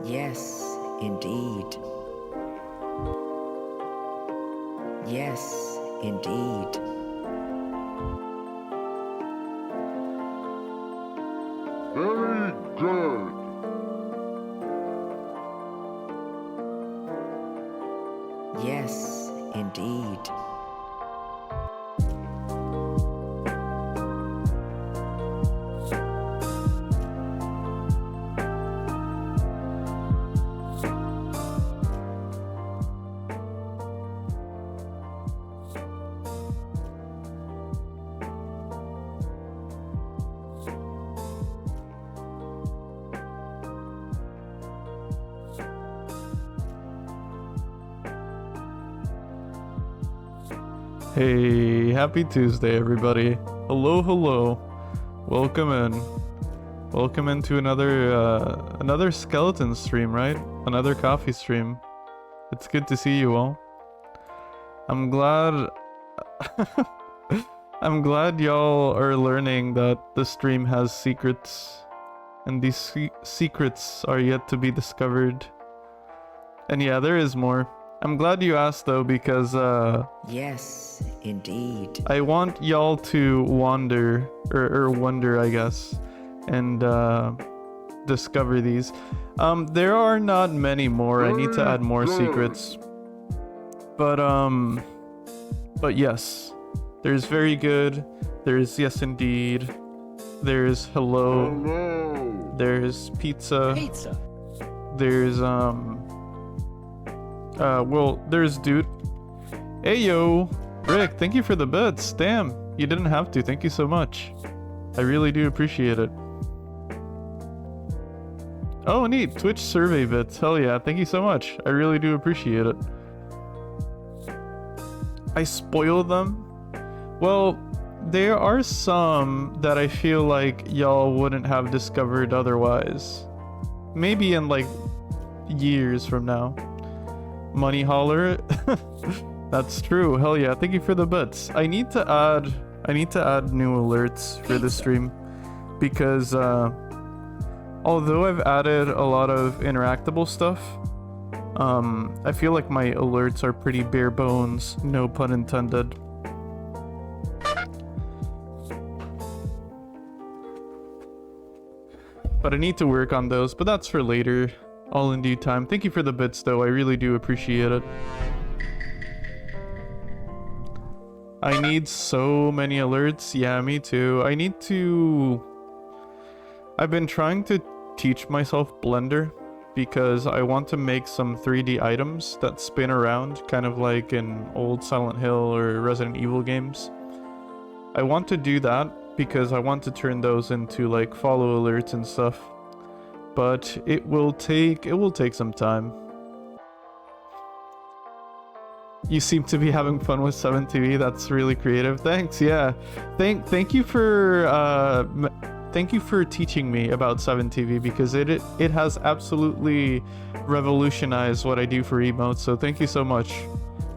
Yes, indeed. Yes, indeed. Very good. Yes, indeed. Hey, happy Tuesday, everybody. Hello, hello. Welcome in. Welcome into another skeleton stream, right? Another coffee stream. It's good to see you all. I'm glad I'm glad y'all are learning that the stream has secrets, and these secrets are yet to be discovered. And yeah, there is more. I'm glad you asked though, because Yes, indeed. I want y'all to wander, or wonder, I guess, and discover these. There are not many more. I need to add more secrets. But yes. There's very good. There's yes indeed. There's hello. Hello. There's pizza. Pizza. There's well, there's dude. Hey yo, Rick, thank you for the bits. Damn, you didn't have to. Thank you so much. I really do appreciate it. Oh, neat. Twitch survey bits. Hell yeah, thank you so much. I really do appreciate it. I spoil them? Well, there are some that I feel like y'all wouldn't have discovered otherwise. Maybe in like years from now. Money holler. That's true. Hell yeah. Thank you for the bits. I need to add new alerts for the stream, because although I've added a lot of interactable stuff, I feel like my alerts are pretty bare bones, no pun intended. But I need to work on those, but that's for later. All in due time. Thank you for the bits though, I really do appreciate it. I need so many alerts. Yeah, me too. I've been trying to teach myself Blender, because I want to make some 3D items that spin around, kind of like in old Silent Hill or Resident Evil games. I want to do that because I want to turn those into like follow alerts and stuff. But it will take some time. You seem to be having fun with 7TV. That's really creative. Thanks. Yeah. Thank you for teaching me about 7TV, because it has absolutely revolutionized what I do for emotes. So thank you so much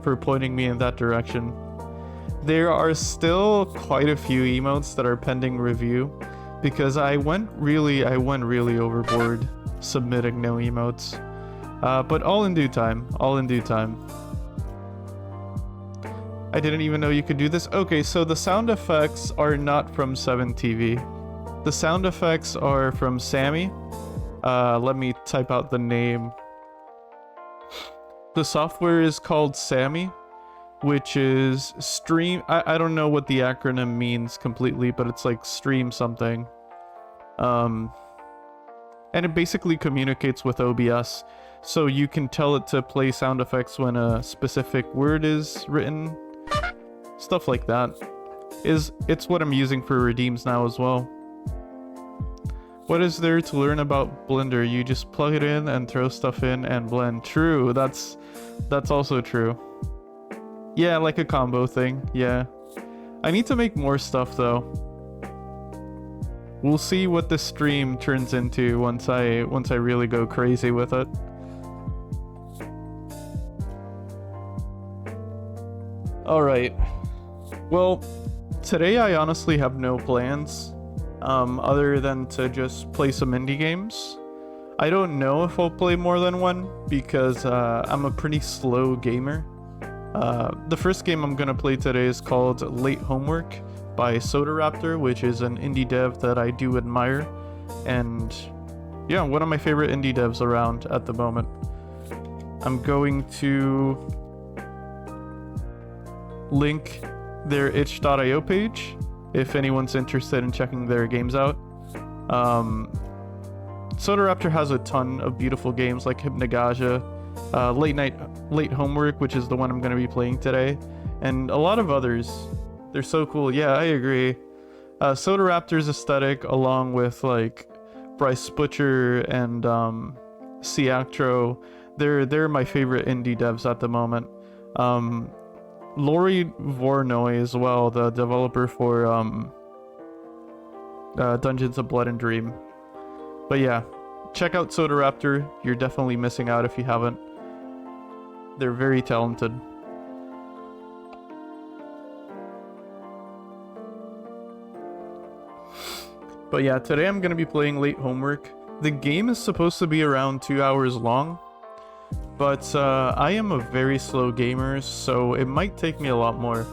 for pointing me in that direction. There are still quite a few emotes that are pending review, because I went really overboard submitting no emotes. But all in due time. All in due time. I didn't even know you could do this. Okay, so the sound effects are not from 7TV. The sound effects are from Sammy. Let me type out the name. The software is called Sammy, which is stream. I don't know what the acronym means completely, but it's like stream something. And it basically communicates with OBS, so you can tell it to play sound effects when a specific word is written. Stuff like that. It's what I'm using for redeems now as well. What is there to learn about Blender? You just plug it in and throw stuff in and blend. True, that's also true. Yeah, like a combo thing, yeah. I need to make more stuff though. We'll see what the stream turns into once I really go crazy with it. Alright. Well, today I honestly have no plans, other than to just play some indie games. I don't know if I'll play more than one because I'm a pretty slow gamer. The first game I'm gonna play today is called Late Homework by Soda Raptor, which is an indie dev that I do admire, and yeah, one of my favorite indie devs around at the moment. I'm going to link their itch.io page if anyone's interested in checking their games out. Soda Raptor has a ton of beautiful games like Hypnagogia, Late Homework, which is the one I'm going to be playing today, and a lot of others. They're so cool. Yeah, I agree. Soda Raptor's aesthetic, along with like Bryce Butcher and Ciactro, they're my favorite indie devs at the moment. Lori Vornoy as well, the developer for Dungeons of Blood and Dream. But yeah, check out Soda Raptor. You're definitely missing out if you haven't. They're very talented. But yeah, today I'm going to be playing Late Homework. The game is supposed to be around 2 hours long, but I am a very slow gamer, so it might take me a lot more.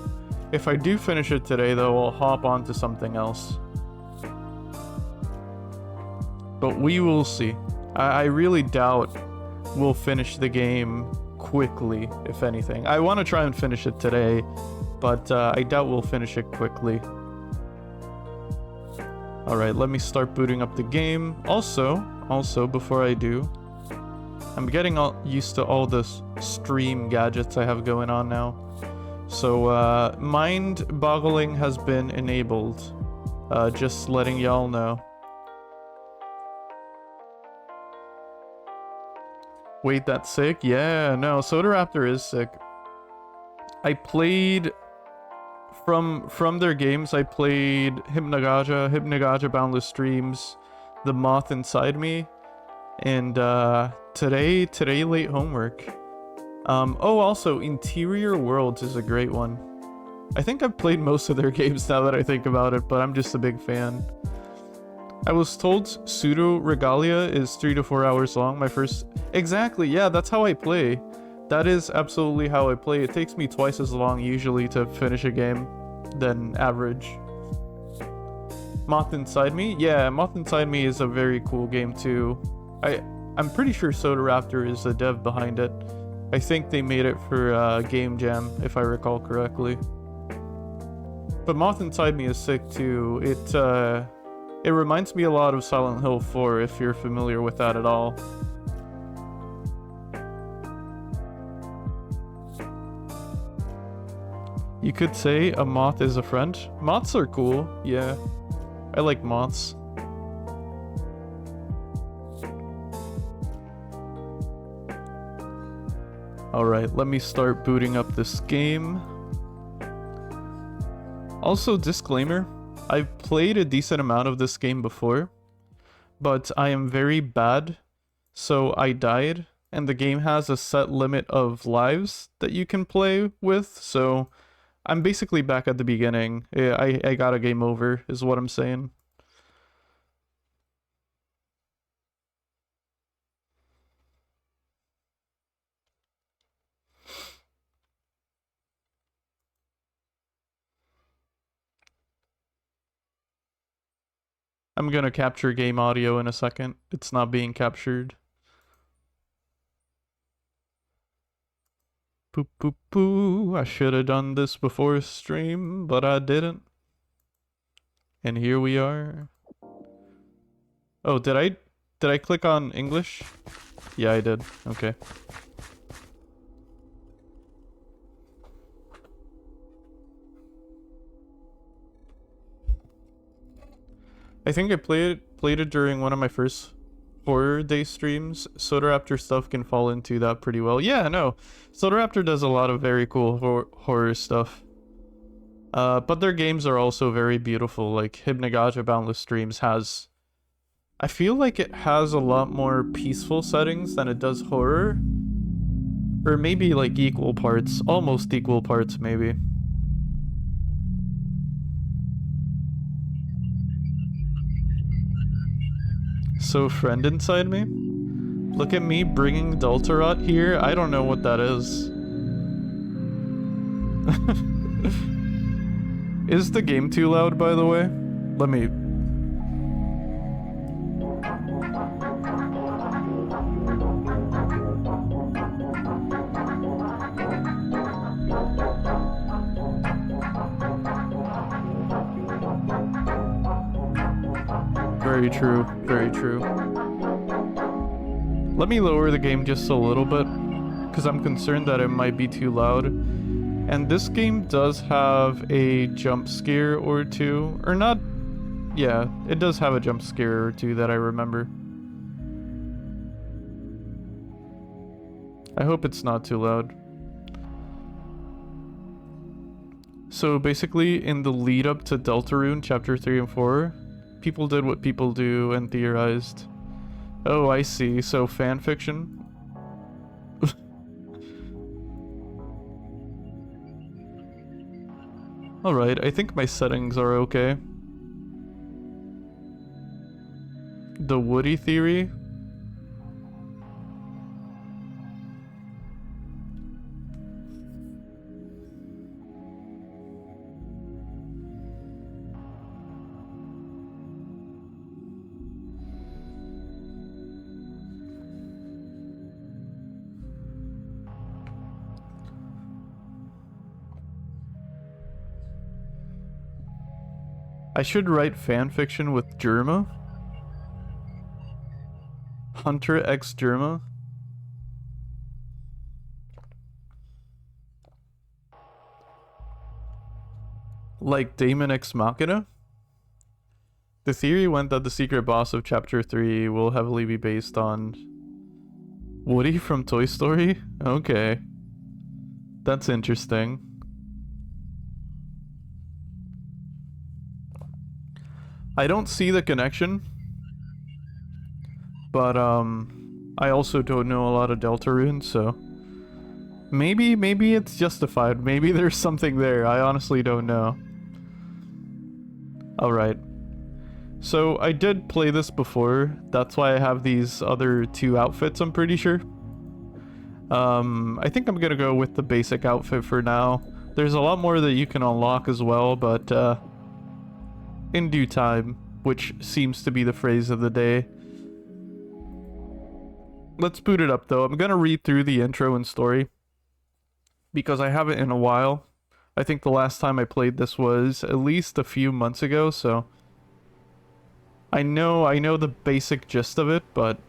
If I do finish it today, though, I'll hop on to something else. But we will see. I really doubt we'll finish the game quickly, if anything. I want to try and finish it today, but I doubt we'll finish it quickly. Alright, let me start booting up the game. Also, before I do, I'm getting used to all the stream gadgets I have going on now. So, mind boggling has been enabled. Just letting y'all know. Wait, that's sick? Yeah, no, Soda Raptor is sick. I played... From their games, I played Hypnagogia Boundless Streams, The Moth Inside Me, and today Late Homework. Oh, also, Interior Worlds is a great one. I think I've played most of their games now that I think about it, but I'm just a big fan. I was told Pseudo Regalia is 3 to 4 hours long. My first... Exactly, yeah, that's how I play. That is absolutely how I play. It takes me twice as long usually to finish a game than average. Moth Inside Me? Yeah, Moth Inside Me is a very cool game too. I'm pretty sure Soda Raptor is the dev behind it. I think they made it for Game Jam, if I recall correctly. But Moth Inside Me is sick too. It reminds me a lot of Silent Hill 4, if you're familiar with that at all. You could say a moth is a friend. Moths are cool, yeah. I like moths. Alright, let me start booting up this game. Also, disclaimer, I've played a decent amount of this game before, but I am very bad, so I died, and the game has a set limit of lives that you can play with, so I'm basically back at the beginning. I got a game over, is what I'm saying. I'm gonna capture game audio in a second. It's not being captured. Poo poo poo. I should have done this before stream, but I didn't. And here we are. Oh, did I click on English? Yeah, I did. Okay. I think I played it during one of my first horror day streams. Soda Raptor stuff can fall into that pretty well. Yeah, no. Soda Raptor does a lot of very cool horror stuff. But their games are also very beautiful. Like Hypnagogia Boundless Streams has... I feel like it has a lot more peaceful settings than it does horror. Or maybe like equal parts. Almost equal parts, maybe. So, friend inside me? Look at me bringing Deltarot here. I don't know what that is. Is the game too loud, by the way? Let me... Very true, very true. Let me lower the game just a little bit, because I'm concerned that it might be too loud. And this game does have a jump scare or two, or not, yeah, it does have a jump scare or two that I remember. I hope it's not too loud. So basically, in the lead up to Deltarune Chapter 3 and 4, people did what people do and theorized. Oh, I see. So fanfiction? Alright, I think my settings are okay. The Woody theory? I should write fanfiction with Germa? Hunter x Germa? Like Daemon Ex Machina? The theory went that the secret boss of Chapter 3 will heavily be based on Woody from Toy Story? Okay. That's interesting. I don't see the connection, but I also don't know a lot of Deltarune, so maybe it's justified. Maybe there's something there. I honestly don't know. Alright. So I did play this before. That's why I have these other two outfits, I'm pretty sure. I think I'm gonna go with the basic outfit for now. There's a lot more that you can unlock as well, but in due time, which seems to be the phrase of the day. Let's boot it up though. I'm gonna read through the intro and story because I haven't in a while. I think the last time I played this was at least a few months ago, so I know the basic gist of it, but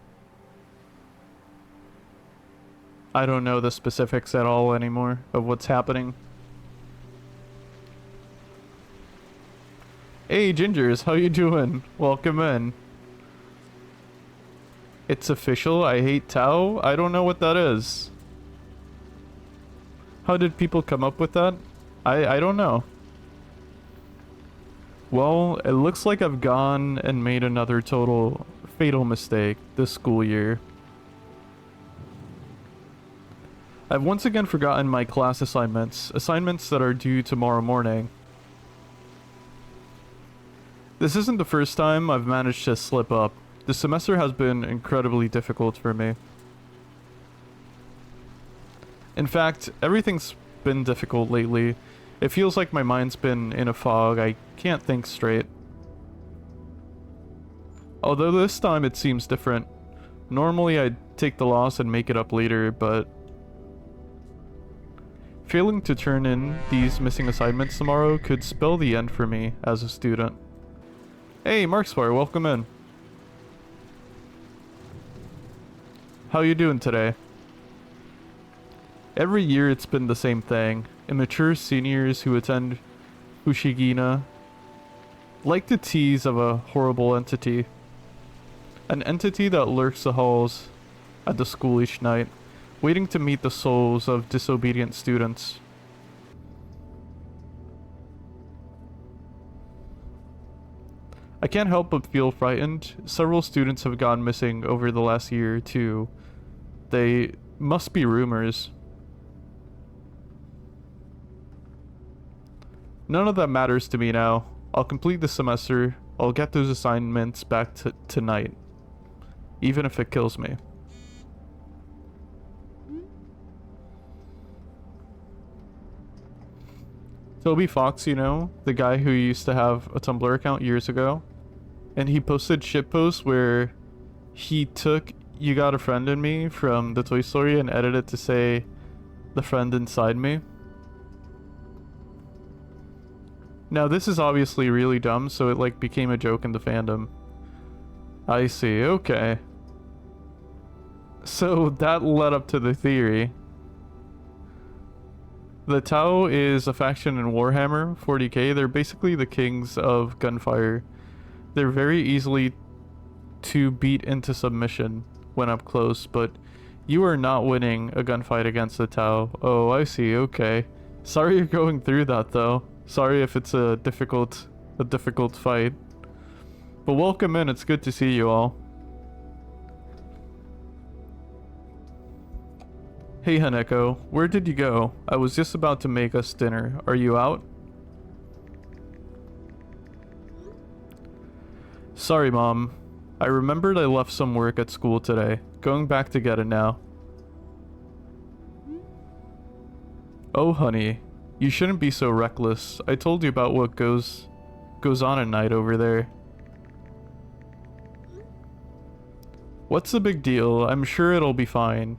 I don't know the specifics at all anymore of what's happening. Hey Gingers, how you doing? Welcome in. It's official, I hate Tao? I don't know what that is. How did people come up with that? I don't know. Well, it looks like I've gone and made another total fatal mistake this school year. I've once again forgotten my class assignments that are due tomorrow morning. This isn't the first time I've managed to slip up. The semester has been incredibly difficult for me. In fact, everything's been difficult lately. It feels like my mind's been in a fog. I can't think straight. Although this time it seems different. Normally I'd take the loss and make it up later, but failing to turn in these missing assignments tomorrow could spell the end for me as a student. Hey, Marksfire, welcome in. How you doing today? Every year it's been the same thing. Immature seniors who attend Fushigina like to tease of a horrible entity. An entity that lurks the halls at the school each night, waiting to meet the souls of disobedient students. I can't help but feel frightened. Several students have gone missing over the last year or two. They must be rumors. None of that matters to me now. I'll complete the semester. I'll get those assignments back tonight. Even if it kills me. Toby Fox, you know, the guy who used to have a Tumblr account years ago, and he posted shitposts where he took "You Got a Friend in Me" from the Toy Story and edited it to say "the friend inside me." Now this is obviously really dumb, so it like became a joke in the fandom. I see, okay. So that led up to the theory. The Tau is a faction in Warhammer 40k. They're basically the kings of gunfire. They're very easily to beat into submission when up close, but you are not winning a gunfight against the Tau. Oh, I see, okay. Sorry you're going through that though. Sorry if it's a difficult fight. But welcome in, it's good to see you all. Hey Haneko, where did you go? I was just about to make us dinner. Are you out? Sorry, Mom. I remembered I left some work at school today. Going back to get it now. Oh, honey. You shouldn't be so reckless. I told you about what goes on at night over there. What's the big deal? I'm sure it'll be fine.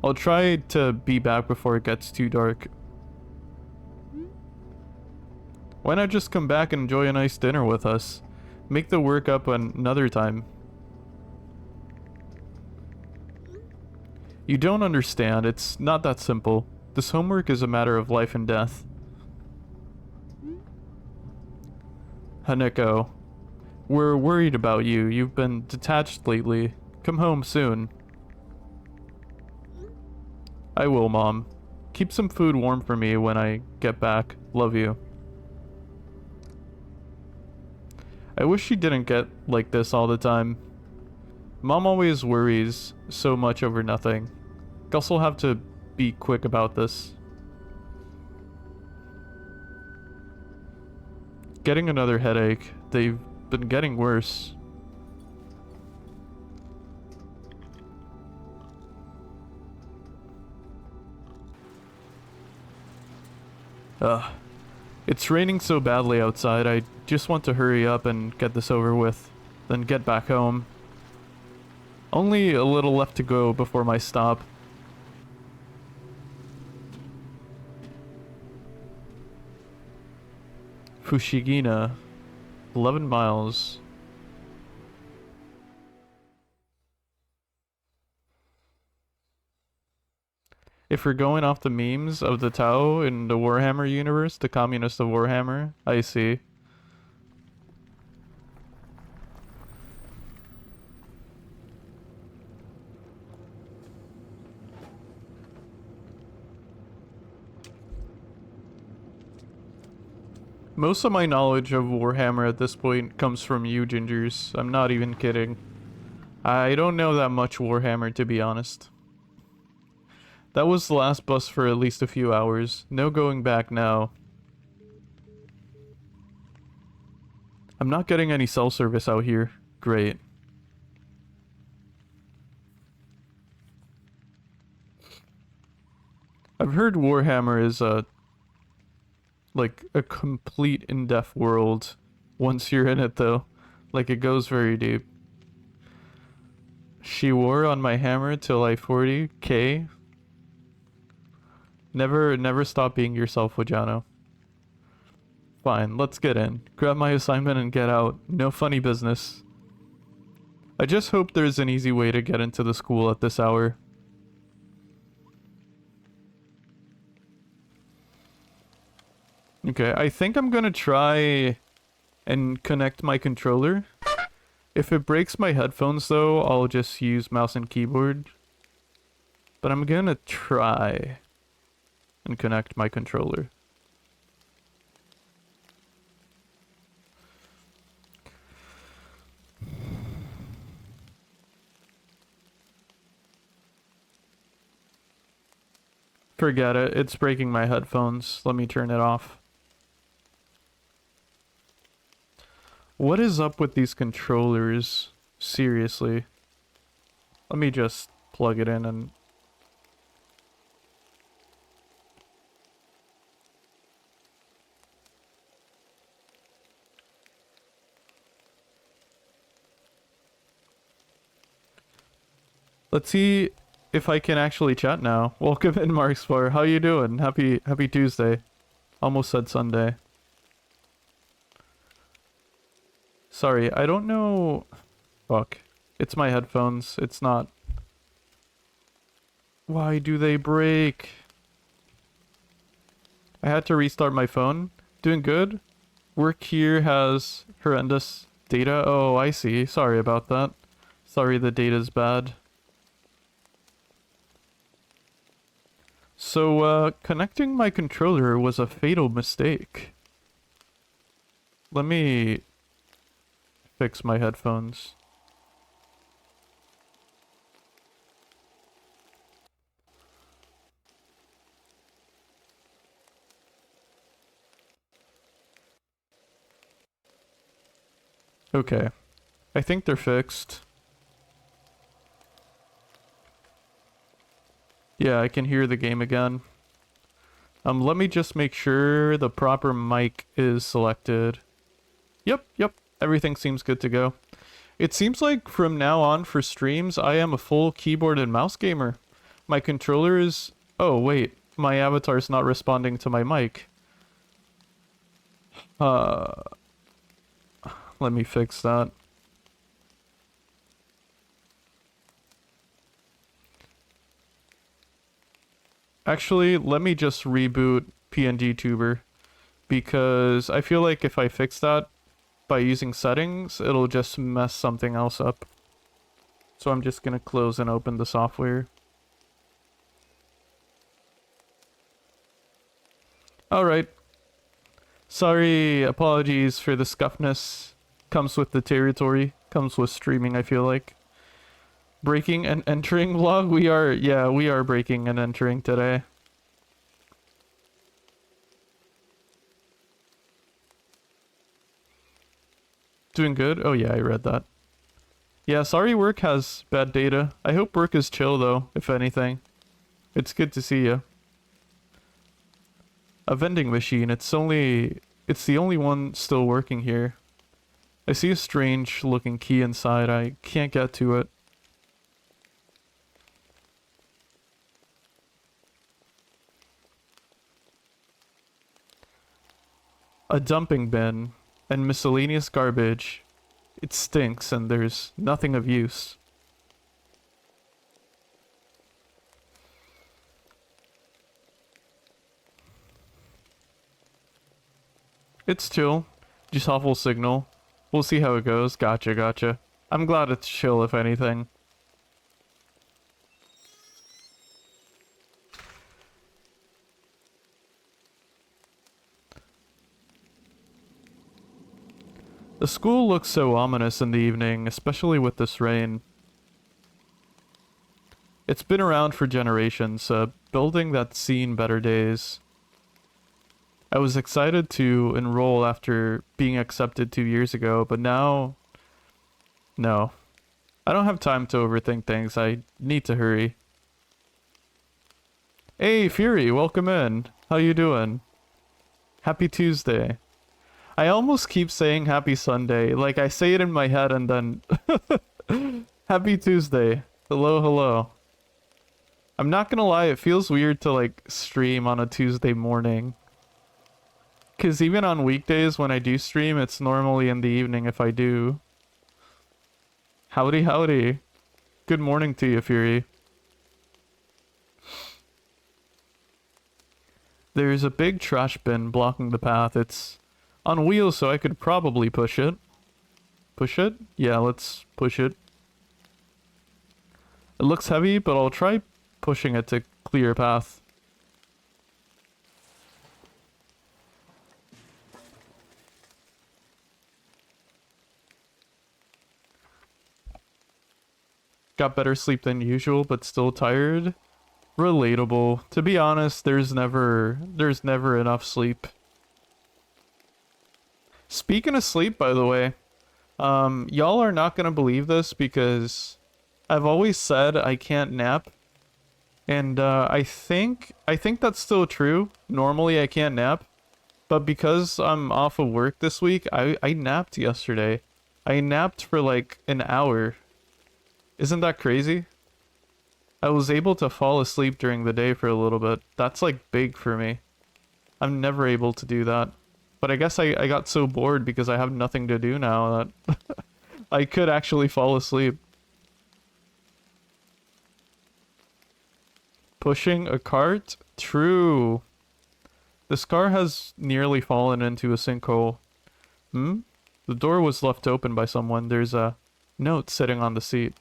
I'll try to be back before it gets too dark. Why not just come back and enjoy a nice dinner with us? Make the work up another time. You don't understand. It's not that simple. This homework is a matter of life and death. Haneko, we're worried about you. You've been detached lately. Come home soon. I will, Mom. Keep some food warm for me when I get back. Love you. I wish she didn't get like this all the time. Mom always worries so much over nothing. Gus will have to be quick about this. Getting another headache. They've been getting worse. It's raining so badly outside, I just want to hurry up and get this over with, then get back home. Only a little left to go before my stop. Fushigina, 11 miles. If we're going off the memes of the Tau in the Warhammer universe, the communist of Warhammer, I see. Most of my knowledge of Warhammer at this point comes from you, Gingers. I'm not even kidding. I don't know that much Warhammer, to be honest. That was the last bus for at least a few hours. No going back now. I'm not getting any cell service out here. Great. I've heard Warhammer is like a complete in-depth world once you're in it though. Like it goes very deep. She wore on my hammer till I 40k. Never stop being yourself, Wojano. Fine, let's get in. Grab my assignment and get out. No funny business. I just hope there's an easy way to get into the school at this hour. Okay, I think I'm gonna try and connect my controller. If it breaks my headphones though, I'll just use mouse and keyboard. But I'm gonna try and connect my controller. Forget it, it's breaking my headphones. Let me turn it off. What is up with these controllers? Seriously. Let me just plug it in and... Let's see if I can actually chat now. Welcome in, Markspar. How you doing? Happy Tuesday. Almost said Sunday. Sorry, I don't know. Fuck. It's my headphones. It's not. Why do they break? I had to restart my phone. Doing good. Work here has horrendous data. Oh, I see. Sorry about that. Sorry the data's bad. So, connecting my controller was a fatal mistake. Let me fix my headphones. Okay. I think they're fixed. Yeah, I can hear the game again. Let me just make sure the proper mic is selected. Yep. Everything seems good to go. It seems like from now on for streams, I am a full keyboard and mouse gamer. My controller is... Oh, wait. My avatar's not responding to my mic. Let me fix that. Actually, let me just reboot PNG Tuber, because I feel like if I fix that by using settings, it'll just mess something else up. So I'm just gonna close and open the software. Alright. Sorry, apologies for the scuffness. Comes with the territory. Comes with streaming, I feel like. Breaking and entering vlog? We are breaking and entering today. Doing good? Oh yeah, I read that. Yeah, sorry work has bad data. I hope work is chill though, if anything. It's good to see you. A vending machine, it's the only one still working here. I see a strange looking key inside, I can't get to it. A dumping bin and miscellaneous garbage. It stinks and there's nothing of use. It's chill. Just awful signal. We'll see how it goes. Gotcha. I'm glad it's chill, if anything. The school looks so ominous in the evening, especially with this rain. It's been around for generations, a building that's seen better days. I was excited to enroll after being accepted 2 years ago, but now... No. I don't have time to overthink things, I need to hurry. Hey, Fury, welcome in. How you doing? Happy Tuesday. I almost keep saying happy Sunday, like I say it in my head and then... Happy Tuesday. Hello. I'm not gonna lie, it feels weird to like stream on a Tuesday morning. Cause even on weekdays when I do stream, it's normally in the evening if I do. Howdy. Good morning to you, Fury. There's a big trash bin blocking the path. It's on wheels, so I could probably push it. Push it? Yeah, let's push it. It looks heavy, but I'll try pushing it to clear a path. Got better sleep than usual, but still tired. Relatable. To be honest, there's never enough sleep. Speaking of sleep, by the way, y'all are not gonna believe this because I've always said I can't nap, and I think that's still true. Normally I can't nap, but because I'm off of work this week, I napped yesterday. I napped for like an hour. Isn't that crazy? I was able to fall asleep during the day for a little bit. That's like big for me. I'm never able to do that. But I guess I got so bored because I have nothing to do now that I could actually fall asleep. Pushing a cart? True. This car has nearly fallen into a sinkhole. Hmm? The door was left open by someone. There's a note sitting on the seat.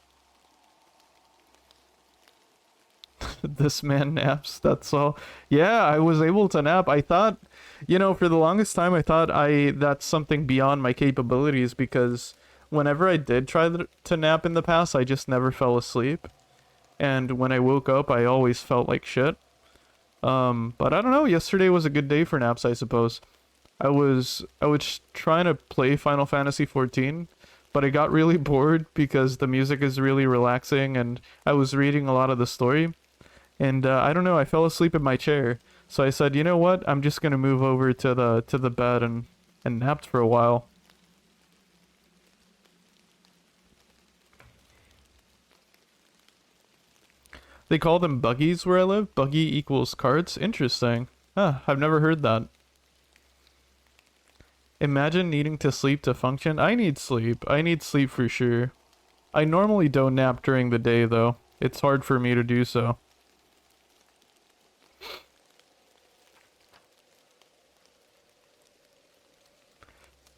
This man naps, that's all. Yeah, I was able to nap. I thought, for the longest time, I thought that's something beyond my capabilities because whenever I did try to nap in the past, I just never fell asleep. And when I woke up, I always felt like shit. But I don't know, yesterday was a good day for naps, I suppose. I was trying to play Final Fantasy 14, but I got really bored because the music is really relaxing and I was reading a lot of the story. And I don't know, I fell asleep in my chair. So I said, you know what? I'm just gonna move over to the bed and napped for a while. They call them buggies where I live. Buggy equals carts. Interesting. Huh, I've never heard that. Imagine needing to sleep to function. I need sleep. I need sleep for sure. I normally don't nap during the day though. It's hard for me to do so.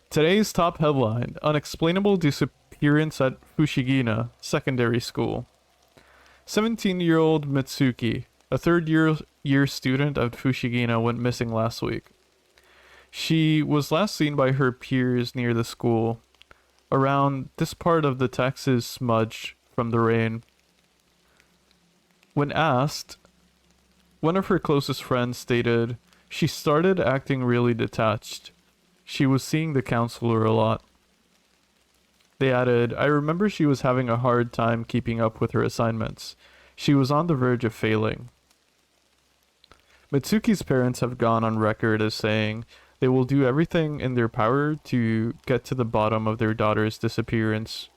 Today's top headline: Unexplainable disappearance at Fushigina Secondary School. 17-year-old Mitsuki, a third-year student at Fushigina, went missing last week. She was last seen by her peers near the school. Around this part of the text is smudged from the rain. When asked, one of her closest friends stated she started acting really detached. She was seeing the counselor a lot. They added, I remember she was having a hard time keeping up with her assignments. She was on the verge of failing. Mitsuki's parents have gone on record as saying they will do everything in their power to get to the bottom of their daughter's disappearance.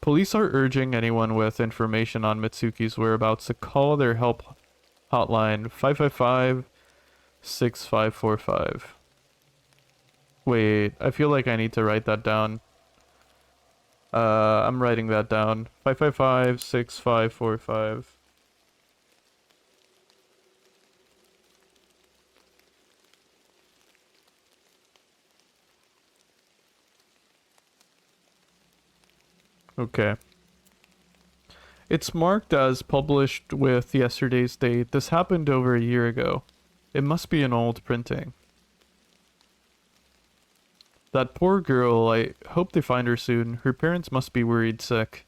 Police are urging anyone with information on Mitsuki's whereabouts to call their help hotline 555-6545. Wait, I feel like I need to write that down. I'm writing that down. 555-6545. Okay. It's marked as published with yesterday's date. This happened over a year ago. It must be an old printing. That poor girl, I hope they find her soon. Her parents must be worried sick.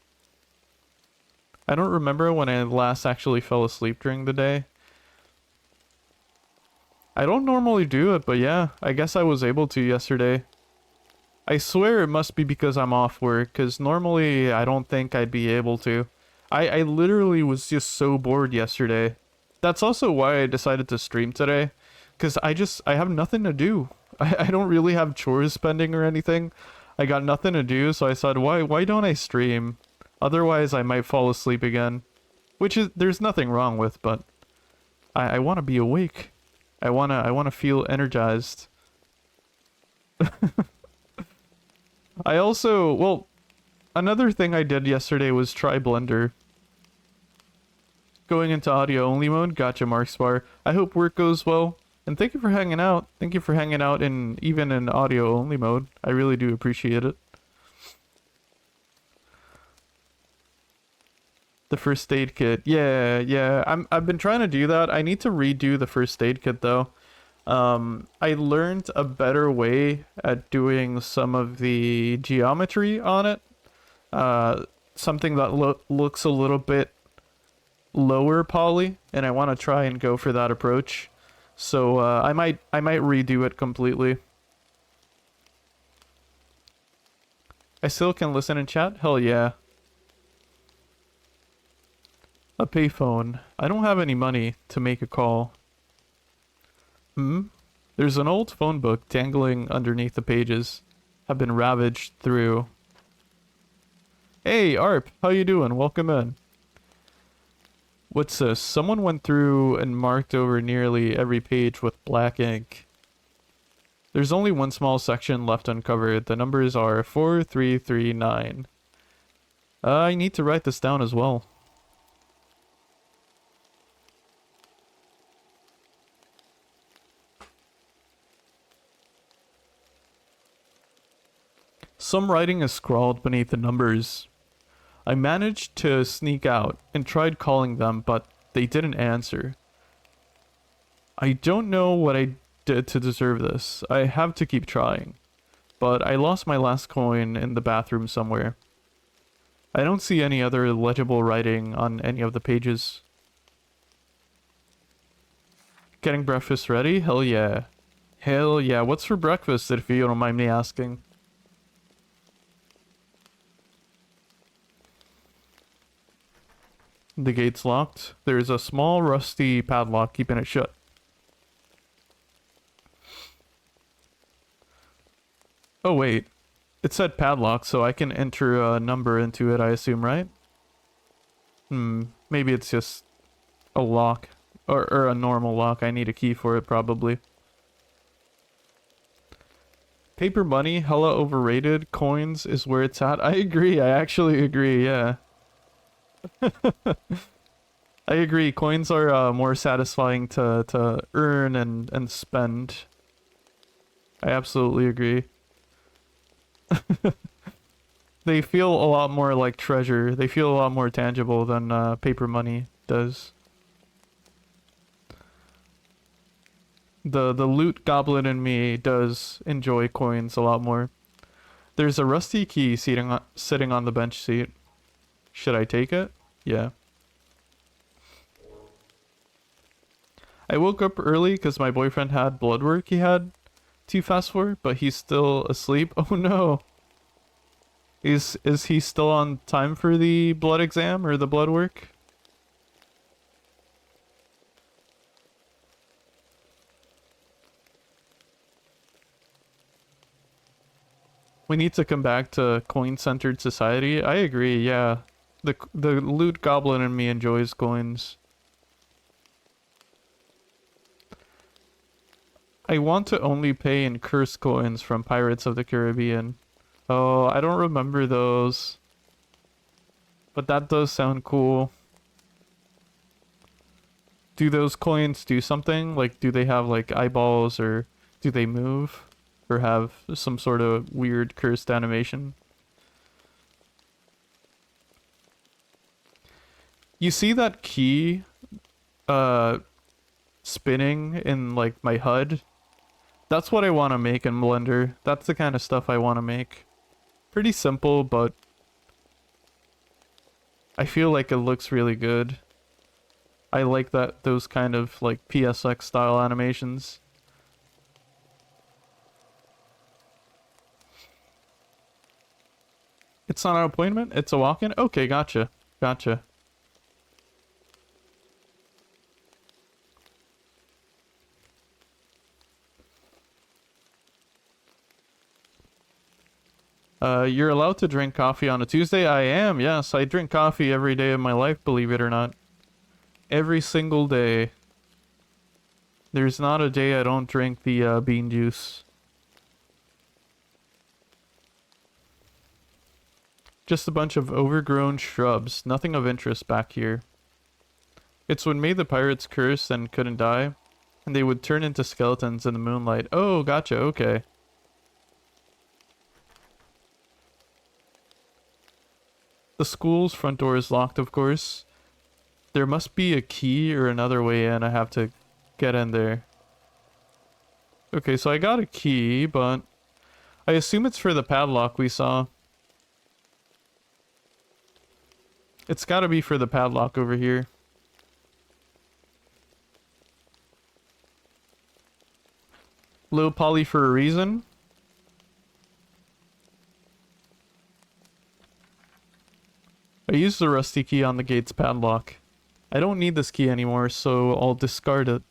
I don't remember when I last actually fell asleep during the day. I don't normally do it, but yeah, I guess I was able to yesterday. I swear it must be because I'm off work, because normally I don't think I'd be able to. I literally was just so bored yesterday. That's also why I decided to stream today, because I have nothing to do. I don't really have chores pending or anything. I got nothing to do, so I said, why don't I stream? Otherwise, I might fall asleep again. Which is, there's nothing wrong with, but I want to be awake. I wanna feel energized. I also, well, another thing I did yesterday was try Blender. Going into audio only mode, gotcha Markspar. I hope work goes well. And thank you for hanging out. Thank you for hanging out even in audio only mode. I really do appreciate it. The first aid kit. Yeah. I've been trying to do that. I need to redo the first aid kit though. I learned a better way at doing some of the geometry on it. Something that looks a little bit lower poly, and I want to try and go for that approach. So I might redo it completely. I still can listen and chat? Hell yeah. A payphone. I don't have any money to make a call. There's an old phone book dangling underneath the pages. Have been ravaged through. Hey, Arp, how you doing? Welcome in. What's this? Someone went through and marked over nearly every page with black ink. There's only one small section left uncovered. The numbers are 4339. I need to write this down as well. Some writing is scrawled beneath the numbers. I managed to sneak out and tried calling them, but they didn't answer. I don't know what I did to deserve this. I have to keep trying. But I lost my last coin in the bathroom somewhere. I don't see any other legible writing on any of the pages. Getting breakfast ready? Hell yeah. Hell yeah. What's for breakfast, if you don't mind me asking? The gate's locked. There's a small rusty padlock keeping it shut. Oh wait, it said padlock, so I can enter a number into it, I assume, right? Maybe it's just a lock. Or a normal lock. I need a key for it, probably. Paper money, hella overrated. Coins is where it's at. I agree, I actually agree, yeah. I agree, coins are more satisfying to earn and spend. I absolutely agree. They feel a lot more like treasure. They feel a lot more tangible than paper money does. The loot goblin in me does enjoy coins a lot more. There's a rusty key sitting on the bench seat. Should I take it? Yeah. I woke up early because my boyfriend had blood work he had to fast for, but he's still asleep. Oh no. Is he still on time for the blood exam or the blood work? We need to come back to coin-centered society. I agree, yeah. The loot goblin in me enjoys coins. I want to only pay in curse coins from Pirates of the Caribbean. Oh, I don't remember those. But that does sound cool. Do those coins do something? Like, do they have, like, eyeballs, or do they move? Or have some sort of weird cursed animation? You see that key, spinning in, like, my HUD? That's what I want to make in Blender. That's the kind of stuff I want to make. Pretty simple, but I feel like it looks really good. I like those kind of like PSX style animations. It's not an appointment, it's a walk-in? Okay, gotcha. Gotcha. You're allowed to drink coffee on a Tuesday? I am, yes. I drink coffee every day of my life, believe it or not. Every single day. There's not a day I don't drink the bean juice. Just a bunch of overgrown shrubs. Nothing of interest back here. It's what made the pirates curse and couldn't die. And they would turn into skeletons in the moonlight. Oh, gotcha, okay. The school's front door is locked, of course. There must be a key or another way in. I have to get in there. Okay, so I got a key, but I assume it's for the padlock we saw. It's gotta be for the padlock over here. Low poly for a reason. I used the rusty key on the gate's padlock. I don't need this key anymore, so I'll discard it.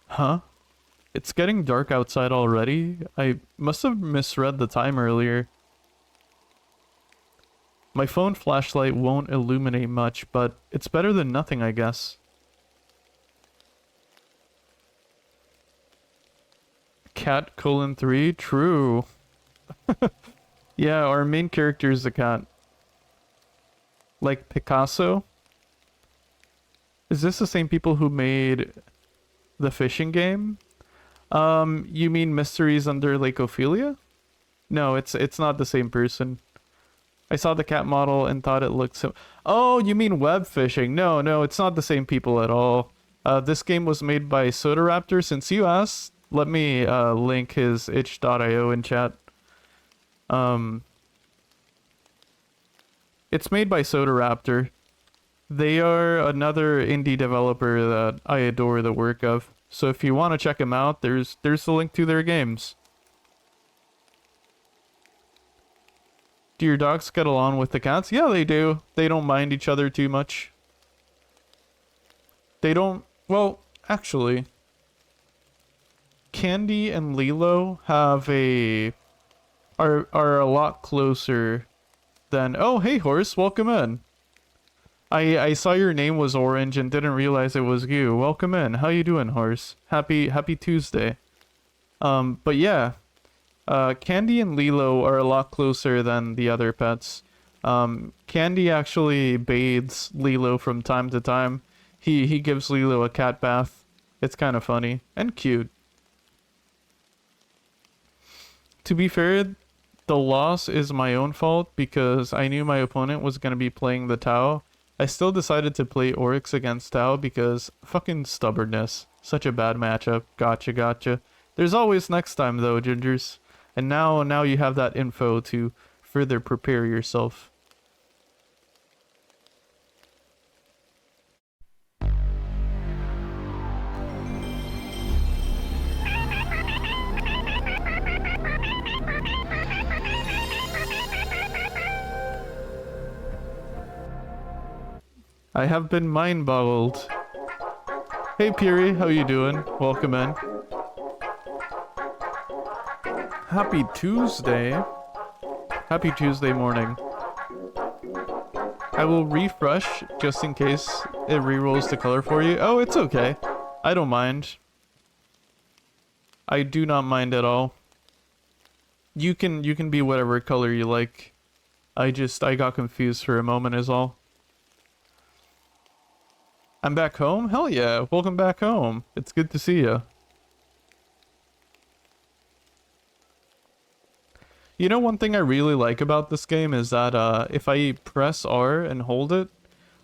Huh? It's getting dark outside already? I must have misread the time earlier. My phone flashlight won't illuminate much, but it's better than nothing, I guess. Cat colon 3? True. Yeah, our main character is a cat. Like Picasso? Is this the same people who made the fishing game? You mean Mysteries Under Lake Ophelia? No, it's not the same person. I saw the cat model and thought it looked so... Oh, you mean web fishing? No, it's not the same people at all. This game was made by Soda Raptor. Since you asked, let me link his itch.io in chat. It's made by Soda Raptor. They are another indie developer that I adore the work of. So if you want to check them out, there's the link to their games. Do your dogs get along with the cats? Yeah, they do. They don't mind each other too much. They don't... Well, actually... Candy and Lilo have a... are a lot closer than... Oh, hey, Horse, welcome in. I saw your name was orange and didn't realize it was you. Welcome in. How you doing, Horse? Happy Tuesday. But yeah... Candy and Lilo are a lot closer than the other pets. Candy actually bathes Lilo from time to time. He gives Lilo a cat bath. It's kind of funny and cute. To be fair, the loss is my own fault because I knew my opponent was going to be playing the Tao. I still decided to play Oryx against Tao because fucking stubbornness. Such a bad matchup. Gotcha. There's always next time though, Gingers. And now you have that info to further prepare yourself. I have been mind-boggled. Hey Piri, how you doing? Welcome in. Happy Tuesday. Happy Tuesday morning. I will refresh just in case it rerolls the color for you. Oh, it's okay. I don't mind. I do not mind at all. You can be whatever color you like. I got confused for a moment is all. I'm back home? Hell yeah. Welcome back home. It's good to see you. You know, one thing I really like about this game is that if I press R and hold it,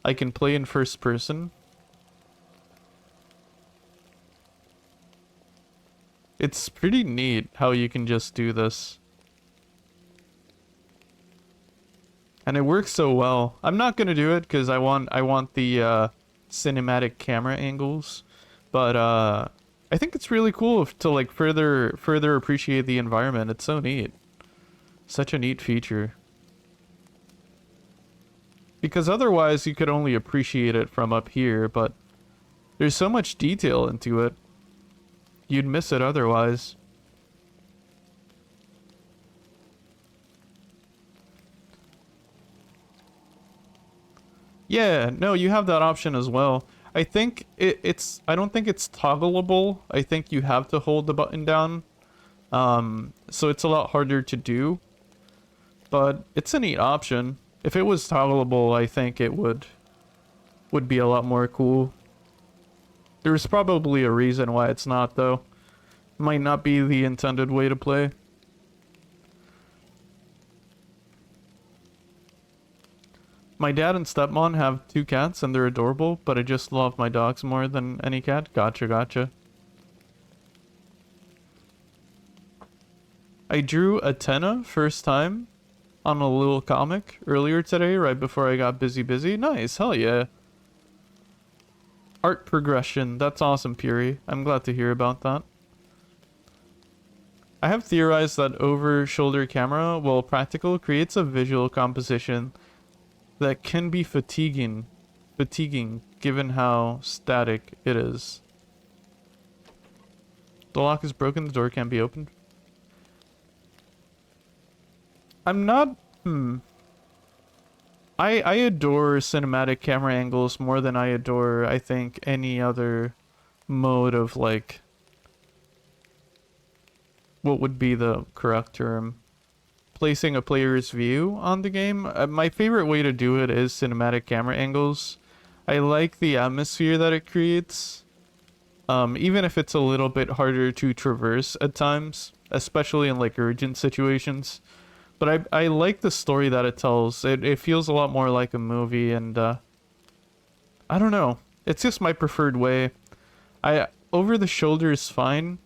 I can play in first person. It's pretty neat how you can just do this. And it works so well. I'm not gonna do it because I want the cinematic camera angles, but I think it's really cool to like further appreciate the environment. It's so neat. Such a neat feature. Because otherwise you could only appreciate it from up here, but there's so much detail into it. You'd miss it otherwise. Yeah, no, you have that option as well. I think I don't think it's toggleable. I think you have to hold the button down. So it's a lot harder to do. But it's a neat option. If it was toggleable, I think it would be a lot more cool. There's probably a reason why it's not, though. Might not be the intended way to play. My dad and stepmom have 2 cats and they're adorable, but I just love my dogs more than any cat. Gotcha. I drew a tenna first time on a little comic earlier today, right before I got busy. Nice, hell yeah. Art progression, that's awesome, Puri. I'm glad to hear about that. I have theorized that over-shoulder camera, while practical, creates a visual composition that can be fatiguing given how static it is. The lock is broken, the door can't be opened. I'm not... I adore cinematic camera angles more than I adore, I think, any other mode of like what would be the correct term? Placing a player's view on the game. My favorite way to do it is cinematic camera angles. I like the atmosphere that it creates, even if it's a little bit harder to traverse at times, especially in like urgent situations. But I like the story that it tells. It feels a lot more like a movie, and I don't know. It's just my preferred way. I over the shoulder is fine,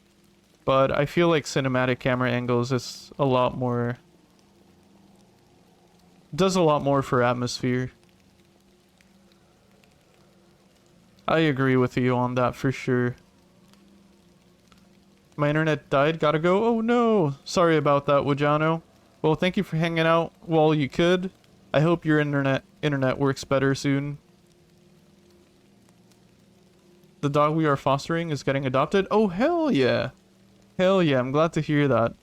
but I feel like cinematic camera angles is a lot more, does a lot more for atmosphere. I agree with you on that for sure. My internet died, gotta go. Oh no! Sorry about that, Wajano. Well, thank you for hanging out while you could. I hope your internet works better soon. The dog we are fostering is getting adopted? Oh, hell yeah! Hell yeah, I'm glad to hear that.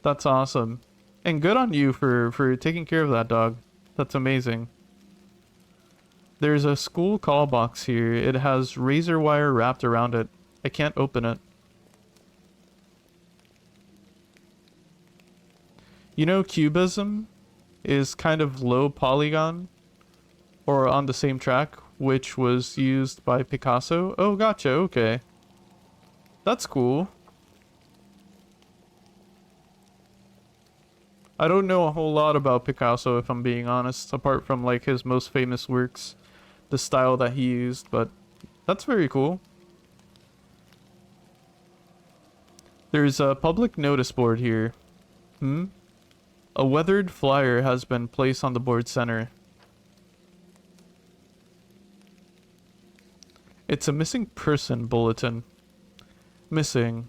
That's awesome. And good on you for taking care of that dog. That's amazing. There's a school call box here. It has razor wire wrapped around it. I can't open it. You know, cubism is kind of low polygon, or on the same track, which was used by Picasso. Oh, gotcha, okay. That's cool. I don't know a whole lot about Picasso, if I'm being honest, apart from like his most famous works, the style that he used, but that's very cool. There's a public notice board here. A weathered flyer has been placed on the board center. It's a missing person bulletin. Missing.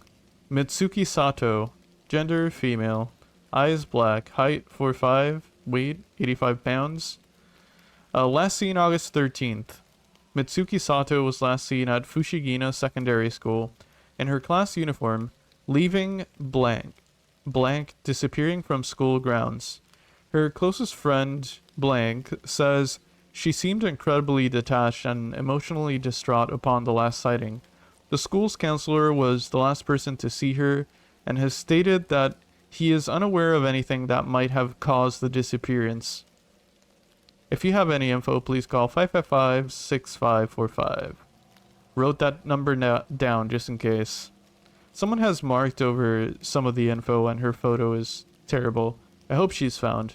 Mitsuki Sato. Gender female. Eyes black. Height 4'5". Weight 85 pounds. Last seen August 13th. Mitsuki Sato was last seen at Fushigina Secondary School in her class uniform, leaving blank disappearing from school grounds. Her closest friend, blank, says she seemed incredibly detached and emotionally distraught upon the last sighting. The school's counselor was the last person to see her and has stated that he is unaware of anything that might have caused the disappearance. If you have any info, please call 555-6545. Wrote that number down just in case. Someone has marked over some of the info and her photo is terrible. I hope she's found.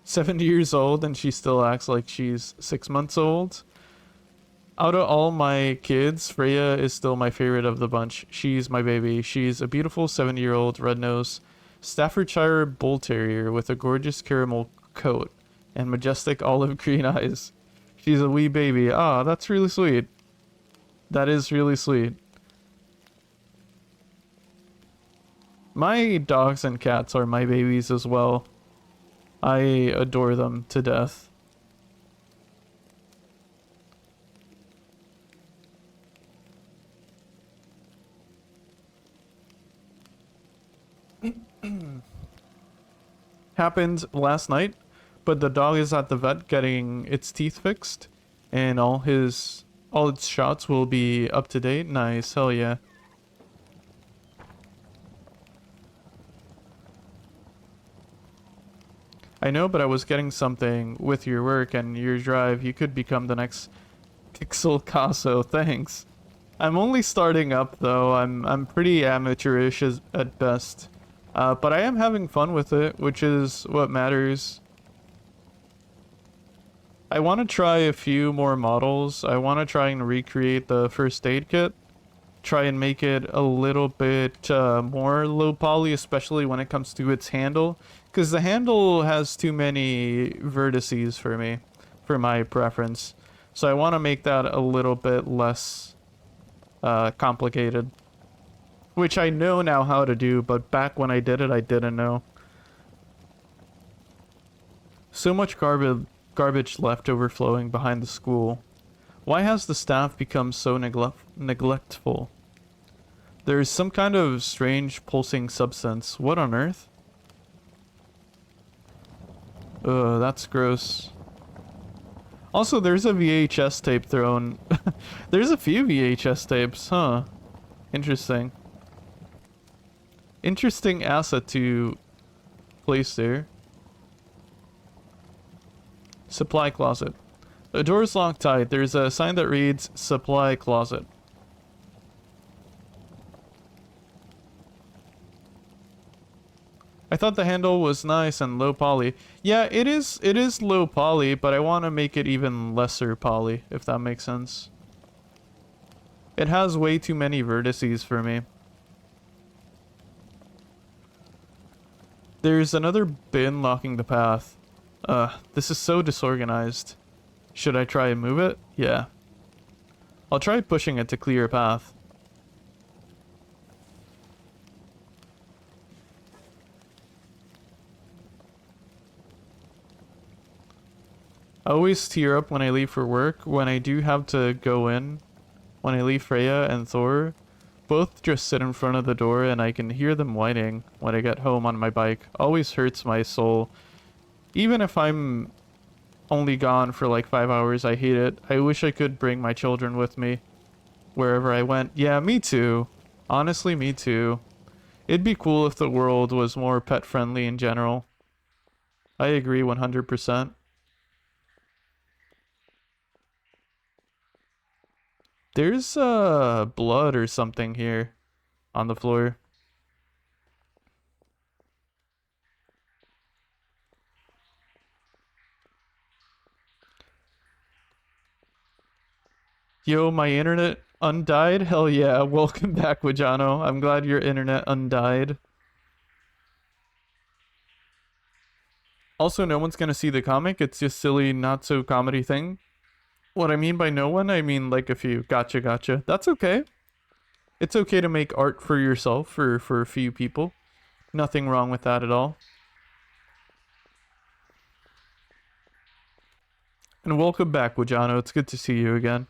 "70 years old and she still acts like she's 6 months old. Out of all my kids, Freya is still my favorite of the bunch. She's my baby. She's a beautiful 7-year-old red-nosed Staffordshire Bull Terrier with a gorgeous caramel coat and majestic olive green eyes. She's a wee baby. Ah, that's really sweet. That is really sweet. My dogs and cats are my babies as well. I adore them to death. Happened last night, but the dog is at the vet getting its teeth fixed, and all its shots will be up to date. Nice, hell yeah. I know, but I was getting something with your work and your drive. You could become the next Pixel Casso. Thanks. I'm only starting up though. I'm pretty amateurish at best. But I am having fun with it, which is what matters. I want to try a few more models. I want to try and recreate the first aid kit. Try and make it a little bit more low poly, especially when it comes to its handle. Because the handle has too many vertices for me, for my preference. So I want to make that a little bit less complicated. Which I know now how to do, but back when I did it, I didn't know. So much garbage left overflowing behind the school. Why has the staff become so neglectful? There's some kind of strange pulsing substance. What on earth? Ugh, that's gross. Also, there's a VHS tape thrown. There's a few VHS tapes, huh? Interesting. Interesting asset to place there. Supply closet. The door is locked tight. There's a sign that reads supply closet. I thought the handle was nice and low poly. Yeah, it is low poly, but I want to make it even lesser poly, if that makes sense. It has way too many vertices for me. There's another bin blocking the path. This is so disorganized. Should I try and move it? Yeah. I'll try pushing it to clear a path. I always tear up when I leave for work. When I do have to go in, when I leave Freya and Thor, both just sit in front of the door and I can hear them whining when I get home on my bike. Always hurts my soul. Even if I'm only gone for like 5 hours, I hate it. I wish I could bring my children with me wherever I went. Yeah, me too. Honestly, me too. It'd be cool if the world was more pet friendly in general. I agree 100%. There's blood or something here on the floor. Yo, my internet undied? Hell yeah, welcome back, Wajano. I'm glad your internet undied. Also, no one's gonna see the comic. It's just silly, not so comedy thing. What I mean by no one, I mean like a few. Gotcha, gotcha. That's okay. It's okay to make art for yourself or for a few people. Nothing wrong with that at all. And welcome back, Wajano. It's good to see you again.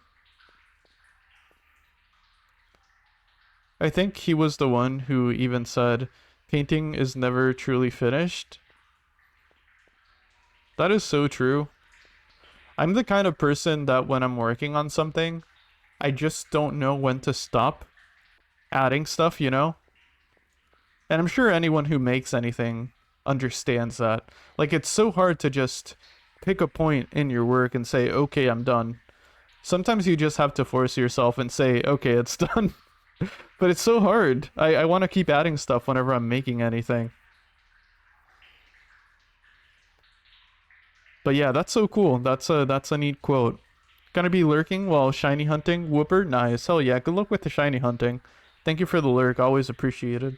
I think he was the one who even said, painting is never truly finished. That is so true. I'm the kind of person that when I'm working on something, I just don't know when to stop adding stuff, you know? And I'm sure anyone who makes anything understands that. Like, it's so hard to just pick a point in your work and say, okay, I'm done. Sometimes you just have to force yourself and say, okay, it's done. But it's so hard. I want to keep adding stuff whenever I'm making anything. But yeah, that's so cool. That's a neat quote. Gonna be lurking while shiny hunting. Whooper, nice. Hell yeah, good luck with the shiny hunting. Thank you for the lurk, always appreciated.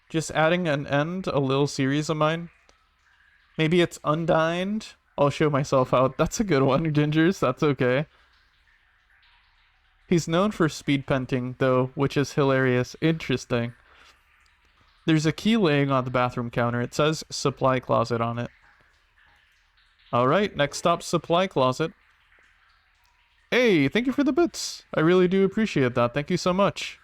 Just adding an end, a little series of mine. Maybe it's Undined. I'll show myself out. That's a good one, Gingers. That's okay. He's known for speed painting, though, which is hilarious. Interesting. There's a key laying on the bathroom counter. It says supply closet on it. Alright, next stop, supply closet. Hey, thank you for the bits. I really do appreciate that. Thank you so much.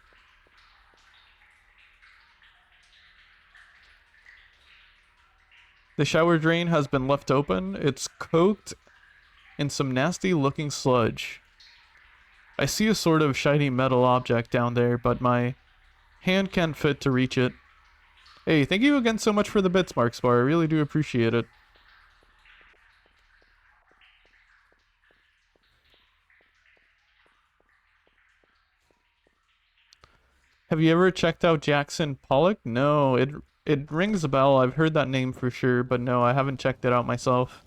The shower drain has been left open. It's coked in some nasty looking sludge. I see a sort of shiny metal object down there, but my hand can't fit to reach it. Hey, thank you again so much for the bits, Markspar. I really do appreciate it. Have you ever checked out Jackson Pollock? No, it rings a bell. I've heard that name for sure, but no, I haven't checked it out myself.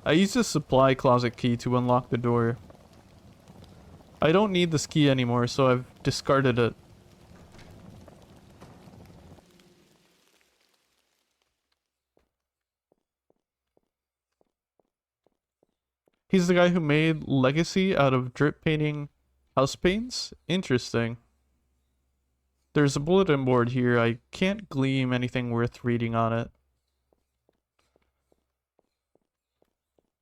I used a supply closet key to unlock the door. I don't need this key anymore, so I've discarded it. He's the guy who made Legacy out of drip painting house paints? Interesting. There's a bulletin board here. I can't glean anything worth reading on it.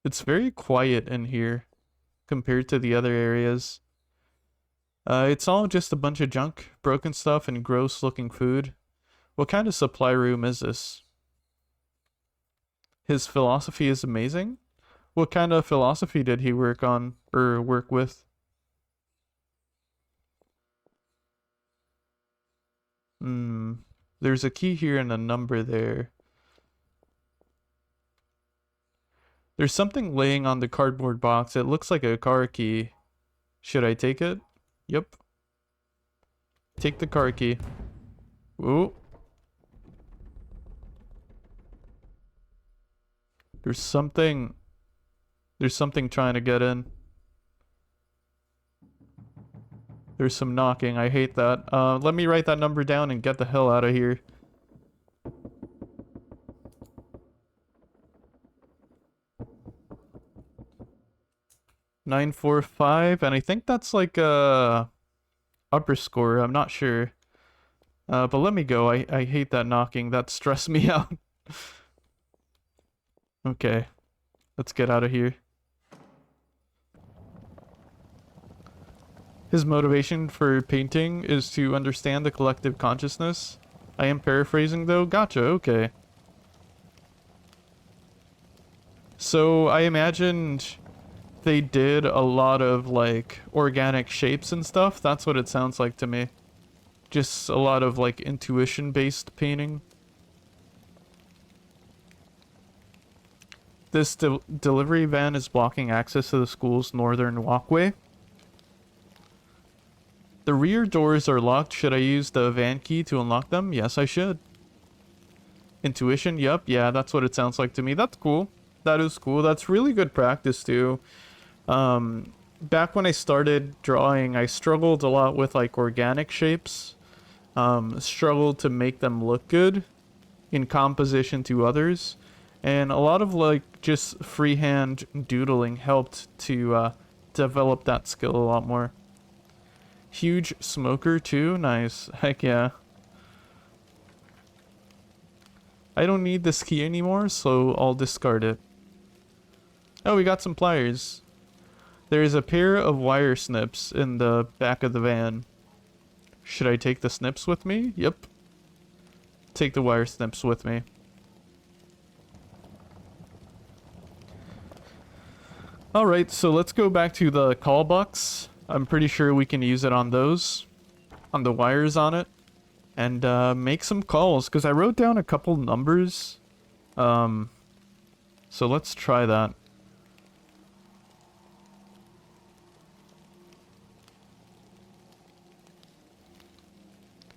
It's very quiet in here compared to the other areas. It's all just a bunch of junk, broken stuff, and gross looking food. What kind of supply room is this? His philosophy is amazing? What kind of philosophy did he work on, or work with? There's a key here and a number there. There's something laying on the cardboard box. It looks like a car key. Should I take it? Yep. Take the car key. Ooh. There's something trying to get in. There's some knocking. I hate that. Let me write that number down and get the hell out of here. $945, and I think that's like a upper score. I'm not sure. But let me go. I hate that knocking. That stressed me out. Okay. Let's get out of here. His motivation for painting is to understand the collective consciousness. I am paraphrasing though. Gotcha, okay. So I imagined they did a lot of like organic shapes and stuff. That's what it sounds like to me. Just a lot of like intuition based painting. This delivery van is blocking access to the school's northern walkway. The rear doors are locked. Should I use the van key to unlock them? Yes, I should. Intuition, yep, yeah, that's what it sounds like to me. That's cool. That is cool. That's really good practice too. Back when I started drawing, I struggled a lot with like organic shapes. Struggled to make them look good in composition to others. And a lot of like just freehand doodling helped to develop that skill a lot more. Huge smoker too, nice. Heck yeah. I don't need this key anymore, so I'll discard it. Oh, we got some pliers. There's a pair of wire snips in the back of the van. Should I take the snips with me? Yep. Take the wire snips with me. Alright, so let's go back to the call box. I'm pretty sure we can use it on those. On the wires on it. And make some calls, because I wrote down a couple numbers. So let's try that.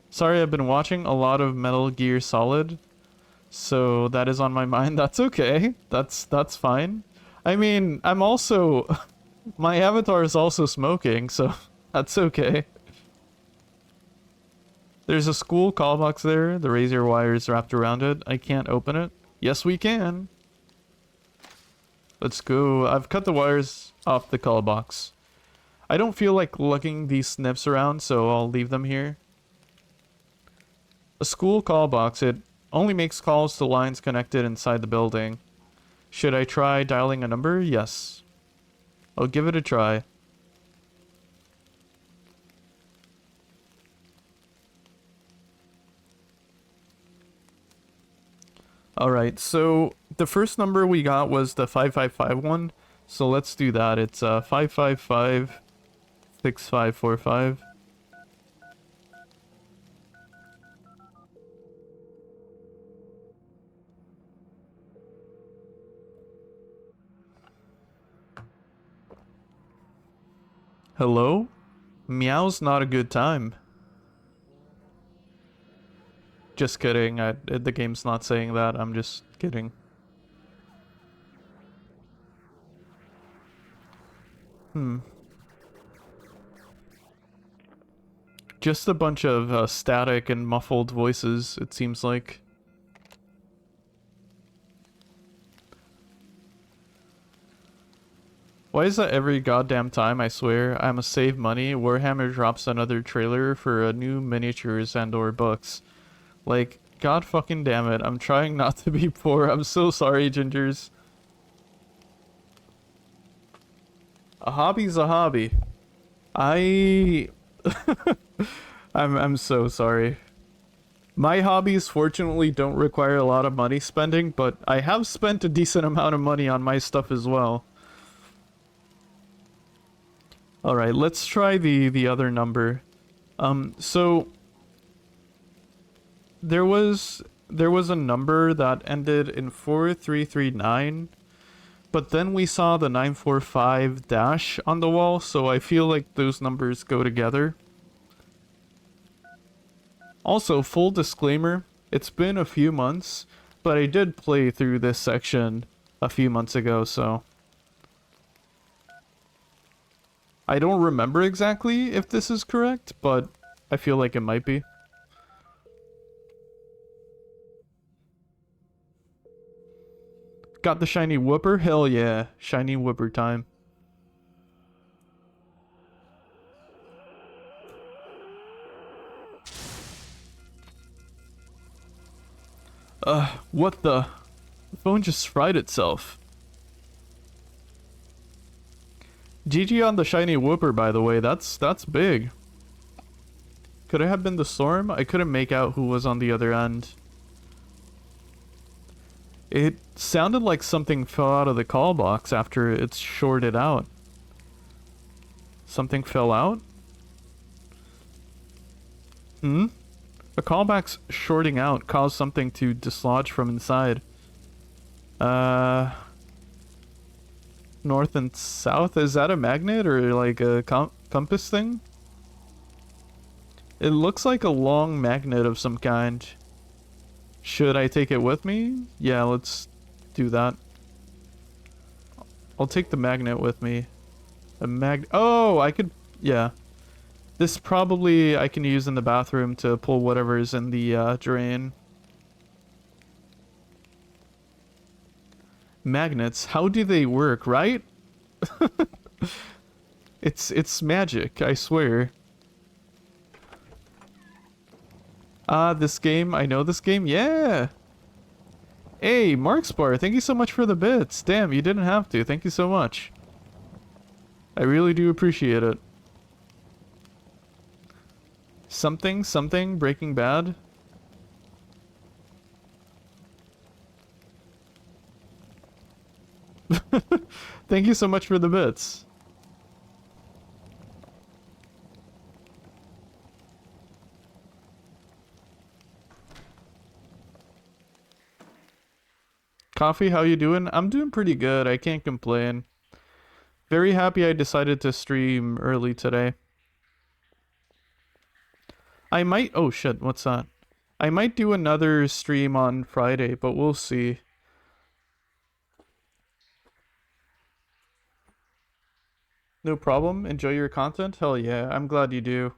Sorry, I've been watching a lot of Metal Gear Solid. So that is on my mind. That's okay. That's fine. I mean, I'm also... my avatar is also smoking, so that's okay. There's a school call box there. The razor wire is wrapped around it. I can't open it. Yes, we can. Let's go. I've cut the wires off the call box. I don't feel like lugging these snips around, so I'll leave them here. A school call box. It only makes calls to lines connected inside the building. Should I try dialing a number? Yes. I'll give it a try. Alright, so the first number we got was the 555 one. So let's do that. It's 555-6545. Hello? Meow's not a good time. Just kidding. The game's not saying that. I'm just kidding. Just a bunch of static and muffled voices, it seems like. Why is that every goddamn time, I swear? I'ma save money. Warhammer drops another trailer for a new miniatures and or books. Like, god fucking damn it. I'm trying not to be poor. I'm so sorry, Gingers. A hobby's a hobby. I... I'm so sorry. My hobbies fortunately don't require a lot of money spending, but I have spent a decent amount of money on my stuff as well. Alright, let's try the other number. So there was a number that ended in 4339, but then we saw the 945 dash on the wall, so I feel like those numbers go together. Also, full disclaimer, it's been a few months, but I did play through this section a few months ago, so I don't remember exactly if this is correct, but I feel like it might be. Got the shiny whooper? Hell yeah. Shiny whooper time. What the? The phone just fried itself. GG on the shiny whooper, by the way. That's big. Could it have been the storm? I couldn't make out who was on the other end. It sounded like something fell out of the call box after it's shorted out. Something fell out? Hmm? A callback's shorting out caused something to dislodge from inside. North and south? Is that a magnet or like a compass thing? It looks like a long magnet of some kind. Should I take it with me? Yeah, let's do that. I'll take the magnet with me. Oh, I could... Yeah. This probably I can use in the bathroom to pull whatever's in the drain. Magnets, how do they work, right? It's magic, I swear. This game, I know this game, yeah! Hey, Markspar, thank you so much for the bits. Damn, you didn't have to, thank you so much. I really do appreciate it. Something, Breaking Bad? Thank you so much for the bits. Coffee, how you doing? I'm doing pretty good, I can't complain. Very happy I decided to stream early today. I might... Oh shit, what's that? I might do another stream on Friday, but we'll see. No problem. Enjoy your content? Hell yeah, I'm glad you do.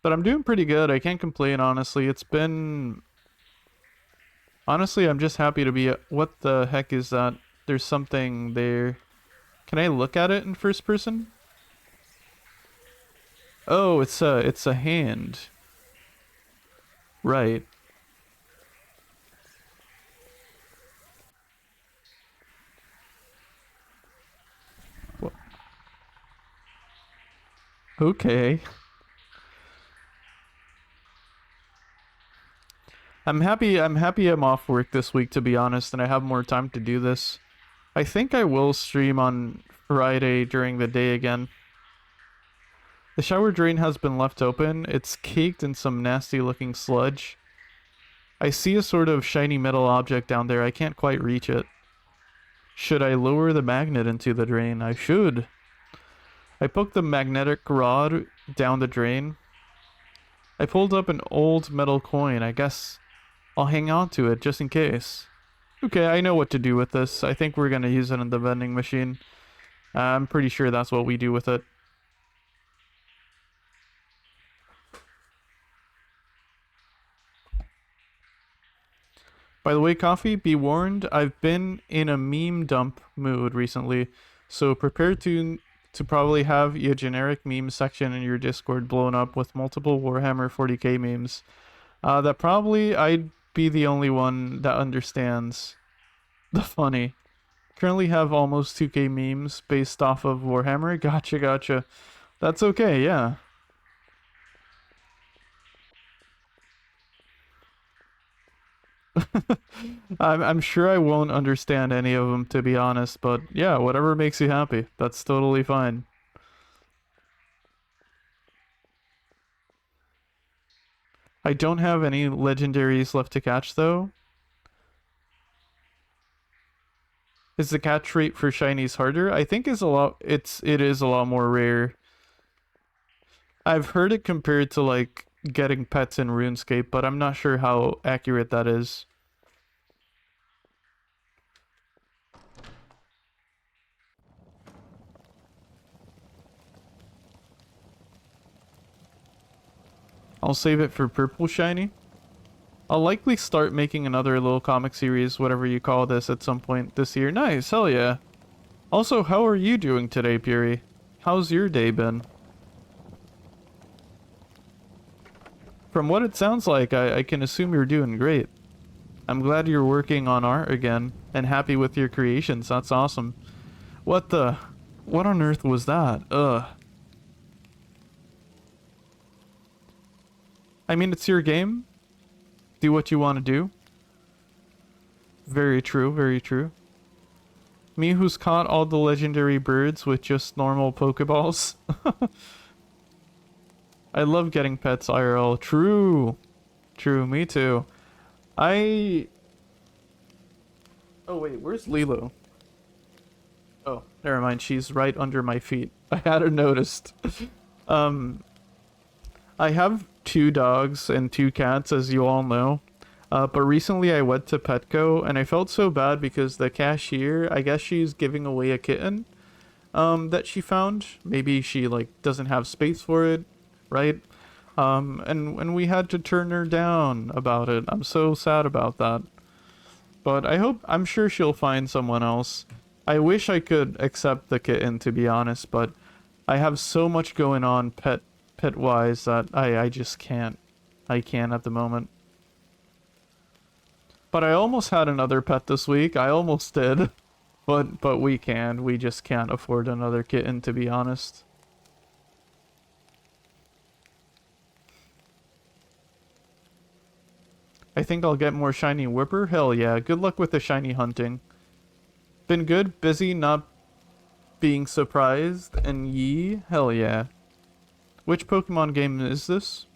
But I'm doing pretty good. I can't complain, honestly. It's been... Honestly, I'm just happy to be... What the heck is that? There's something there. Can I look at it in first person? Oh, it's a hand. Right. What? Okay. I'm happy I'm off work this week, to be honest, and I have more time to do this. I think I will stream on Friday during the day again. The shower drain has been left open. It's caked in some nasty looking sludge. I see a sort of shiny metal object down there. I can't quite reach it. Should I lower the magnet into the drain? I should. I poked the magnetic rod down the drain. I pulled up an old metal coin. I guess I'll hang on to it just in case. Okay, I know what to do with this. I think we're gonna use it in the vending machine. I'm pretty sure that's what we do with it. By the way, Coffee, be warned, I've been in a meme dump mood recently, so prepare to probably have a generic meme section in your Discord blown up with multiple Warhammer 40k memes. That probably I'd be the only one that understands. The funny. Currently have almost 2K memes based off of Warhammer. Gotcha, gotcha. That's okay, yeah. I'm sure I won't understand any of them, to be honest, but yeah, whatever makes you happy. That's totally fine. I don't have any legendaries left to catch, though. Is the catch rate for shinies harder? I think it is a lot more rare. I've heard it compared to like getting pets in RuneScape, but I'm not sure how accurate that is. I'll save it for purple shiny. I'll likely start making another little comic series, whatever you call this, at some point this year. Nice, hell yeah. Also, how are you doing today, Puri? How's your day been? From what it sounds like, I can assume you're doing great. I'm glad you're working on art again, and happy with your creations. That's awesome. What on earth was that? Ugh. I mean, it's your game. Do what you want to do. Very true, very true. Me who's caught all the legendary birds with just normal Pokeballs. I love getting pets IRL. True. True, me too. Oh wait, where's Lilo? Oh, never mind. She's right under my feet. I hadn't noticed. I have 2 dogs and 2 cats, as you all know. But recently I went to Petco and I felt so bad because the cashier, I guess she's giving away a kitten that she found. Maybe she like doesn't have space for it, right? And we had to turn her down about it. I'm so sad about that. But I'm sure she'll find someone else. I wish I could accept the kitten, to be honest, but I have so much going on pet wise that I just can't. I can't at the moment. But I almost had another pet this week. I almost did. But we can't. We just can't afford another kitten, to be honest. I think I'll get more shiny Whipper. Hell yeah. Good luck with the shiny hunting. Been good, busy, not being surprised, and yee. Hell yeah. Which Pokemon game is this?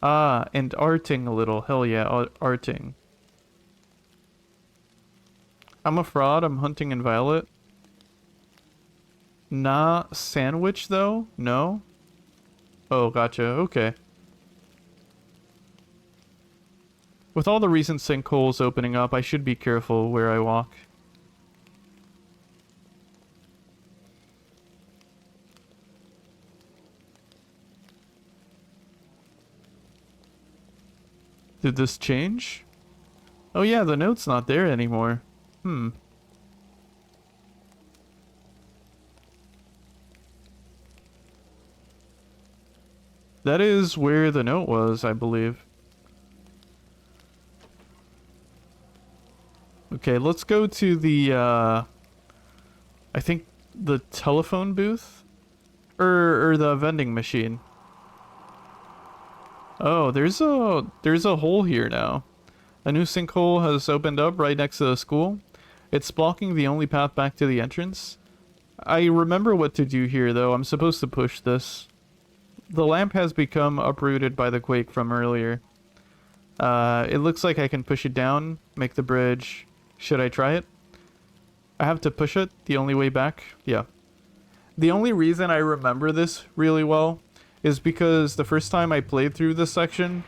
Ah, and arting a little. Hell yeah, arting. I'm a fraud. I'm hunting in Violet. Nah, sandwich though? No? Oh, gotcha. Okay. With all the recent sinkholes opening up, I should be careful where I walk. Did this change? Oh yeah, the note's not there anymore. That is where the note was, I believe. Okay, let's go to the, I think the telephone booth? Or the vending machine. Oh, there's a hole here now. A new sinkhole has opened up right next to the school. It's blocking the only path back to the entrance. I remember what to do here, though. I'm supposed to push this. The lamp has become uprooted by the quake from earlier. It looks like I can push it down, make the bridge. Should I try it? I have to push it the only way back? Yeah. The only reason I remember this really well is because the first time I played through this section,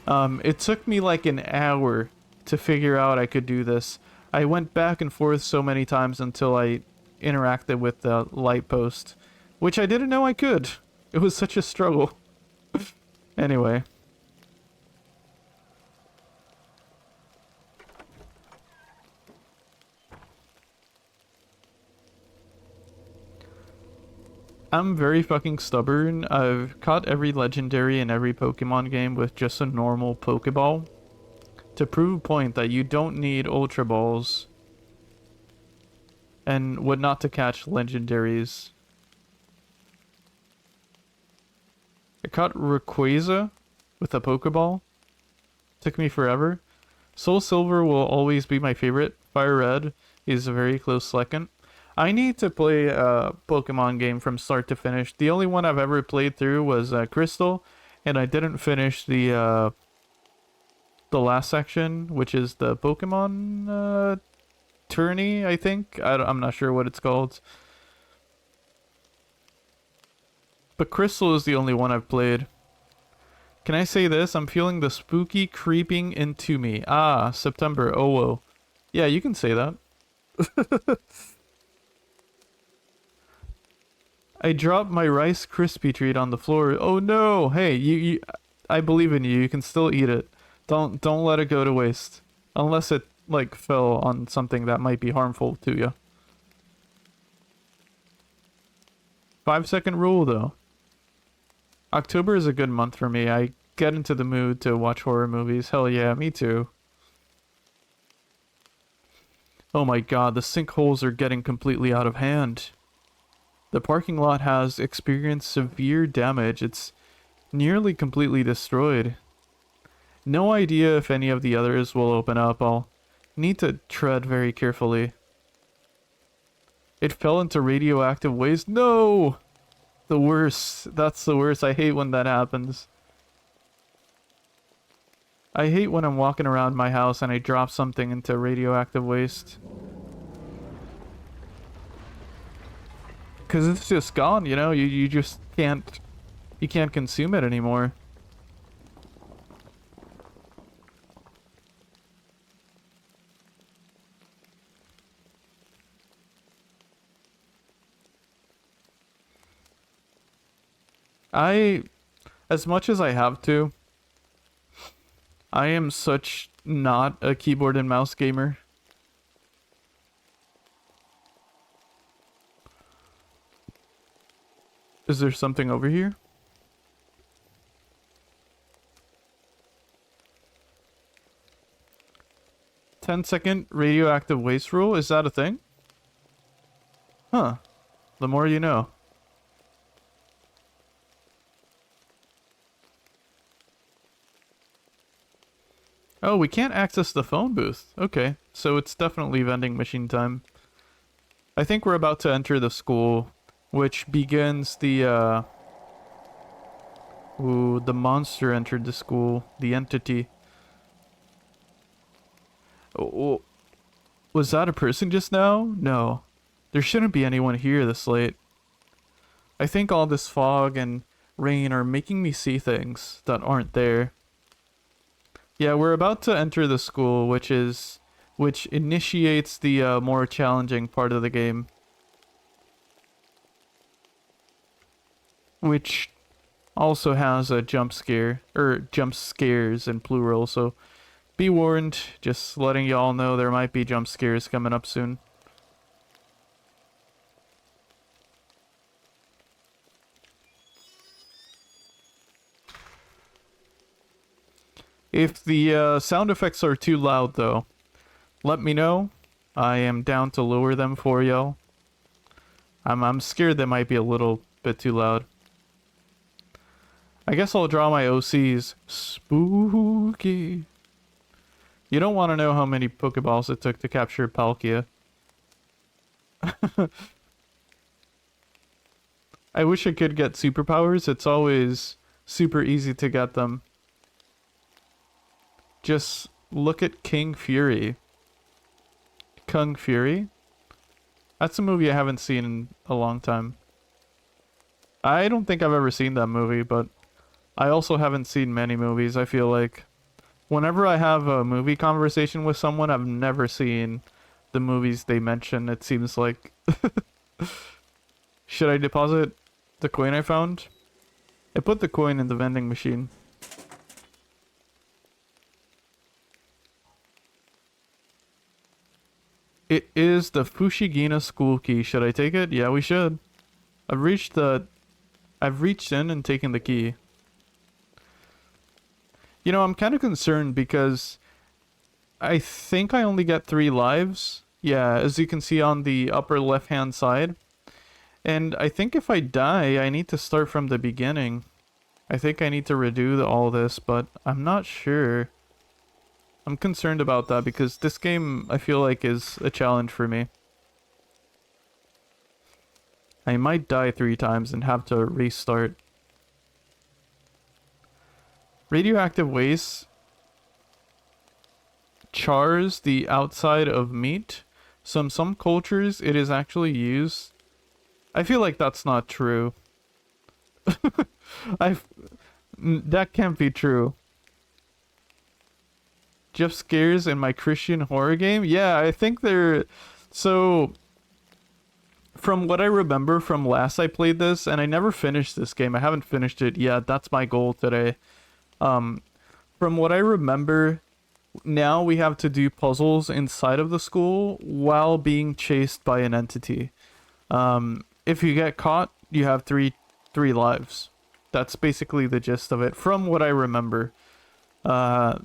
it took me like an hour to figure out I could do this. I went back and forth so many times until I interacted with the light post, which I didn't know I could. It was such a struggle. Anyway. I'm very fucking stubborn. I've caught every legendary in every Pokemon game with just a normal Pokeball. to prove a point that you don't need Ultra Balls and what not to catch legendaries. I caught Rayquaza with a Pokeball. Took me forever. Soul Silver will always be my favorite. Fire Red is a very close second. I need to play a Pokemon game from start to finish. The only one I've ever played through was Crystal, and I didn't finish the last section, which is the Pokemon tourney, I think. I'm not sure what it's called. But Crystal is the only one I've played. Can I say this? I'm feeling the spooky creeping into me. Ah, September. Oh, whoa. Yeah, you can say that. I dropped my Rice Krispie treat on the floor. Oh no! Hey, you I believe in you. You can still eat it. Don't let it go to waste. Unless it like fell on something that might be harmful to you. 5-second rule though. October is a good month for me. I get into the mood to watch horror movies. Hell yeah, me too. Oh my god, the sinkholes are getting completely out of hand. The parking lot has experienced severe damage. It's nearly completely destroyed. No idea if any of the others will open up. I'll need to tread very carefully. It fell into radioactive waste. No! The worst. That's the worst. I hate when that happens. I hate when I'm walking around my house and I drop something into radioactive waste. Because it's just gone, you know? You just can't... You can't consume it anymore. As much as I have to, I am such not a keyboard and mouse gamer. Is there something over here? "10-second radioactive waste rule? Is that a thing? Huh. The more you know. Oh, we can't access the phone booth. Okay, so it's definitely vending machine time. I think we're about to enter the school, which begins the, Ooh, the monster entered the school. The entity. Oh, was that a person just now? No. There shouldn't be anyone here this late. I think all this fog and rain are making me see things that aren't there. Yeah, we're about to enter the school, which initiates the more challenging part of the game. Which also has a jump scare, or jump scares in plural, so be warned, just letting y'all know there might be jump scares coming up soon. If the sound effects are too loud, though, let me know. I am down to lower them for y'all. I'm scared they might be a little bit too loud. I guess I'll draw my OCs. Spooky. You don't want to know how many Pokeballs it took to capture Palkia. I wish I could get superpowers. It's always super easy to get them. Just look at King Fury. Kung Fury? That's a movie I haven't seen in a long time. I don't think I've ever seen that movie, but I also haven't seen many movies. I feel like whenever I have a movie conversation with someone, I've never seen the movies they mention, it seems like. Should I deposit the coin I found? I put the coin in the vending machine. It is the Fushigina school key. Should I take it? Yeah, we should. I've reached in and taken the key. You know, I'm kind of concerned because I think I only get 3 lives. Yeah, as you can see on the upper left-hand side. And I think if I die, I need to start from the beginning. I think I need to redo all this, but I'm not sure. I'm concerned about that because this game, I feel like, is a challenge for me. I might die 3 times and have to restart. Radioactive waste chars the outside of meat. So in some cultures, it is actually used. I feel like that's not true. That can't be true. Jump scares in my Christian horror game? Yeah, I think they're... So, from what I remember from last I played this, and I never finished this game. I haven't finished it yet. That's my goal today. From what I remember, now we have to do puzzles inside of the school while being chased by an entity. If you get caught, you have three lives. That's basically the gist of it, from what I remember. My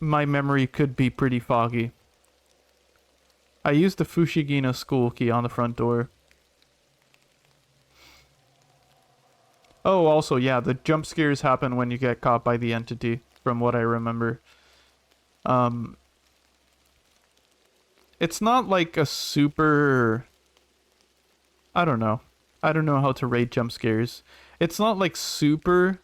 memory could be pretty foggy. I used the Fushigina school key on the front door. Oh, also, yeah, the jump scares happen when you get caught by the entity, from what I remember. It's not like a super... I don't know. I don't know how to rate jump scares. It's not like super...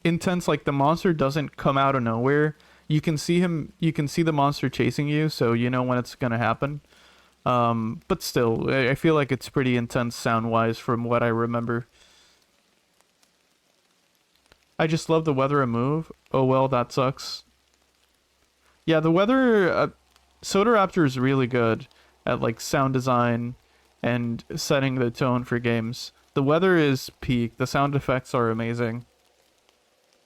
intense. Like, the monster doesn't come out of nowhere. You can see the monster chasing you, so you know when it's gonna happen. But still, I feel like it's pretty intense sound-wise from what I remember. I just love the weather move. Oh well, that sucks. Yeah, the weather... Soda Raptor is really good at, like, sound design and setting the tone for games. The weather is peak. The sound effects are amazing.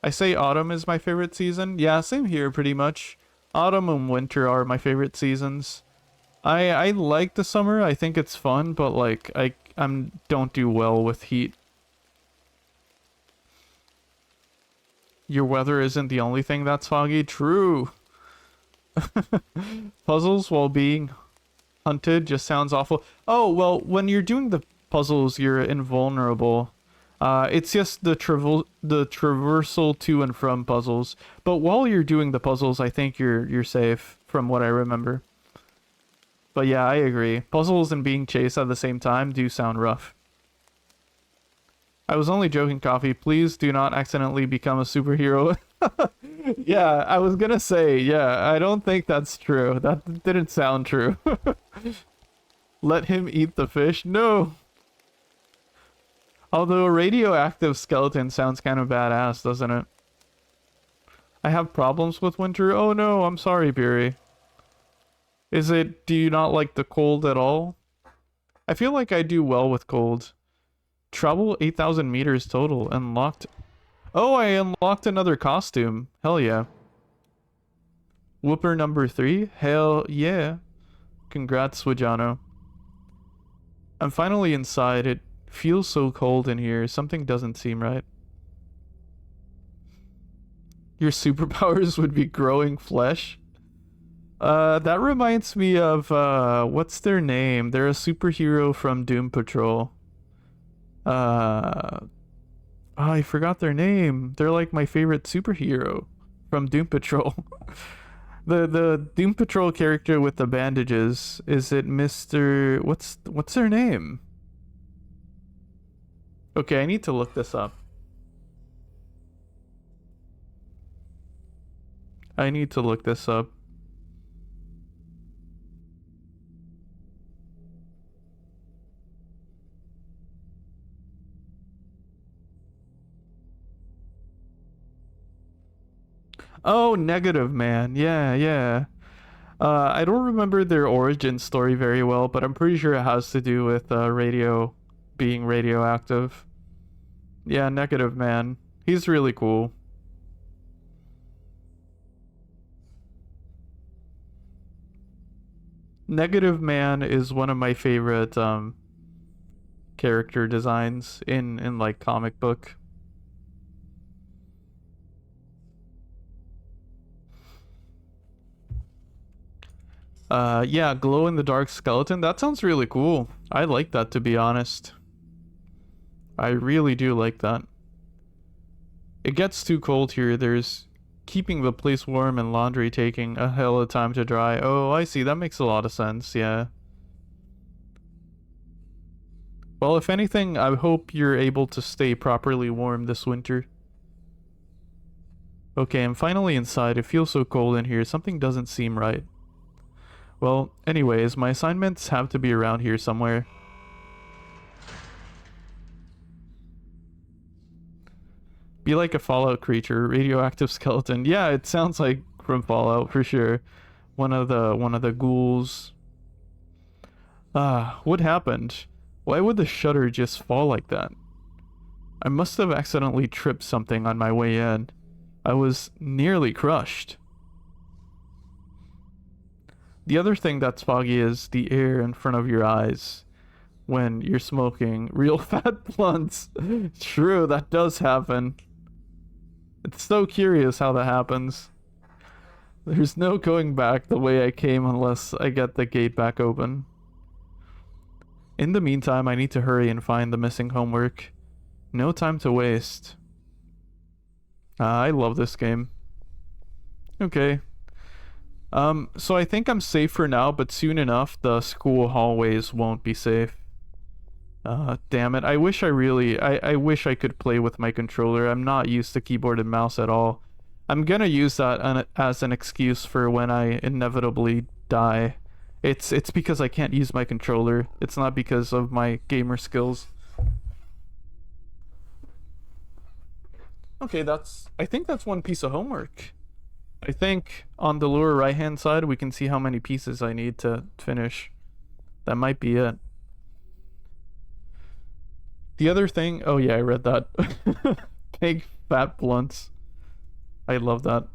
I say autumn is my favorite season. Yeah, same here pretty much. Autumn and winter are my favorite seasons. I like the summer. I think it's fun, but like I don't do well with heat. Your weather isn't the only thing that's foggy. True. Puzzles while being hunted just sounds awful. Oh, well, when you're doing the puzzles, you're invulnerable. It's just the traversal to and from puzzles. But while you're doing the puzzles, I think you're safe from what I remember. But yeah, I agree. Puzzles and being chased at the same time do sound rough. I was only joking, Coffee. Please do not accidentally become a superhero. Yeah, I was gonna say, yeah, I don't think that's true. That didn't sound true. Let him eat the fish? No! Although a radioactive skeleton sounds kind of badass, doesn't it? I have problems with winter? Oh no, I'm sorry, Beery. Do you not like the cold at all? I feel like I do well with cold. Travel 8,000 meters total. Unlocked. Oh, I unlocked another costume. Hell yeah. Whooper number 3? Hell yeah. Congrats, Swijano. I'm finally inside. It feels so cold in here. Something doesn't seem right. Your superpowers would be growing flesh? That reminds me of, what's their name? They're a superhero from Doom Patrol. Oh, I forgot their name. They're like my favorite superhero from Doom Patrol. The Doom Patrol character with the bandages. Is it Mr... What's their name? Okay, I need to look this up. I need to look this up. Oh, Negative Man. Yeah, yeah. I don't remember their origin story very well, but I'm pretty sure it has to do with being radioactive. Yeah, Negative Man. He's really cool. Negative Man is one of my favorite character designs in like comic book. Yeah, glow-in-the-dark skeleton. That sounds really cool. I like that, to be honest. I really do like that. It gets too cold here. There's keeping the place warm and laundry taking a hell of time to dry. Oh, I see. That makes a lot of sense. Yeah. Well, if anything, I hope you're able to stay properly warm this winter. Okay, I'm finally inside. It feels so cold in here. Something doesn't seem right. Well, anyways, my assignments have to be around here somewhere. Be like a Fallout creature, radioactive skeleton. Yeah, it sounds like from Fallout for sure. One of the ghouls. Ah, what happened? Why would the shutter just fall like that? I must have accidentally tripped something on my way in. I was nearly crushed. The other thing that's foggy is the air in front of your eyes when you're smoking real fat blunts. True, that does happen. It's so curious how that happens. There's no going back the way I came unless I get the gate back open. In the meantime, I need to hurry and find the missing homework. No time to waste. I love this game. Okay. So I think I'm safe for now, but soon enough, the school hallways won't be safe. Damn it. I wish I wish I could play with my controller. I'm not used to keyboard and mouse at all. I'm gonna use that as an excuse for when I inevitably die. It's because I can't use my controller. It's not because of my gamer skills. Okay, I think that's one piece of homework. I think on the lower right hand side we can see how many pieces I need to finish. That might be it. The other thing, oh yeah, I read that. Big fat blunts. I love that.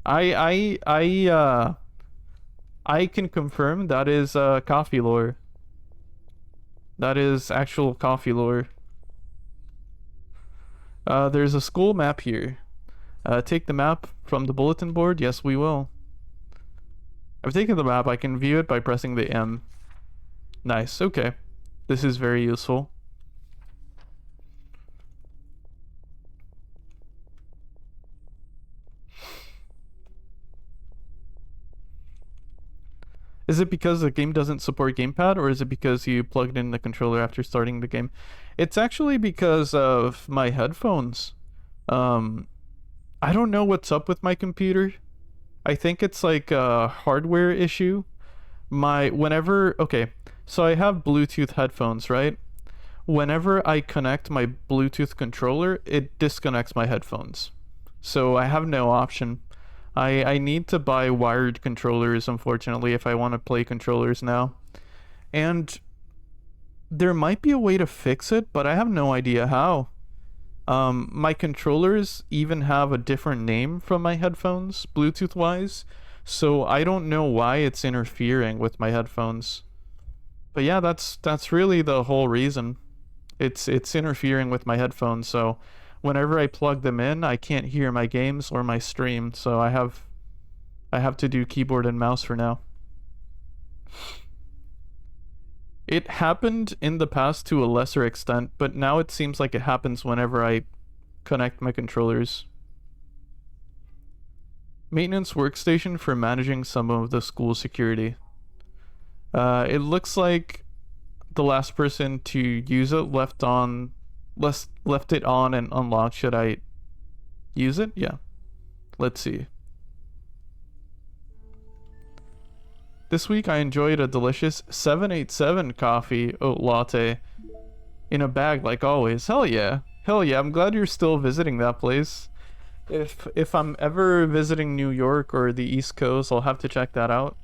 I can confirm that is coffee lore. That is actual coffee lore. There's a school map here. Take the map from the bulletin board. Yes, we will. I've taken the map. I can view it by pressing the M. Nice. Okay. This is very useful. Is it because the game doesn't support gamepad, or is it because you plugged in the controller after starting the game? It's actually because of my headphones. I don't know what's up with my computer. I think it's like a hardware issue. Okay, so I have Bluetooth headphones, right? Whenever I connect my Bluetooth controller, it disconnects my headphones. So I have no option. I need to buy wired controllers, unfortunately, if I want to play controllers now. And there might be a way to fix it, but I have no idea how. My controllers even have a different name from my headphones, Bluetooth-wise, so I don't know why it's interfering with my headphones. But yeah, that's really the whole reason. It's interfering with my headphones, so whenever I plug them in, I can't hear my games or my stream, so I have to do keyboard and mouse for now. It happened in the past to a lesser extent, but now it seems like it happens whenever I connect my controllers. Maintenance workstation for managing some of the school security. It looks like the last person to use it left it on and unlocked. Should I use it? Yeah. Let's see. This week I enjoyed a delicious 787 coffee oat latte in a bag like always. Hell yeah. Hell yeah. I'm glad you're still visiting that place. If I'm ever visiting New York or the East Coast, I'll have to check that out.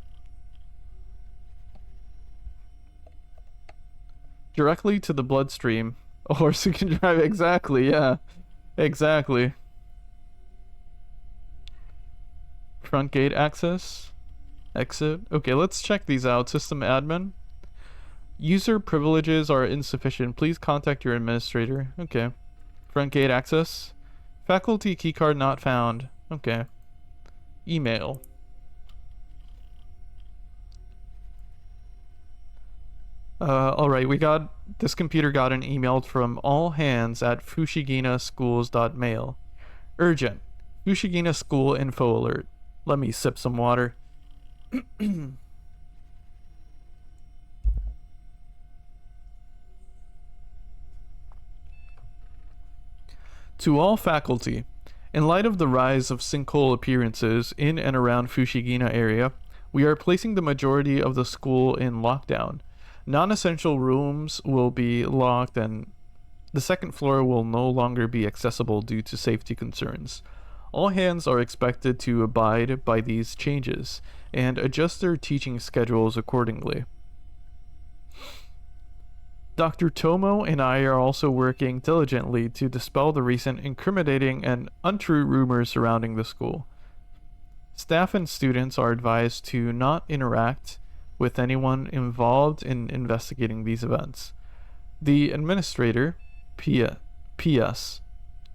Directly to the bloodstream. A horse who can drive. Exactly, yeah. Exactly. Front gate access. Exit. Okay, let's check these out. System admin. User privileges are insufficient. Please contact your administrator. Okay. Front gate access. Faculty keycard not found. Okay. Email. Alright, this computer got an email from all hands at fushiginaschools.mail. Urgent. Fushigina School info alert. Let me sip some water. To all faculty, in light of the rise of sinkhole appearances in and around Fushigina area, we are placing the majority of the school in lockdown. Non-essential rooms will be locked and the second floor will no longer be accessible due to safety concerns. All hands are expected to abide by these changes and adjust their teaching schedules accordingly. Dr. Tomo and I are also working diligently to dispel the recent incriminating and untrue rumors surrounding the school. Staff and students are advised to not interact with anyone involved in investigating these events. The administrator, P.S.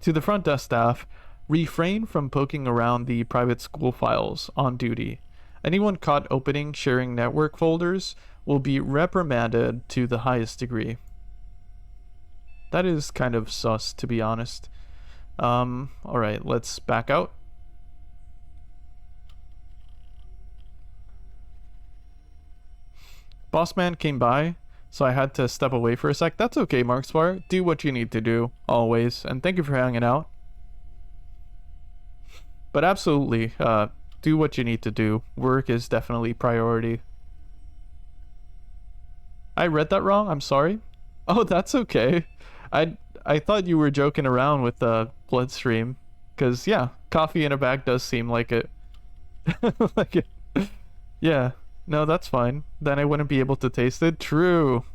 To the front desk staff, refrain from poking around the private school files on duty. Anyone caught opening, sharing network folders will be reprimanded to the highest degree. That is kind of sus, to be honest. Alright, let's back out. Bossman came by, so I had to step away for a sec. That's okay, Markspar. Do what you need to do, always. And thank you for hanging out. But absolutely, do what you need to do. Work is definitely priority. I read that wrong. I'm sorry. Oh, that's okay. I thought you were joking around with the bloodstream, because yeah, coffee in a bag does seem like it. Like it. Yeah. No, that's fine. Then I wouldn't be able to taste it. True.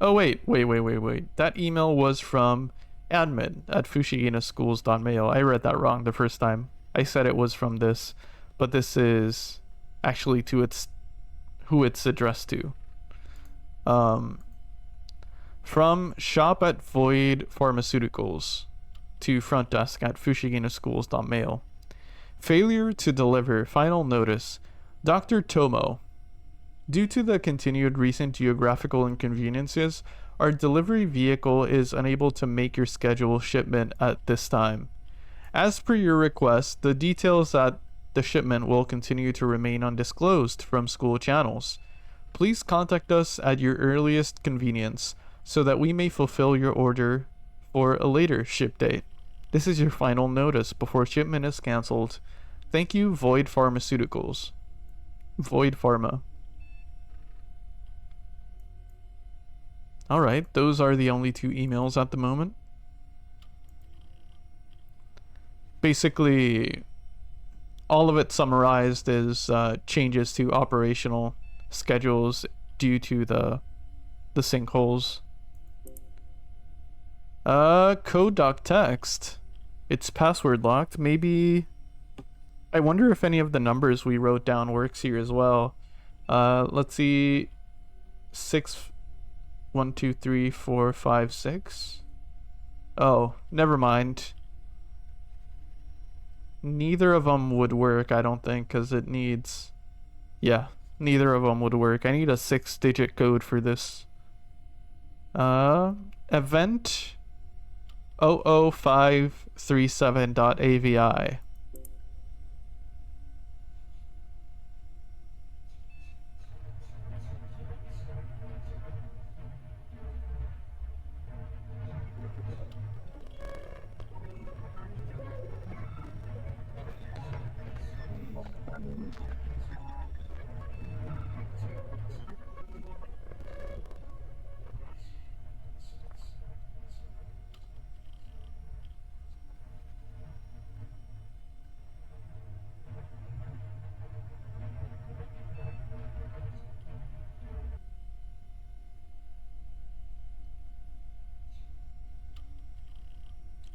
Oh wait. That email was from admin at fushiginaschools.mail. I read that wrong the first time. I said it was from this, but this is actually to who it's addressed to. From shop at Void Pharmaceuticals to front desk at fushiginaschools.mail. Failure to deliver final notice. Dr. Tomo. Due to the continued recent geographical inconveniences, our delivery vehicle is unable to make your scheduled shipment at this time. As per your request, the details that the shipment will continue to remain undisclosed from school channels. Please contact us at your earliest convenience so that we may fulfill your order for a later ship date. This is your final notice before shipment is cancelled. Thank you, Void Pharmaceuticals. Void Pharma. Alright, those are the only two emails at the moment. Basically, all of it summarized is changes to operational schedules due to the sinkholes. Code doc text. It's password locked. Maybe... I wonder if any of the numbers we wrote down works here as well. Let's see. 6... 1, 2, 3, 4, 5, 6. Oh, never mind. Neither of them would work, I don't think, because it needs... Yeah, neither of them would work. I need a 6-digit code for this. Event 00537.avi.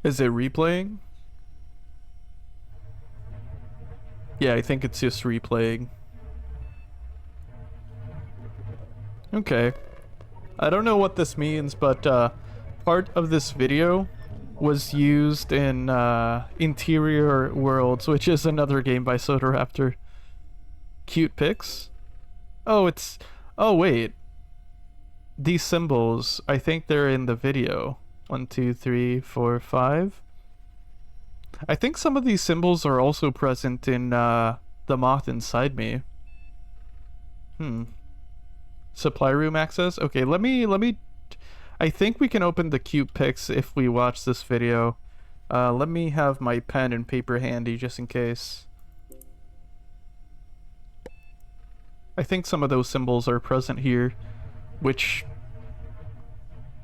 Is it replaying? Yeah, I think it's just replaying. Okay. I don't know what this means, but part of this video was used in Interior Worlds, which is another game by Soda Raptor. cute pics? Oh, it's... Oh, wait. These symbols, I think they're in the video. 1, 2, 3, 4, 5. I think some of these symbols are also present in The Moth Inside Me. Supply room access? Okay, let me... I think we can open the cute pics if we watch this video. Let me have my pen and paper handy just in case. I think some of those symbols are present here, which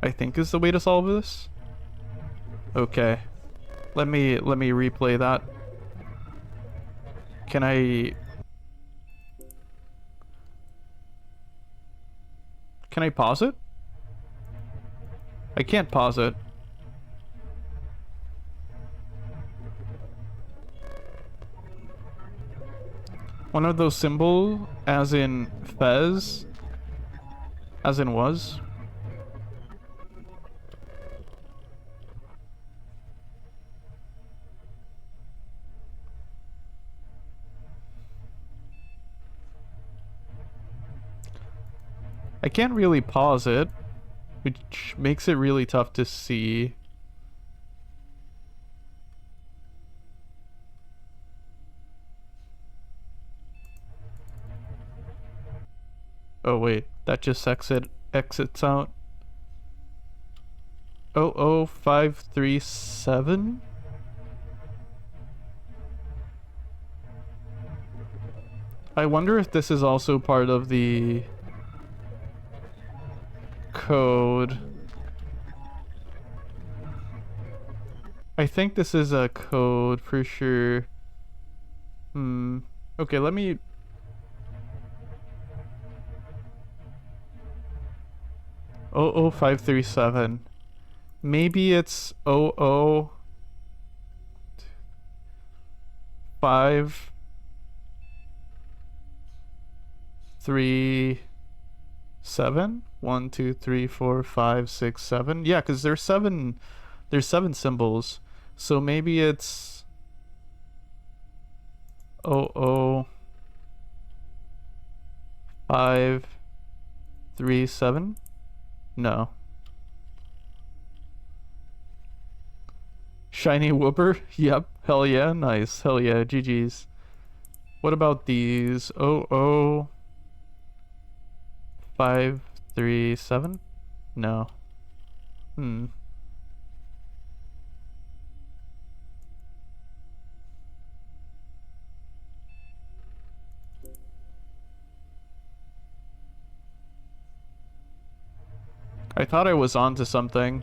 I think is the way to solve this. Okay. Let me replay that. Can I pause it? I can't pause it. One of those symbols, as in Fez, as in was. I can't really pause it, which makes it really tough to see. Oh wait, that just exits out. 00537? I wonder if this is also part of the code. I think this is a code for sure. Okay, let me... 00537. Maybe it's 00537. 1, 2, 3, 4, 5, 6, 7. Yeah, because there's seven symbols. So maybe it's 00537. No. Shiny Whooper? Yep. Hell yeah. Nice. Hell yeah. GG's. What about these? 00537? No. I thought I was onto something.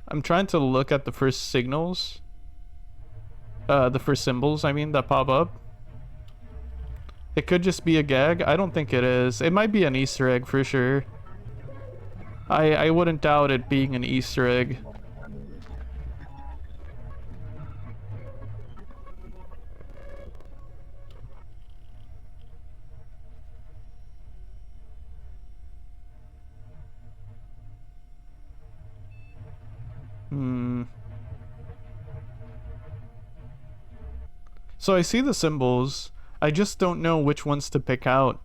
I'm trying to look at the first signals. The first symbols, I mean, that pop up. It could just be a gag. I don't think it is. It might be an Easter egg for sure. I wouldn't doubt it being an Easter egg. So I see the symbols. I just don't know which ones to pick out.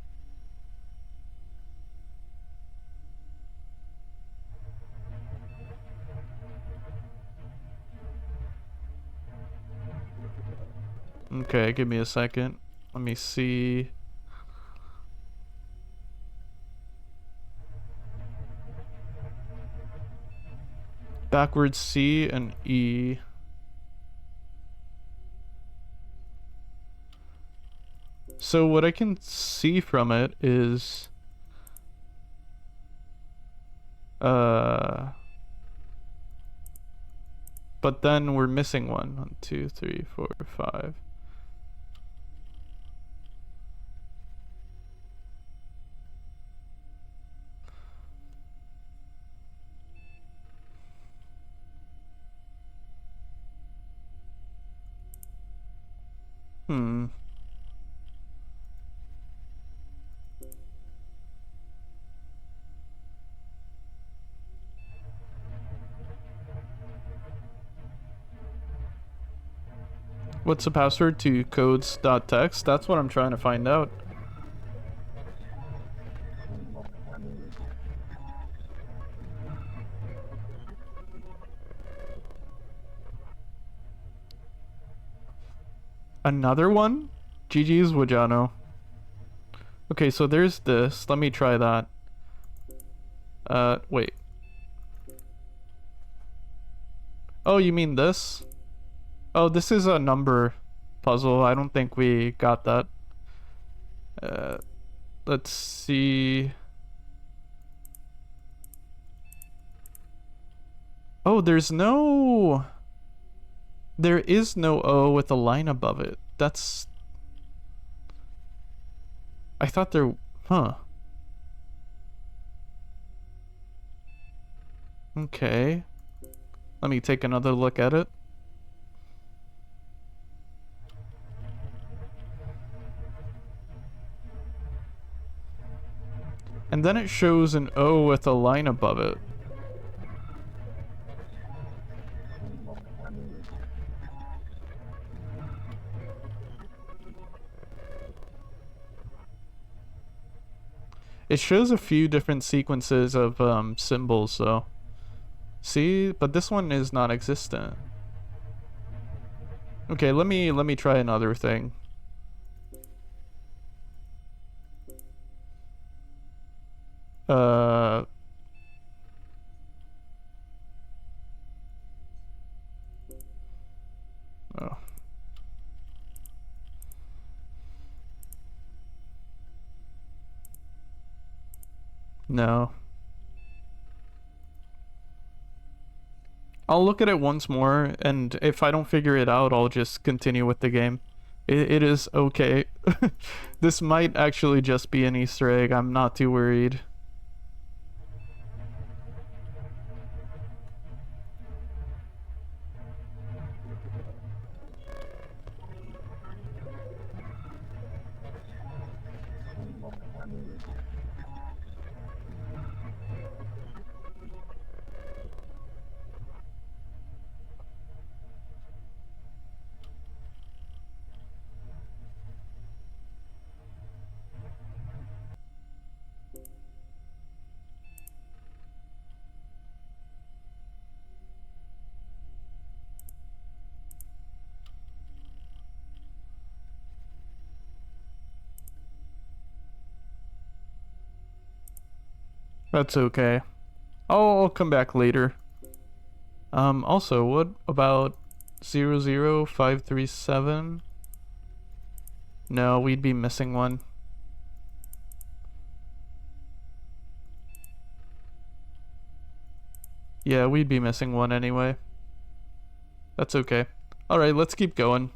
Okay, give me a second. Let me see. Backwards C and E. So what I can see from it is but then we're missing one. 1, 2, 3, 4, 5. What's the password to codes.txt? That's what I'm trying to find out. Another one? GG's Wajano. Okay, so there's this. Let me try that. Wait. Oh, you mean this? Oh, this is a number puzzle. I don't think we got that. Let's see. Oh, there is no O with a line above it. That's... I thought there... Huh. Okay. Let me take another look at it. And then it shows an O with a line above it. It shows a few different sequences of symbols, so... See? But this one is not existent. Okay, let me try another thing. Oh. No. I'll look at it once more, and if I don't figure it out, I'll just continue with the game. It is okay. This might actually just be an Easter egg. I'm not too worried. That's okay. I'll come back later. Also, what about 00537? No, we'd be missing one. Yeah, we'd be missing one anyway. That's okay. Alright, let's keep going.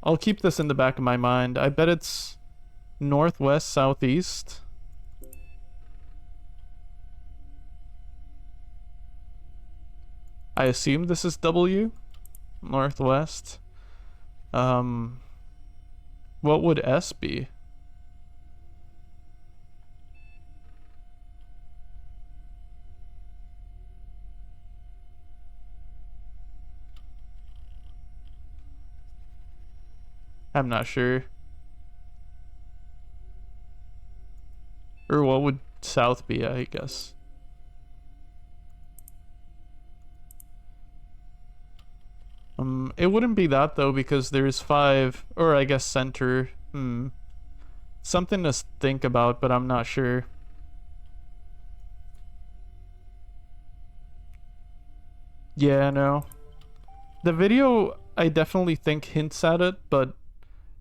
I'll keep this in the back of my mind. I bet it's northwest, southeast. I assume this is W, northwest. What would S be? I'm not sure. Or what would south be, I guess. It wouldn't be that though, because there's 5, or I guess center. Something to think about, but I'm not sure. Yeah, no. The video, I definitely think hints at it, but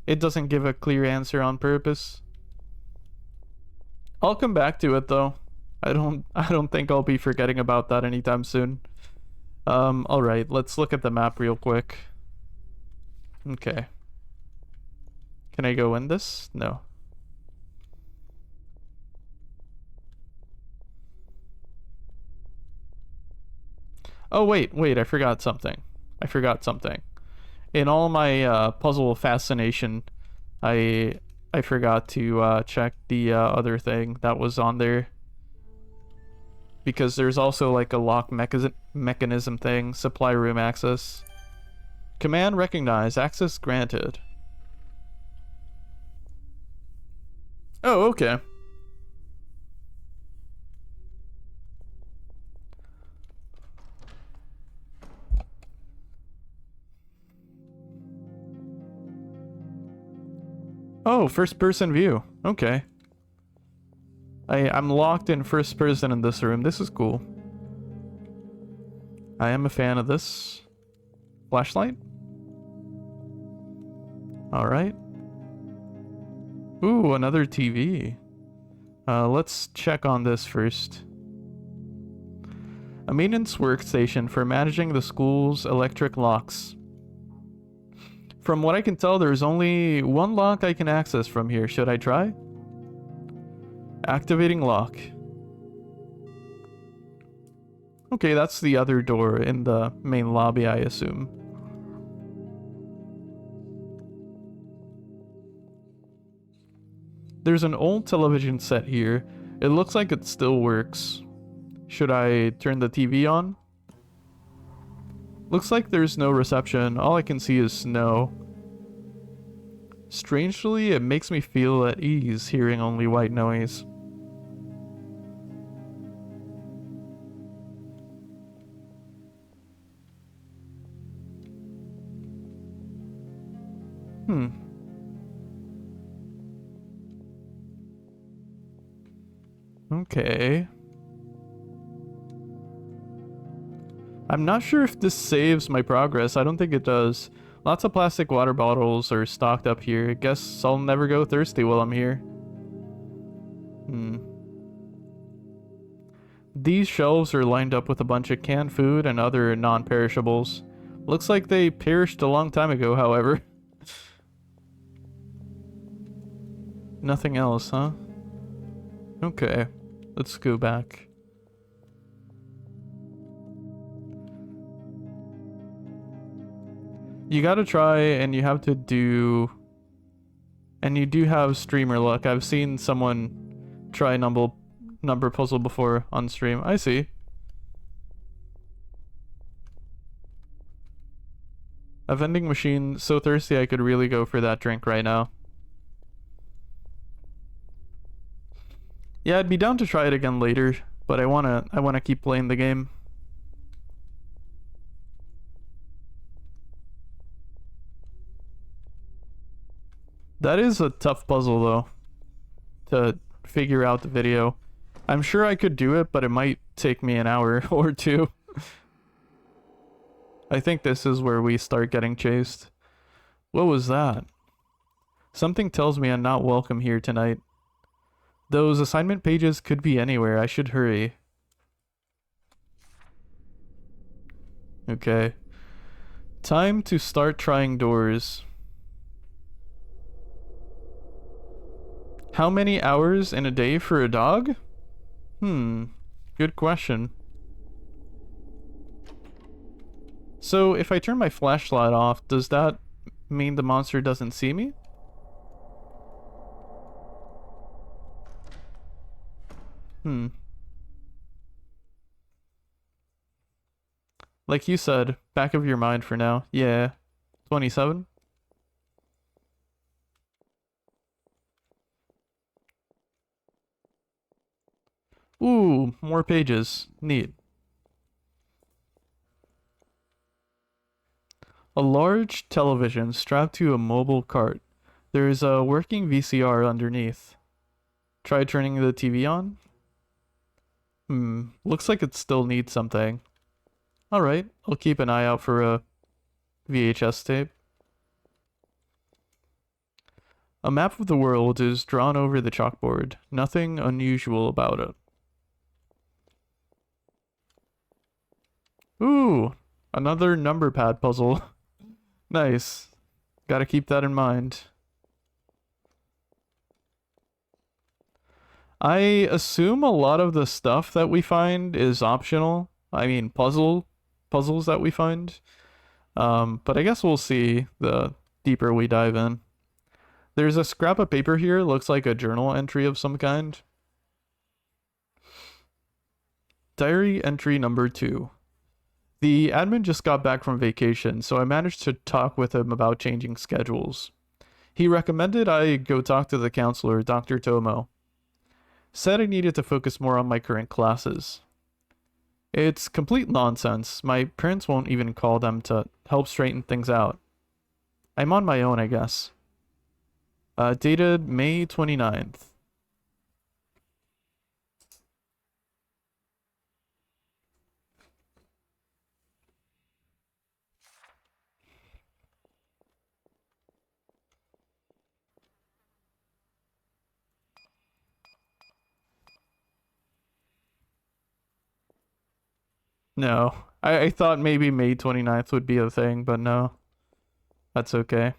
it doesn't give a clear answer on purpose. I'll come back to it though. I don't think I'll be forgetting about that anytime soon. Alright, let's look at the map real quick. Okay. Can I go in this? No. Oh, wait, I forgot something. In all my puzzle fascination, I forgot to check the other thing that was on there. Because there's also like a lock mechanism thing, supply room access. Command recognized. Access granted. Oh, okay. Oh, first person view. Okay. I'm locked in first person in this room. This is cool. I am a fan of this. Flashlight? Alright. Ooh, another TV. Let's check on this first. A maintenance workstation for managing the school's electric locks. From what I can tell, there's only one lock I can access from here. Should I try? Activating lock. Okay, that's the other door in the main lobby, I assume. There's an old television set here. It looks like it still works. Should I turn the TV on? Looks like there's no reception. All I can see is snow. Strangely, it makes me feel at ease hearing only white noise. Okay. I'm not sure if this saves my progress. I don't think it does. Lots of plastic water bottles are stocked up here. Guess I'll never go thirsty while I'm here. These shelves are lined up with a bunch of canned food and other non-perishables. Looks like they perished a long time ago, however. Nothing else, huh? Okay, let's go back. You gotta try, and you have to do... And you do have streamer luck. I've seen someone try number puzzle before on stream. I see. A vending machine, so thirsty I could really go for that drink right now. Yeah, I'd be down to try it again later, but I wanna keep playing the game. That is a tough puzzle though, to figure out the video. I'm sure I could do it, but it might take me an hour or two. I think this is where we start getting chased. What was that? Something tells me I'm not welcome here tonight. Those assignment pages could be anywhere. I should hurry. Okay. Time to start trying doors. How many hours in a day for a dog? Good question. So if I turn my flashlight off, does that mean the monster doesn't see me? Like you said, back of your mind for now. Yeah. 27? Ooh, more pages. Neat. A large television strapped to a mobile cart. There is a working VCR underneath. Try turning the TV on? Looks like it still needs something. Alright, I'll keep an eye out for a VHS tape. A map of the world is drawn over the chalkboard. Nothing unusual about it. Ooh, another number pad puzzle. Nice. Gotta keep that in mind. I assume a lot of the stuff that we find is optional. I mean, puzzles that we find. But I guess we'll see the deeper we dive in. There's a scrap of paper here. Looks like a journal entry of some kind. Diary entry number 2. The admin just got back from vacation, so I managed to talk with him about changing schedules. He recommended I go talk to the counselor, Dr. Tomo. Said I needed to focus more on my current classes. It's complete nonsense. My parents won't even call them to help straighten things out. I'm on my own, I guess. Dated May 29th. No. I thought maybe May 29th would be a thing, but no. That's okay.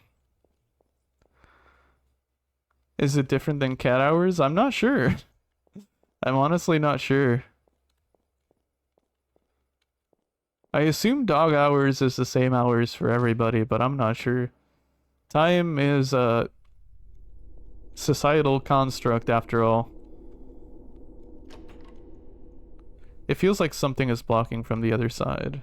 Is it different than cat hours? I'm not sure. I'm honestly not sure. I assume dog hours is the same hours for everybody, but I'm not sure. Time is a societal construct after all. It feels like something is blocking from the other side.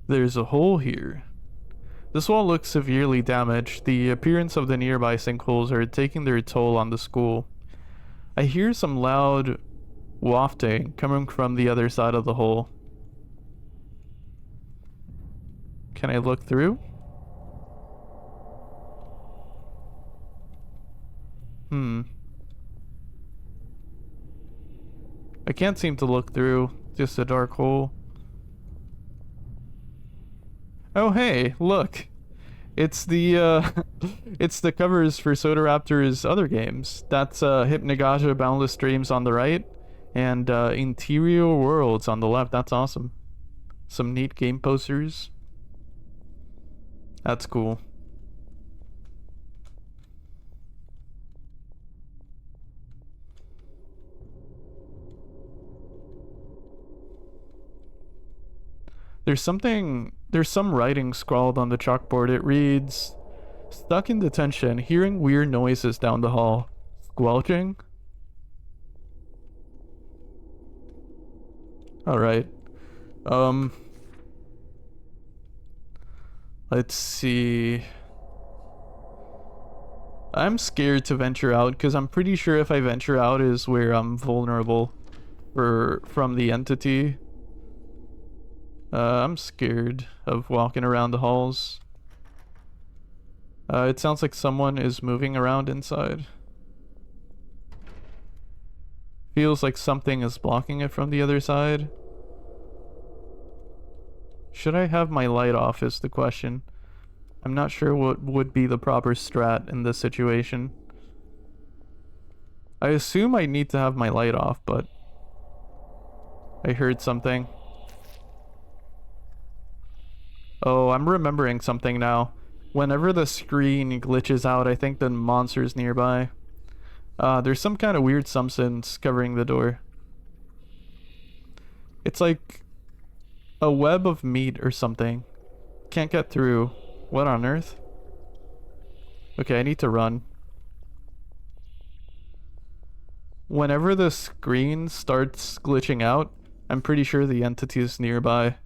There's a hole here. This wall looks severely damaged. The appearance of the nearby sinkholes are taking their toll on the school. I hear some loud wafting coming from the other side of the hole. Can I look through? I can't seem to look through. Just a dark hole. Oh hey, look. It's the it's the covers for Soda Raptor's other games. That's Hypnagogia Boundless Dreams on the right and Interior Worlds on the left. That's awesome. Some neat game posters. That's cool. There's some writing scrawled on the chalkboard. It reads, "Stuck in detention, hearing weird noises down the hall. Squelching?" Alright. Let's see. I'm scared to venture out because I'm pretty sure if I venture out is where I'm vulnerable from the entity. I'm scared of walking around the halls. It sounds like someone is moving around inside. Feels like something is blocking it from the other side. Should I have my light off is the question. I'm not sure what would be the proper strat in this situation. I assume I need to have my light off, but I heard something. Oh, I'm remembering something now. Whenever the screen glitches out, I think the monster's nearby. There's some kind of weird substance covering the door. It's like a web of meat or something. Can't get through. What on earth? Okay, I need to run. Whenever the screen starts glitching out, I'm pretty sure the entity is nearby.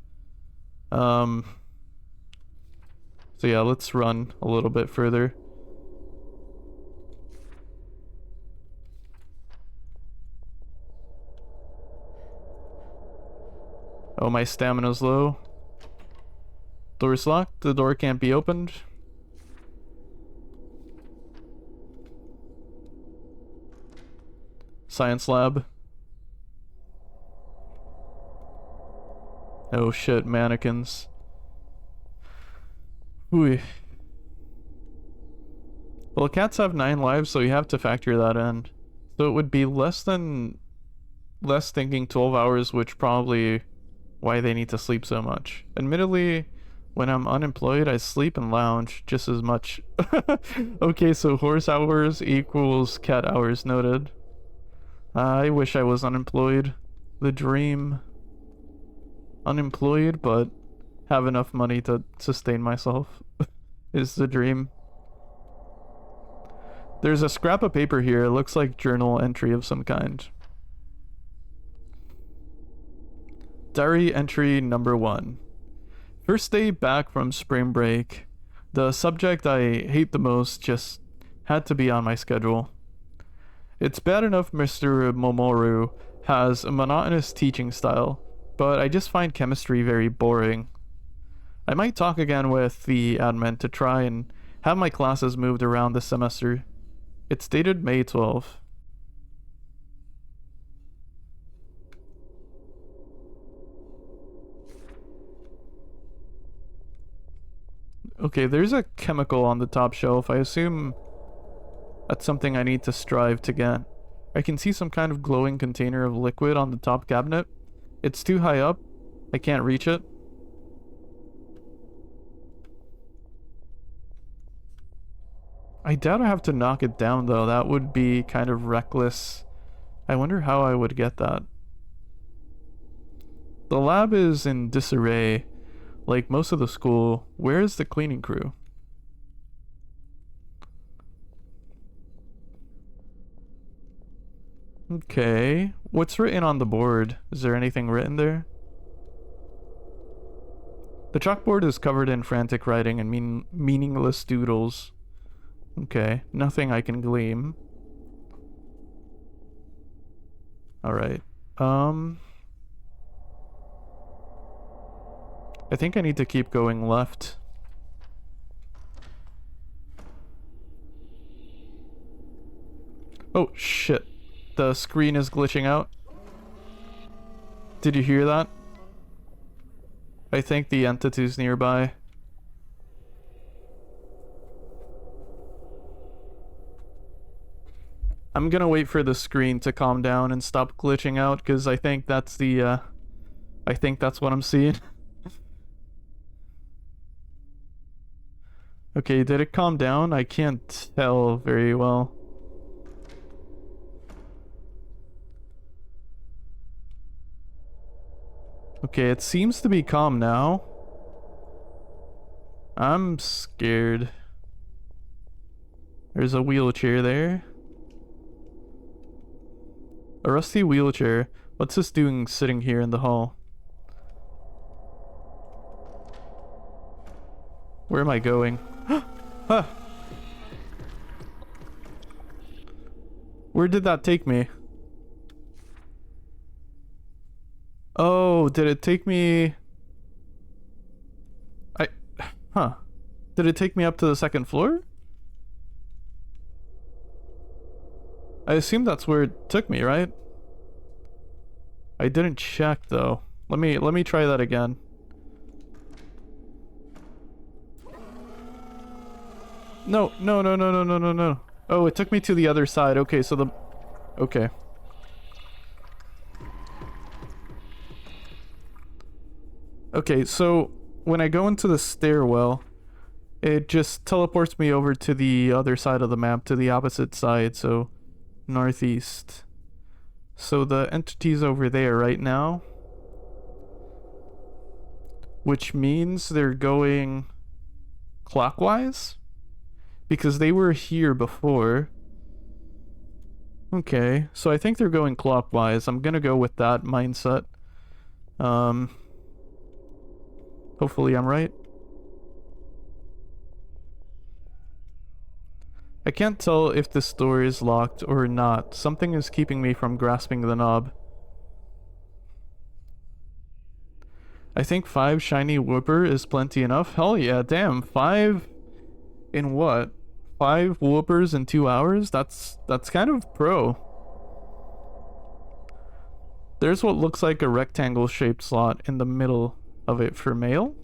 So yeah, let's run a little bit further. Oh, my stamina's low. Door's locked. The door can't be opened. Science lab. Oh shit, mannequins. Ooh. Well, cats have 9 lives, so you have to factor that in. So it would be less thinking 12 hours, which probably why they need to sleep so much. Admittedly, when I'm unemployed, I sleep and lounge just as much. Okay, so horse hours equals cat hours, noted. I wish I was unemployed. The dream. Unemployed, but have enough money to sustain myself is the dream. There's a scrap of paper here. It looks like journal entry of some kind. Diary entry number 1. First day back from spring break. The subject I hate the most just had to be on my schedule. It's bad enough Mr. Momoru has a monotonous teaching style, but I just find chemistry very boring. I might talk again with the admin to try and have my classes moved around this semester. It's dated May 12th. Okay, there's a chemical on the top shelf. I assume that's something I need to strive to get. I can see some kind of glowing container of liquid on the top cabinet. It's too high up. I can't reach it. I doubt I have to knock it down though. That would be kind of reckless. I wonder how I would get that. The lab is in disarray. Like most of the school. Where is the cleaning crew? Okay. What's written on the board? Is there anything written there? The chalkboard is covered in frantic writing and meaningless doodles. Okay. Nothing I can glean. Alright. I think I need to keep going left. Oh, shit. The screen is glitching out. Did you hear that? I think the entity's nearby. I'm gonna wait for the screen to calm down and stop glitching out, because I think that's the, I think that's what I'm seeing. Okay, did it calm down? I can't tell very well. Okay, it seems to be calm now. I'm scared. There's a wheelchair there. A rusty wheelchair. What's this doing sitting here in the hall? Where am I going? Huh. Where did that take me? Oh, did it take me... Huh. Did it take me up to the second floor? I assume that's where it took me, right? I didn't check though. Let me try that again. No. Oh, it took me to the other side. Okay, so the... Okay. Okay, so when I go into the stairwell, it just teleports me over to the other side of the map, to the opposite side, so northeast. So the entity's over there right now, which means they're going clockwise? Because they were here before. Okay, so I think they're going clockwise. I'm gonna go with that mindset. Hopefully I'm right. I can't tell if this door is locked or not. Something is keeping me from grasping the knob. I think 5 shiny whooper is plenty enough. Hell yeah, damn. 5 in what? 5 whoopers in 2 hours? That's kind of pro. There's what looks like a rectangle shaped slot in the middle of it for mail.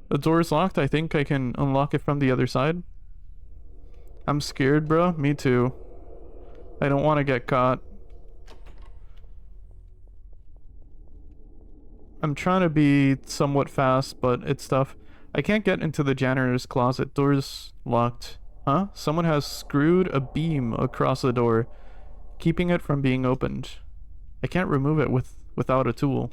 The door's locked. I think I can unlock it from the other side. I'm scared, bro. Me too. I don't want to get caught. I'm trying to be somewhat fast, but it's tough. I can't get into the janitor's closet. Door's locked. Huh? Someone has screwed a beam across the door, keeping it from being opened. I can't remove it without a tool.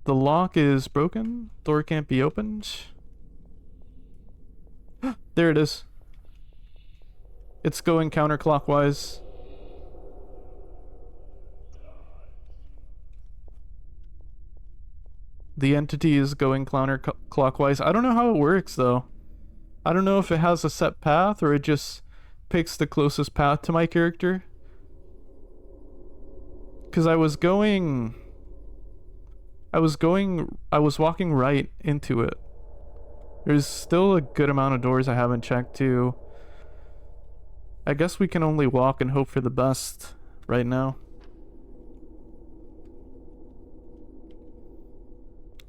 The lock is broken. Door can't be opened. There it is. It's going counterclockwise. The entity is going counterclockwise. I don't know how it works though. I don't know if it has a set path or it just picks the closest path to my character. Because I was walking right into it. There's still a good amount of doors I haven't checked too. I guess we can only walk and hope for the best right now.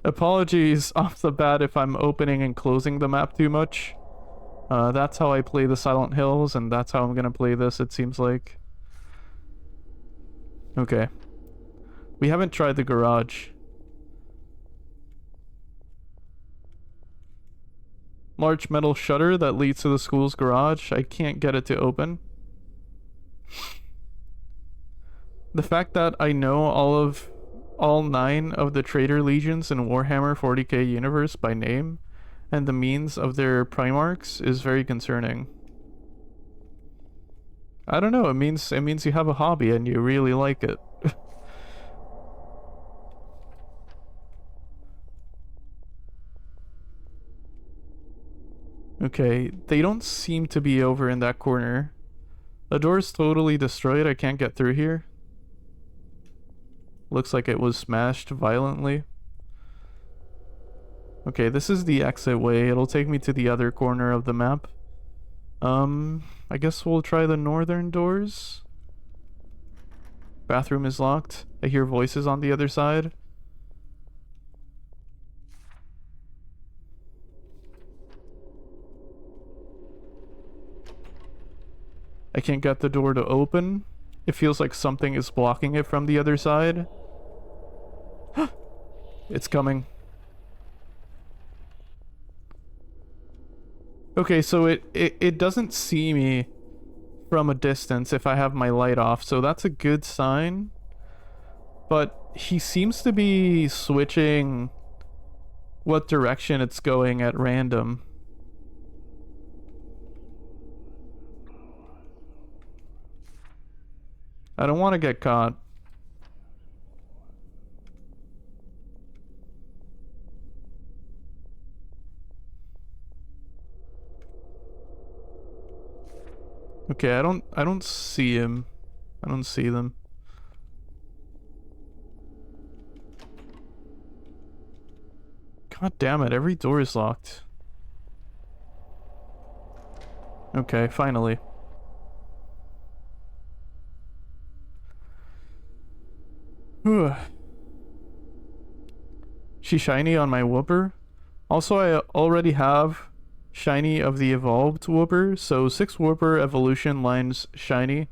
Apologies off the bat if I'm opening and closing the map too much. That's how I play the Silent Hills, and that's how I'm gonna play this, it seems like. Okay. We haven't tried the garage. Large metal shutter that leads to the school's garage. I can't get it to open. The fact that I know all 9 of the traitor legions in Warhammer 40k universe by name and the means of their primarchs is very concerning. I don't know, it means you have a hobby and you really like it. Okay, they don't seem to be over in that corner. The door's totally destroyed, I can't get through here. Looks like it was smashed violently. Okay, this is the exit way. It'll take me to the other corner of the map. I guess we'll try the northern doors. Bathroom is locked. I hear voices on the other side. I can't get the door to open. It feels like something is blocking it from the other side. It's coming. Okay, so it doesn't see me from a distance if I have my light off, so that's a good sign. But he seems to be switching what direction it's going at random. I don't want to get caught. Okay, I don't see him. I don't see them. God damn it, every door is locked. Okay, finally. Whew. She's shiny on my whooper. Also, I already have shiny of the evolved whooper, so 6 whooper evolution lines shiny.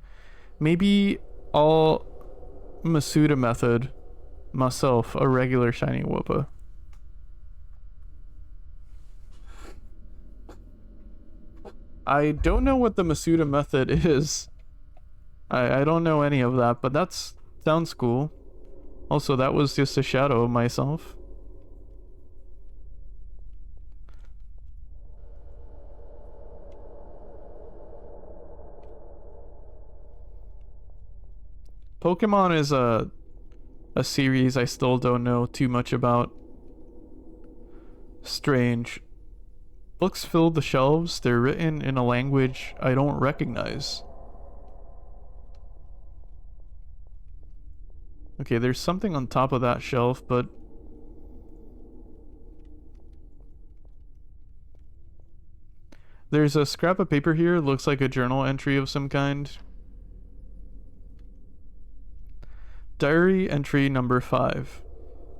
Maybe I'll Masuda method myself a regular shiny whooper. I don't know what the Masuda method is. I don't know any of that, but that's sounds cool. Also, that was just a shadow of myself. Pokemon is a series I still don't know too much about. Strange. Books fill the shelves. They're written in a language I don't recognize. Okay, there's something on top of that shelf, but there's a scrap of paper here. Looks like a journal entry of some kind. Diary entry number 5.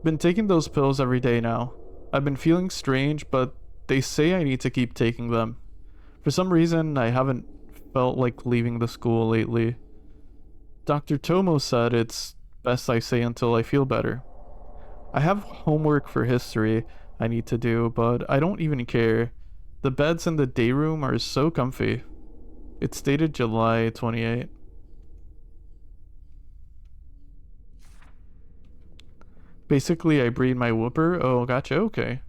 Been taking those pills every day now. I've been feeling strange, but they say I need to keep taking them. For some reason, I haven't felt like leaving the school lately. Dr. Tomo said it's best I say until I feel better. I have homework for history I need to do, but I don't even care. The beds in the day room are so comfy. It's dated July 28. Basically, I breed my whooper. Oh, gotcha. Okay.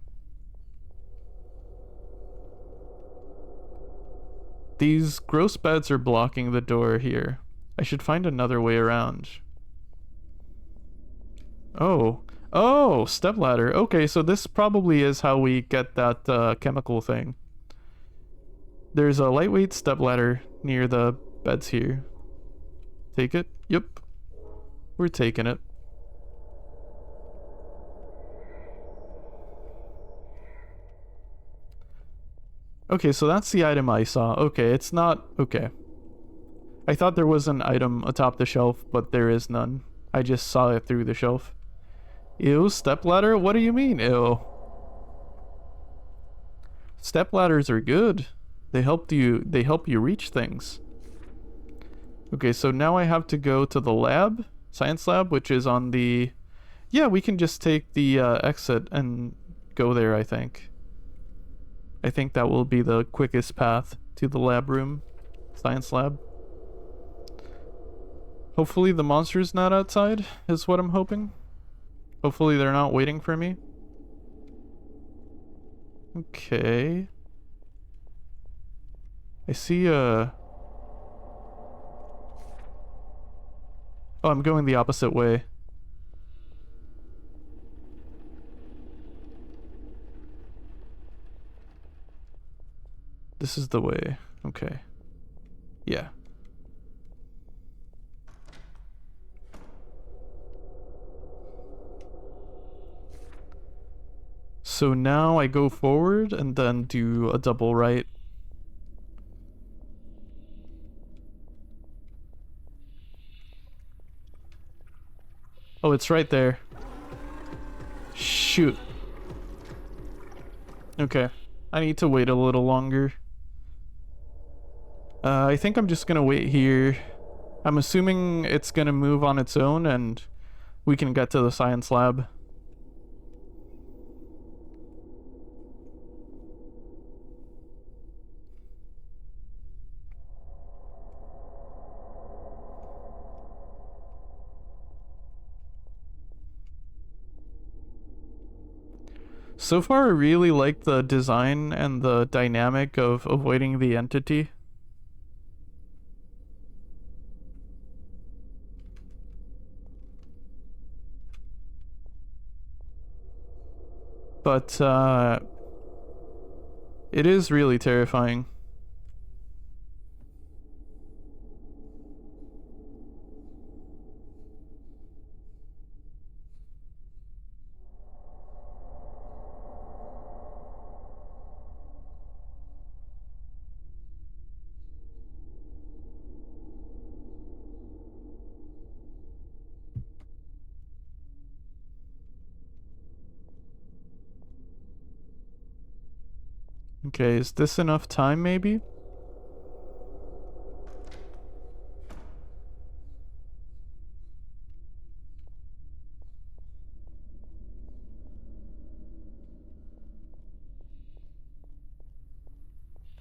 These gross beds are blocking the door here. I should find another way around. Oh. Oh, stepladder. Okay, so this probably is how we get that chemical thing. There's a lightweight stepladder near the beds here. Take it? Yep. We're taking it. Okay, so that's the item I saw. Okay, it's not... Okay. I thought there was an item atop the shelf, but there is none. I just saw it through the shelf. Ew, stepladder? What do you mean, ew? Stepladders are good. They help you reach things. Okay, so now I have to go to the lab, science lab, which is on the... Yeah, we can just take the exit and go there, I think. I think that will be the quickest path to the lab room, science lab. Hopefully the monster's not outside, is what I'm hoping. Hopefully they're not waiting for me. Okay. I see Oh, I'm going the opposite way. This is the way. Okay. Yeah. So now I go forward and then do a double right. Oh, it's right there. Shoot. Okay. I need to wait a little longer. I think I'm just gonna wait here. I'm assuming it's gonna move on its own and we can get to the science lab. So far, I really like the design and the dynamic of avoiding the entity. But, it is really terrifying. Okay, is this enough time maybe?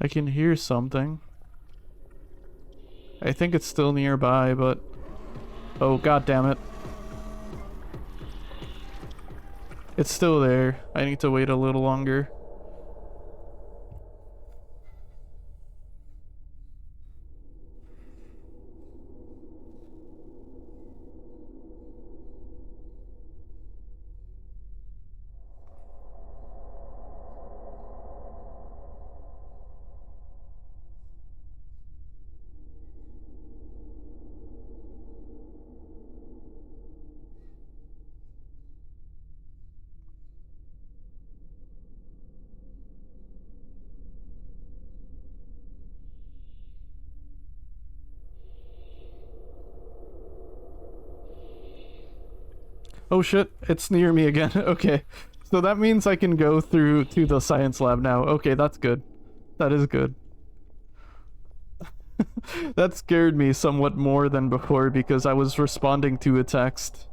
I can hear something. I think it's still nearby, but... Oh, god damn it. It's still there. I need to wait a little longer. Oh shit, it's near me again. Okay. So that means I can go through to the science lab now. Okay, that's good. That is good. That scared me somewhat more than before because I was responding to a text.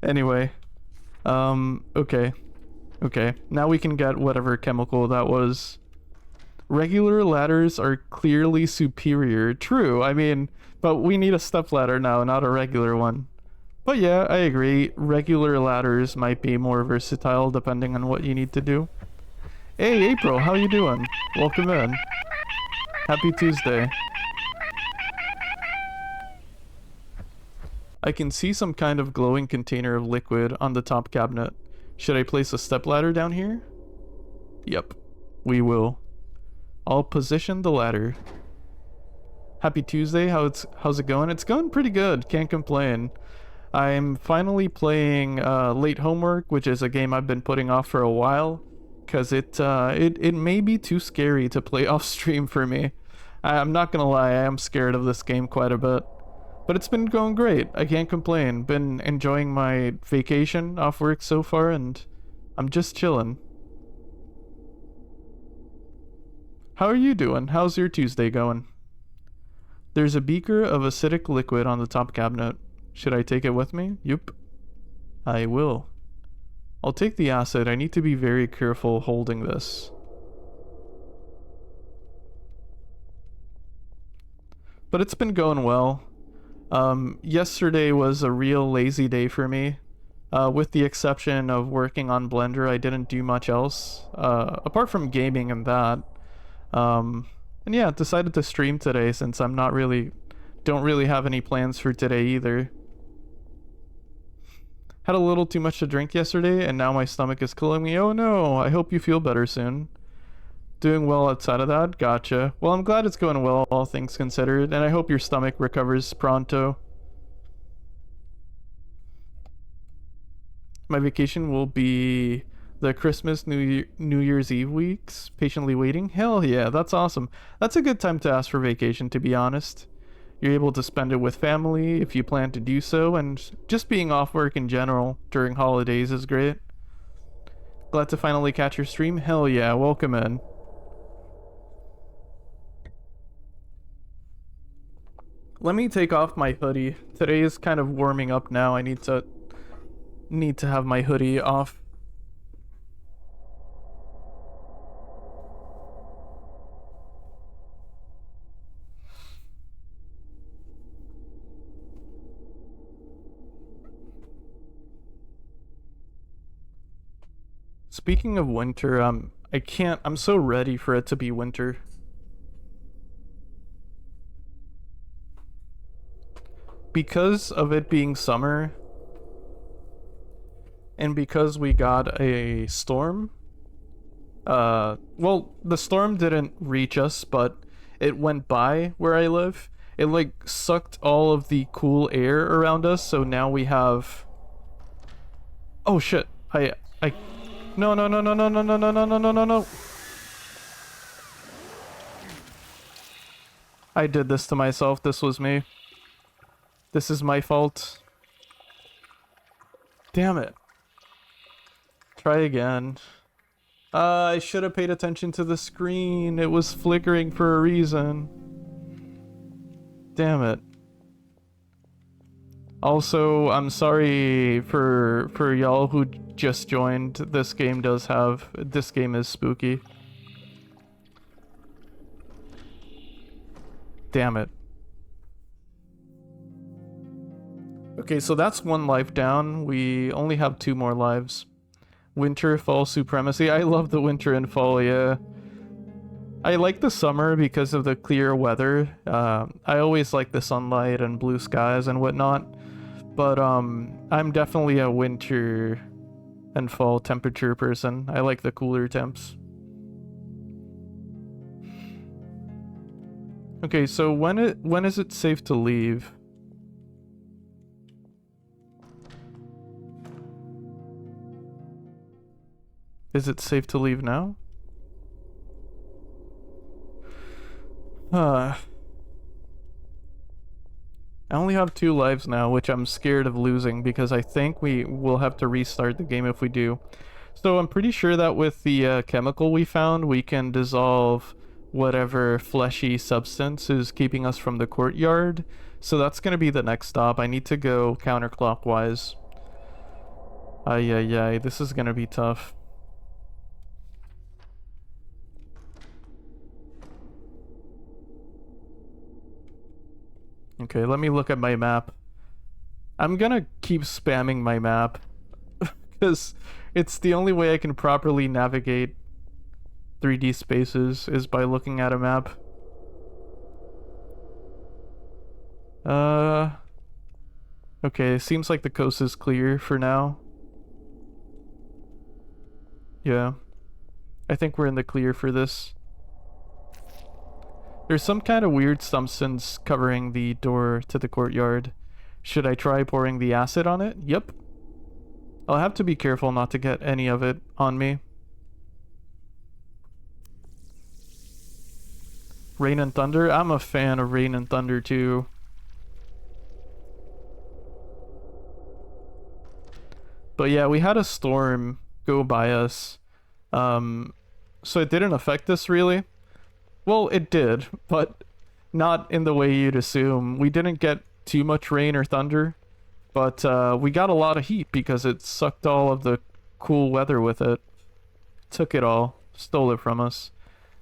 Anyway. Okay. Okay, now we can get whatever chemical that was. Regular ladders are clearly superior. True, I mean, but we need a step ladder now, not a regular one. But yeah, I agree. Regular ladders might be more versatile depending on what you need to do. Hey, April, how you doing? Welcome in. Happy Tuesday. I can see some kind of glowing container of liquid on the top cabinet. Should I place a stepladder down here? Yep, we will. I'll position the ladder. Happy Tuesday, how's it going? It's going pretty good, can't complain. I'm finally playing Late Homework, which is a game I've been putting off for a while, because it may be too scary to play off stream for me. I'm not gonna lie, I am scared of this game quite a bit. But it's been going great, I can't complain. Been enjoying my vacation off work so far, and I'm just chilling. How are you doing? How's your Tuesday going? There's a beaker of acidic liquid on the top cabinet. Should I take it with me? Yup. I will. I'll take the acid. I need to be very careful holding this. But it's been going well. Yesterday was a real lazy day for me. With the exception of working on Blender, I didn't do much else. Apart from gaming and that. And yeah, decided to stream today since don't really have any plans for today either. Had a little too much to drink yesterday and now my stomach is killing me. Oh no, I hope you feel better soon. Doing well outside of that? Gotcha. Well, I'm glad it's going well, all things considered, and I hope your stomach recovers pronto. My vacation will be the Christmas, New Year's Eve weeks. Patiently waiting? Hell yeah, that's awesome. That's a good time to ask for vacation, to be honest. You're able to spend it with family if you plan to do so, and just being off work in general during holidays is great. Glad to finally catch your stream? Hell yeah, welcome in. Let me take off my hoodie. Today is kind of warming up now. I need to have my hoodie off. Speaking of winter, I'm so ready for it to be winter. Because of it being summer, and because we got a storm, well, the storm didn't reach us, but it went by where I live. It like sucked all of the cool air around us, so now we have... Oh shit, no, no, no, no, no, no, no, no, no, no, no, no, no. I did this to myself, this was me. This is my fault. Damn it. Try again. I should have paid attention to the screen. It was flickering for a reason. Damn it. Also, I'm sorry for y'all who just joined. This game is spooky. Damn it. Okay, so that's one life down. We only have 2 more lives. Winter, fall supremacy. I love the winter and fall, yeah. I like the summer because of the clear weather. I always like the sunlight and blue skies and whatnot. But I'm definitely a winter and fall temperature person. I like the cooler temps. Okay, so when is it safe to leave? Is it safe to leave now? I only have 2 lives now, which I'm scared of losing because I think we will have to restart the game if we do. So I'm pretty sure that with the chemical we found, we can dissolve whatever fleshy substance is keeping us from the courtyard. So that's gonna be the next stop. I need to go counterclockwise. Ay, ay, ay, this is gonna be tough. Okay, let me look at my map. I'm gonna keep spamming my map because it's the only way I can properly navigate 3D spaces is by looking at a map. Okay, seems like the coast is clear for now. Yeah. I think we're in the clear for this. There's some kind of weird substance covering the door to the courtyard. Should I try pouring the acid on it? Yep. I'll have to be careful not to get any of it on me. Rain and thunder? I'm a fan of rain and thunder too. But yeah, we had a storm go by us. So it didn't affect us really. Well, it did, but not in the way you'd assume. We didn't get too much rain or thunder, but we got a lot of heat because it sucked all of the cool weather with it. Took it all, stole it from us,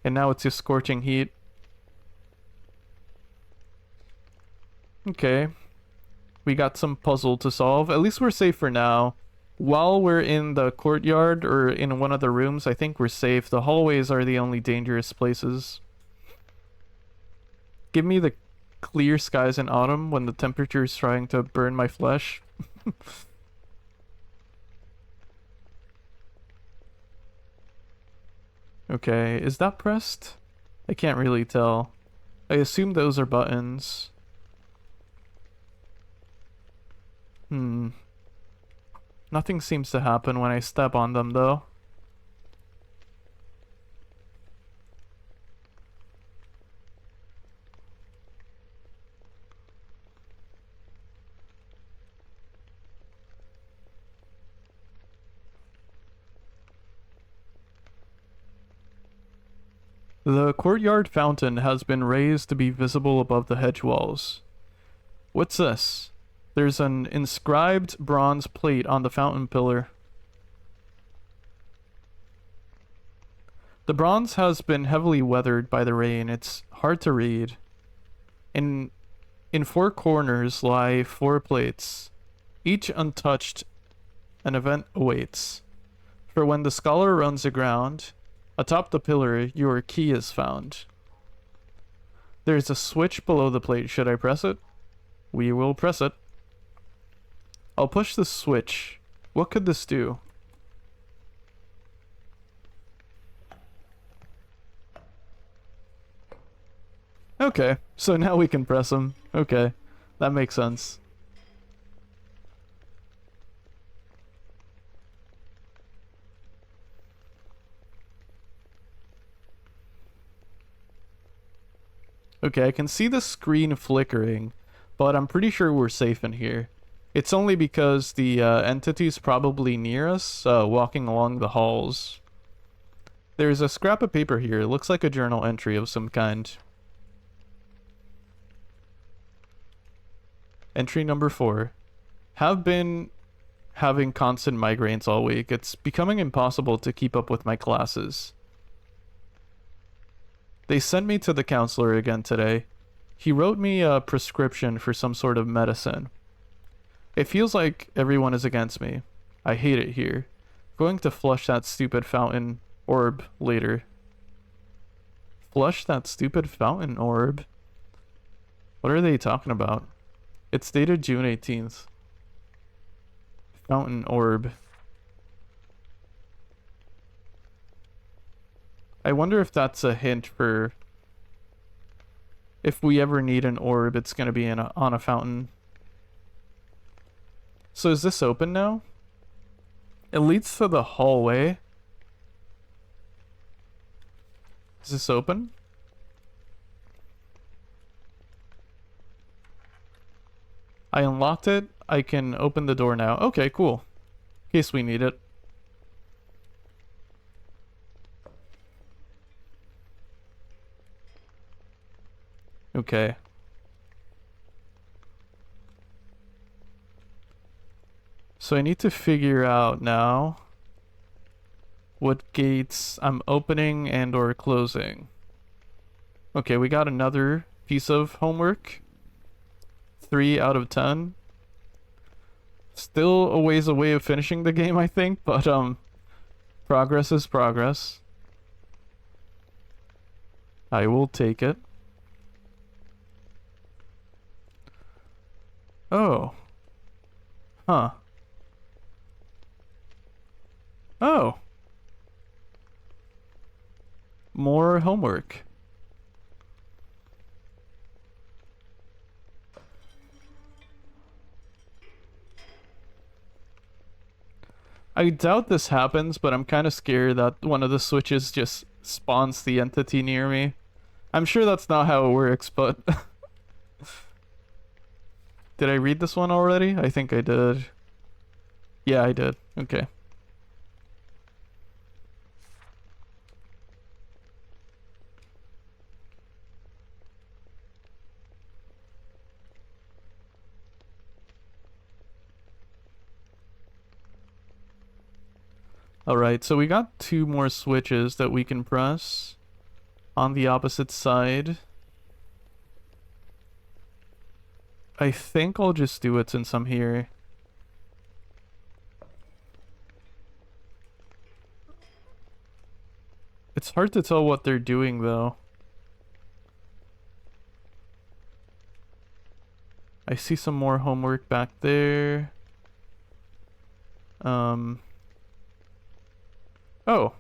and now it's just scorching heat. Okay, we got some puzzle to solve. At least we're safe for now. While we're in the courtyard or in one of the rooms, I think we're safe. The hallways are the only dangerous places. Give me the clear skies in autumn when the temperature is trying to burn my flesh. Okay, is that pressed? I can't really tell. I assume those are buttons. Nothing seems to happen when I step on them, though. The courtyard fountain has been raised to be visible above the hedge walls. What's this? There's an inscribed bronze plate on the fountain pillar. The bronze has been heavily weathered by the rain. It's hard to read. In four corners lie 4 plates, each untouched. An event awaits. For when the scholar runs aground, atop the pillar, your key is found. There's a switch below the plate. Should I press it? We will press it. I'll push the switch. What could this do? Okay, so now we can press them. Okay, that makes sense. Okay, I can see the screen flickering, but I'm pretty sure we're safe in here. It's only because the entity's probably near us, walking along the halls. There's a scrap of paper here. It looks like a journal entry of some kind. Entry number 4. Have been having constant migraines all week. It's becoming impossible to keep up with my classes. They sent me to the counselor again today. He wrote me a prescription for some sort of medicine. It feels like everyone is against me. I hate it here. Going to flush that stupid fountain orb later. Flush that stupid fountain orb? What are they talking about? It's dated June 18th. Fountain orb. I wonder if that's a hint for if we ever need an orb, it's gonna be on a fountain. So is this open now? It leads to the hallway. Is this open? I unlocked it. I can open the door now. Okay, cool. In case we need it. Okay. So I need to figure out now what gates I'm opening and or closing. Okay, we got another piece of homework. 3 out of 10. Still a ways away of finishing the game, I think, but progress is progress. I will take it. Oh. Huh. Oh. More homework. I doubt this happens, but I'm kind of scared that one of the switches just spawns the entity near me. I'm sure that's not how it works, but... Did I read this one already? I think I did. Yeah, I did. Okay. Alright, so we got 2 more switches that we can press on the opposite side. I think I'll just do it since I'm here. It's hard to tell what they're doing though. I see some more homework back there. Oh.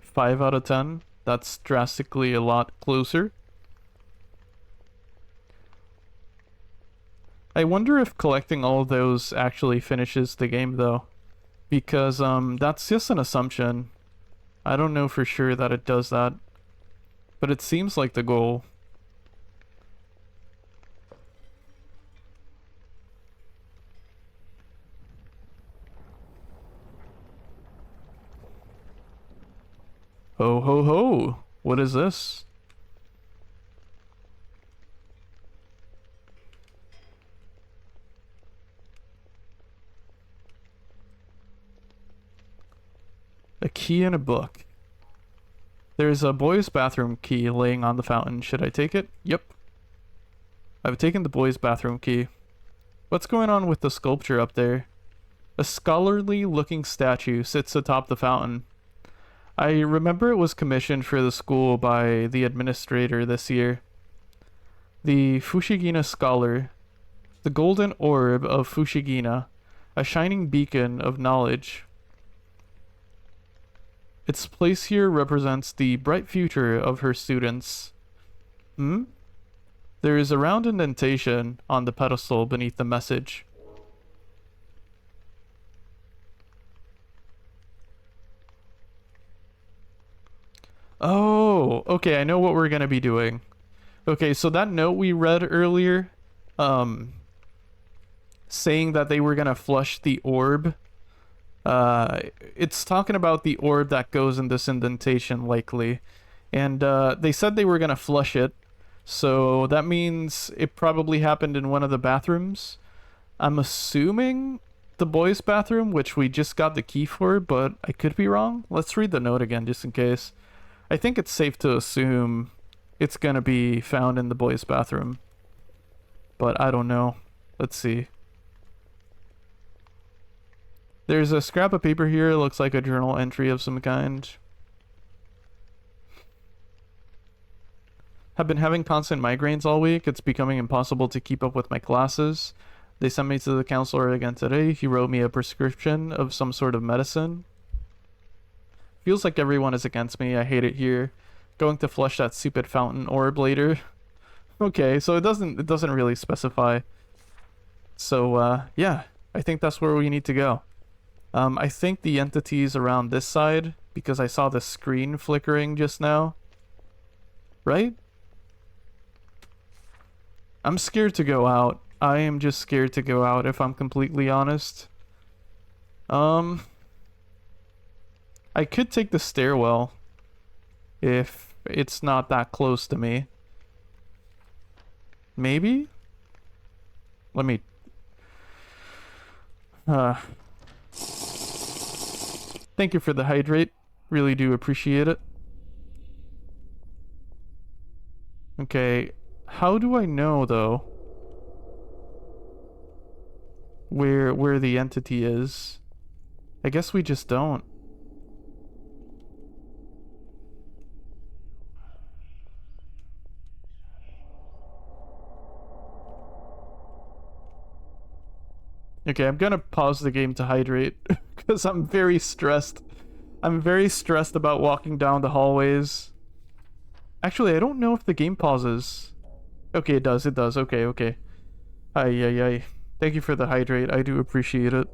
5 out of 10. That's drastically a lot closer. I wonder if collecting all of those actually finishes the game though. Because that's just an assumption. I don't know for sure that it does that. But it seems like the goal. Ho ho ho! What is this? A key and a book. There's a boys' bathroom key laying on the fountain. Should I take it? Yep. I've taken the boys' bathroom key. What's going on with the sculpture up there? A scholarly looking statue sits atop the fountain. I remember it was commissioned for the school by the administrator this year. The Fushigina Scholar. The golden orb of Fushigina. A shining beacon of knowledge. Its place here represents the bright future of her students. There is a round indentation on the pedestal beneath the message. Oh, okay, I know what we're gonna be doing. Okay, so that note we read earlier, saying that they were gonna flush the orb, it's talking about the orb that goes in this indentation, likely. And, they said they were gonna flush it, so that means it probably happened in one of the bathrooms. I'm assuming the boys' bathroom, which we just got the key for, but I could be wrong. Let's read the note again, just in case. I think it's safe to assume it's gonna be found in the boys' bathroom. But I don't know. Let's see. There's a scrap of paper here. It looks like a journal entry of some kind. Have been having constant migraines all week. It's becoming impossible to keep up with my classes. They sent me to the counselor again today. He wrote me a prescription of some sort of medicine. Feels like everyone is against me. I hate it here. Going to flush that stupid fountain orb later. Okay, so it doesn't really specify. So yeah, I think that's where we need to go. I think the entity's around this side because I saw the screen flickering just now. Right? I'm scared to go out. I am just scared to go out if I'm completely honest. I could take the stairwell. if it's not that close to me. Maybe? Let me... Thank you for the hydrate. Really do appreciate it. Okay, how do I know, though, where the entity is? I guess we just don't. Okay, I'm gonna pause the game to hydrate because I'm very stressed. I'm very stressed about walking down the hallways. Actually, I don't know if the game pauses. Okay, it does. It does. Okay, okay. Ay, ay, ay. Thank you for the hydrate. I do appreciate it.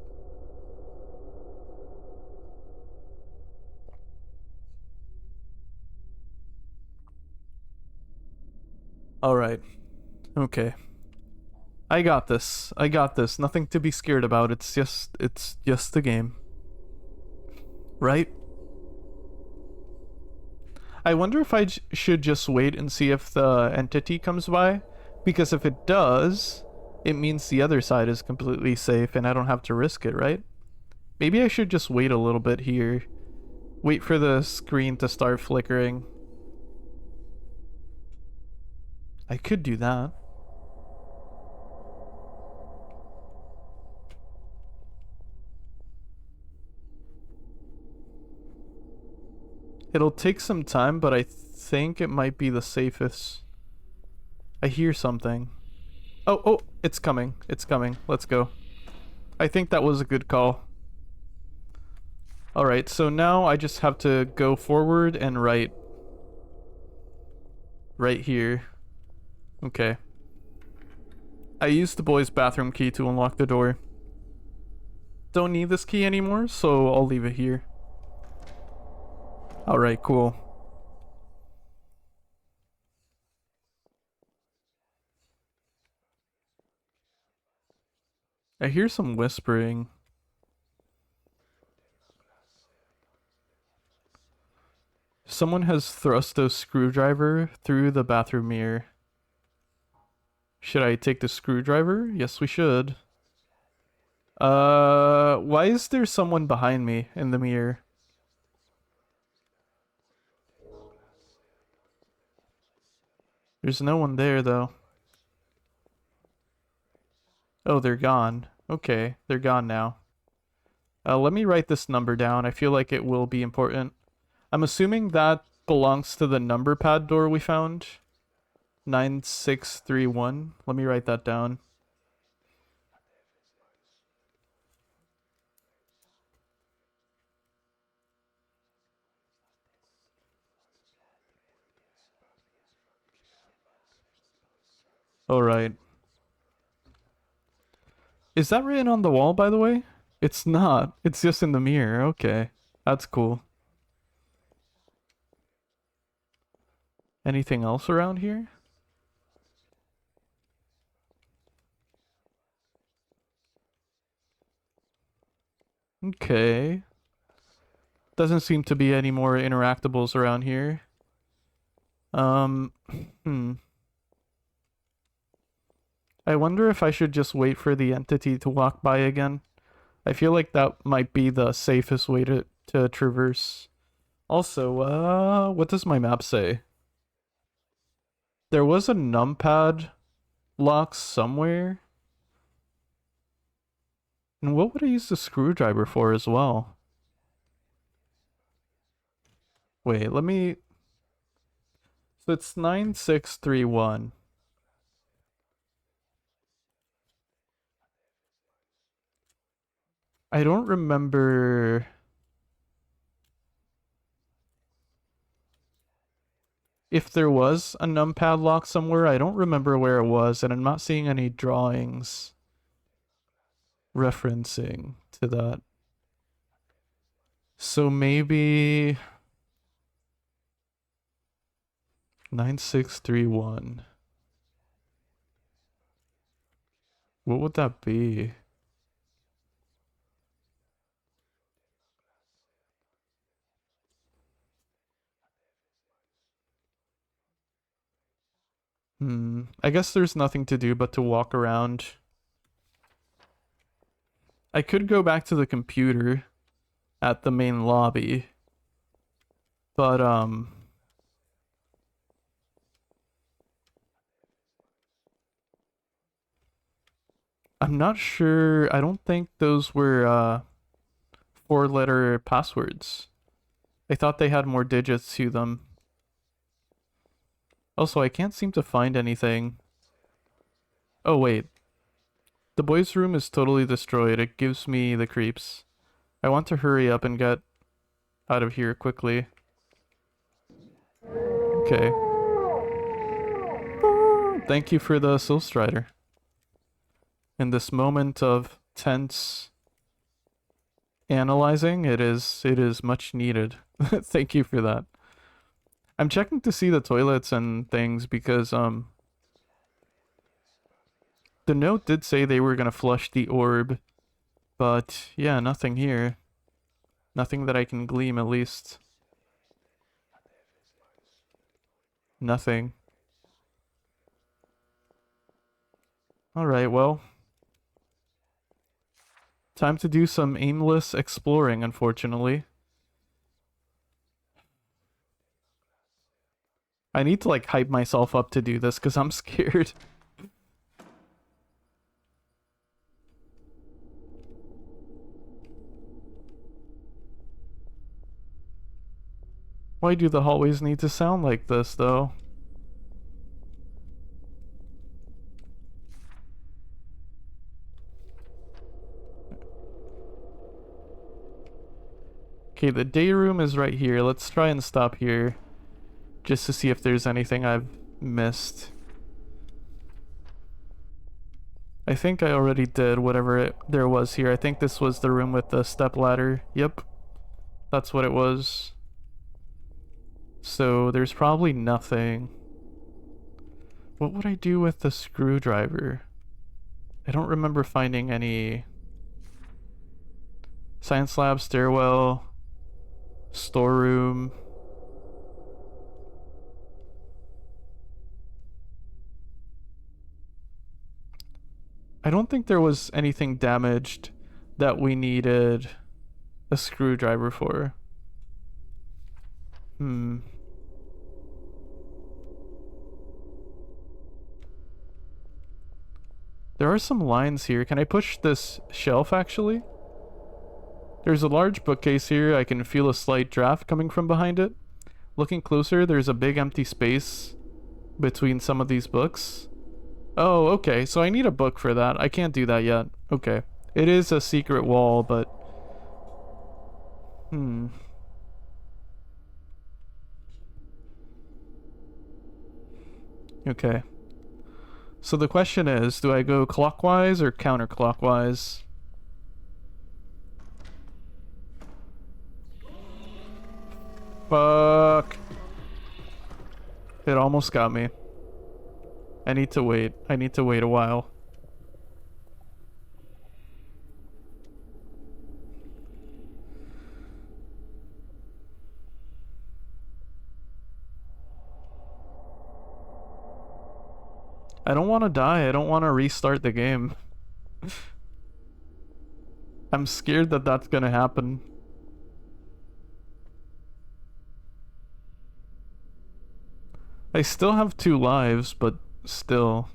Alright. Okay. I got this. I got this. Nothing to be scared about. It's just the game. Right? I wonder if I should just wait and see if the entity comes by. Because if it does, it means the other side is completely safe and I don't have to risk it, right? Maybe I should just wait a little bit here. Wait for the screen to start flickering. I could do that. It'll take some time, but I think it might be the safest. I hear something. Oh, oh, it's coming. It's coming. Let's go. I think that was a good call. Alright, so now I just have to go forward and right. Right here. Okay. I used the boys' bathroom key to unlock the door. Don't need this key anymore, so I'll leave it here. Alright, cool. I hear some whispering. Someone has thrust a screwdriver through the bathroom mirror. Should I take the screwdriver? Yes, we should. Why is there someone behind me in the mirror? There's no one there, though. Oh, they're gone. Okay, they're gone now. Let me write this number down. I feel like it will be important. I'm assuming that belongs to the number pad door we found. 9631. Let me write that down. Alright. Is that written on the wall, by the way? It's not. It's just in the mirror. Okay. That's cool. Anything else around here? Okay. Doesn't seem to be any more interactables around here. Hmm. I wonder if I should just wait for the entity to walk by again. I feel like that might be the safest way to traverse. Also, what does my map say? There was a numpad lock somewhere. And what would I use the screwdriver for as well? Wait, let me... So it's 9631. I don't remember... If there was a numpad lock somewhere, I don't remember where it was, and I'm not seeing any drawings referencing to that. So maybe 9631. What would that be? I guess there's nothing to do but to walk around. I could go back to the computer at the main lobby, but I'm not sure. I don't think those were 4-letter passwords. I thought they had more digits to them. Also, I can't seem to find anything. Oh, wait. The boys' room is totally destroyed. It gives me the creeps. I want to hurry up and get out of here quickly. Okay. Thank you for the Soul Strider. In this moment of tense analyzing, it is much needed. Thank you for that. I'm checking to see the toilets and things because the note did say they were gonna flush the orb, but yeah, nothing here. Nothing that I can glean, at least. Nothing. Alright, well. Time to do some aimless exploring, unfortunately. I need to, like, hype myself up to do this, because I'm scared. Why do the hallways need to sound like this, though? Okay, the day room is right here. Let's try and stop here. Just to see if there's anything I've missed. I think I already did whatever there was here. I think this was the room with the step ladder. Yep. That's what it was. So there's probably nothing. What would I do with the screwdriver? I don't remember finding any. Science lab, stairwell, storeroom. I don't think there was anything damaged that we needed a screwdriver for. There are some lines here. Can I push this shelf, actually? There's a large bookcase here. I can feel a slight draft coming from behind it. Looking closer, there's a big empty space between some of these books. Oh, okay. So I need a book for that. I can't do that yet. Okay. It is a secret wall, but... Okay. So the question is, do I go clockwise or counterclockwise? Fuck. It almost got me. I need to wait. I need to wait a while. I don't want to die. I don't want to restart the game. I'm scared that that's gonna happen. I still have 2 lives, but still.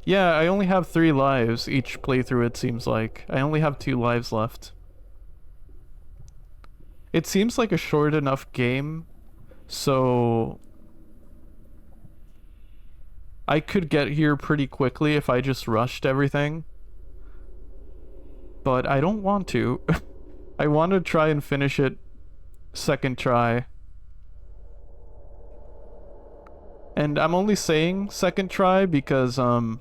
Yeah, I only have 3 lives each playthrough, it seems like. I only have 2 lives left. It seems like a short enough game, so... I could get here pretty quickly if I just rushed everything. But I don't want to. I want to try and finish it second try. And I'm only saying second try because I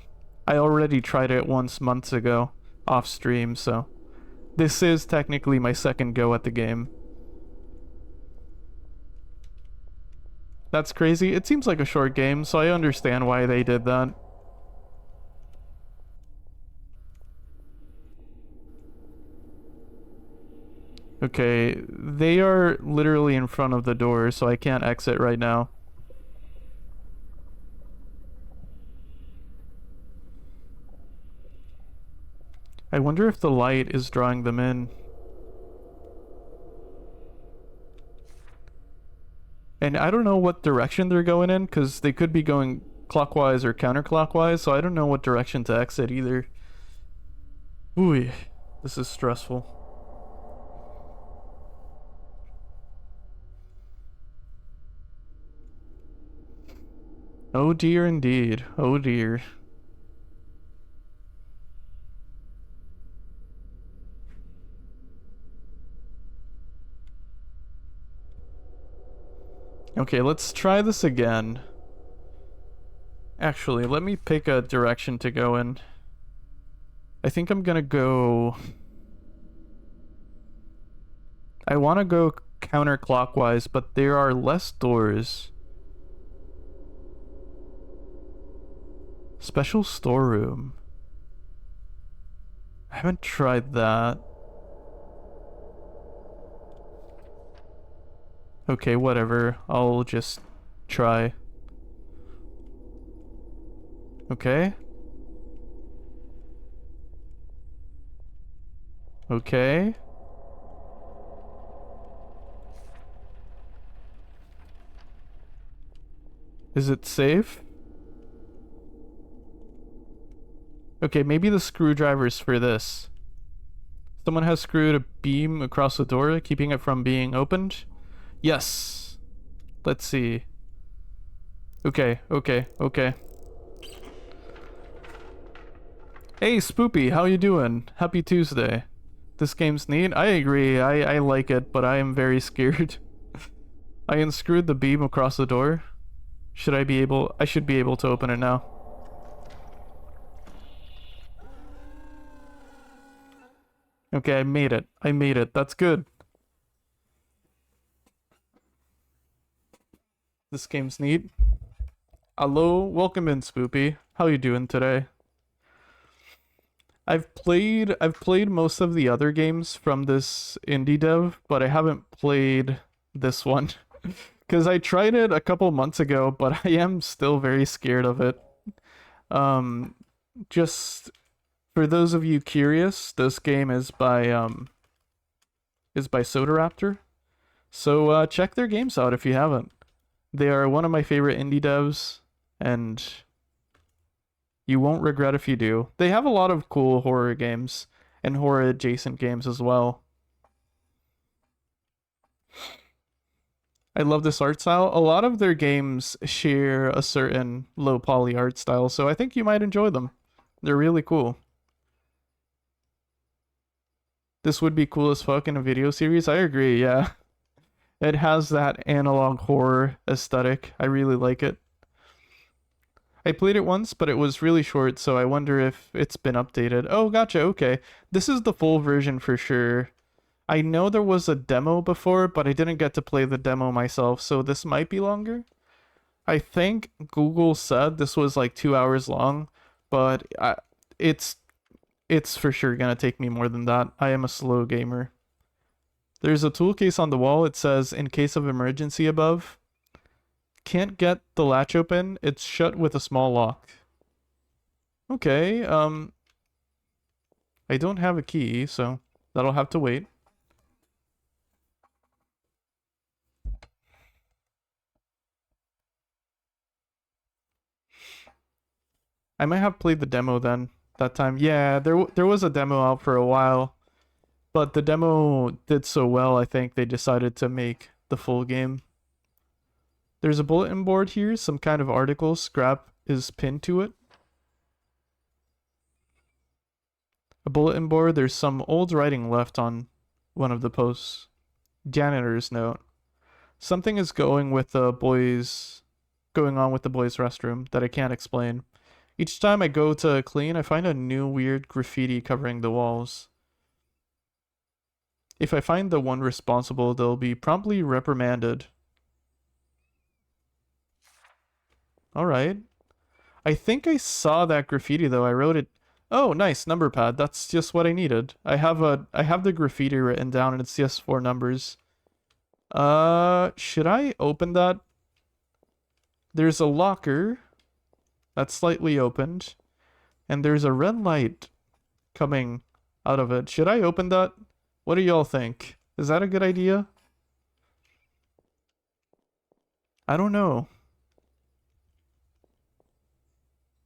already tried it once months ago off stream, so this is technically my second go at the game. That's crazy. It seems like a short game, so I understand why they did that. Okay, they are literally in front of the door, so I can't exit right now. I wonder if the light is drawing them in. And I don't know what direction they're going in, because they could be going clockwise or counterclockwise, so I don't know what direction to exit either. Ooh, this is stressful. Oh dear indeed. Oh dear. Okay, let's try this again. Actually, let me pick a direction to go in. I think I'm gonna go... I want to go counterclockwise, but there are less doors. Special storeroom. I haven't tried that. Okay, whatever. I'll just try. Okay. Okay. Is it safe? Okay, maybe the screwdriver's for this. Someone has screwed a beam across the door, keeping it from being opened. Yes. Let's see. Okay. Hey, Spoopy, how you doing? Happy Tuesday. This game's neat. I agree. I like it, but I am very scared. I unscrewed the beam across the door. I should be able to open it now. Okay, I made it. That's good. This game's neat. Hello, welcome in, Spoopy. How you doing today? I've played most of the other games from this indie dev, but I haven't played this one. Because I tried it a couple months ago, but I am still very scared of it. Just for those of you curious, this game is by Soda Raptor. So check their games out if you haven't. They are one of my favorite indie devs, and you won't regret if you do. They have a lot of cool horror games and horror adjacent games as well. I love this art style. A lot of their games share a certain low poly art style, so I think you might enjoy them. They're really cool. This would be cool as fuck in a video series. I agree, yeah. It has that analog horror aesthetic. I really like it. I played it once, but it was really short, so I wonder if it's been updated. Oh, gotcha, okay. This is the full version for sure. I know there was a demo before, but I didn't get to play the demo myself, so this might be longer. I think Google said this was like 2 hours long, but it's for sure gonna take me more than that. I am a slow gamer. There's a tool case on the wall. It says, in case of emergency above. Can't get the latch open. It's shut with a small lock. Okay, I don't have a key, so that'll have to wait. I might have played the demo then, that time. Yeah, there was a demo out for a while, but the demo did so well, I think they decided to make the full game. There's a bulletin board here, some kind of article, scrap is pinned to it. A bulletin board, there's some old writing left on one of the posts. Janitor's note. Something is going on with the boys' restroom that I can't explain. Each time I go to clean, I find a new weird graffiti covering the walls. If I find the one responsible, they'll be promptly reprimanded. Alright. I think I saw that graffiti though. I wrote it. Oh, nice, number pad. That's just what I needed. I have the graffiti written down and it's just 4 numbers. Should I open that? There's a locker that's slightly opened, and there's a red light coming out of it. Should I open that? What do y'all think? Is that a good idea? I don't know.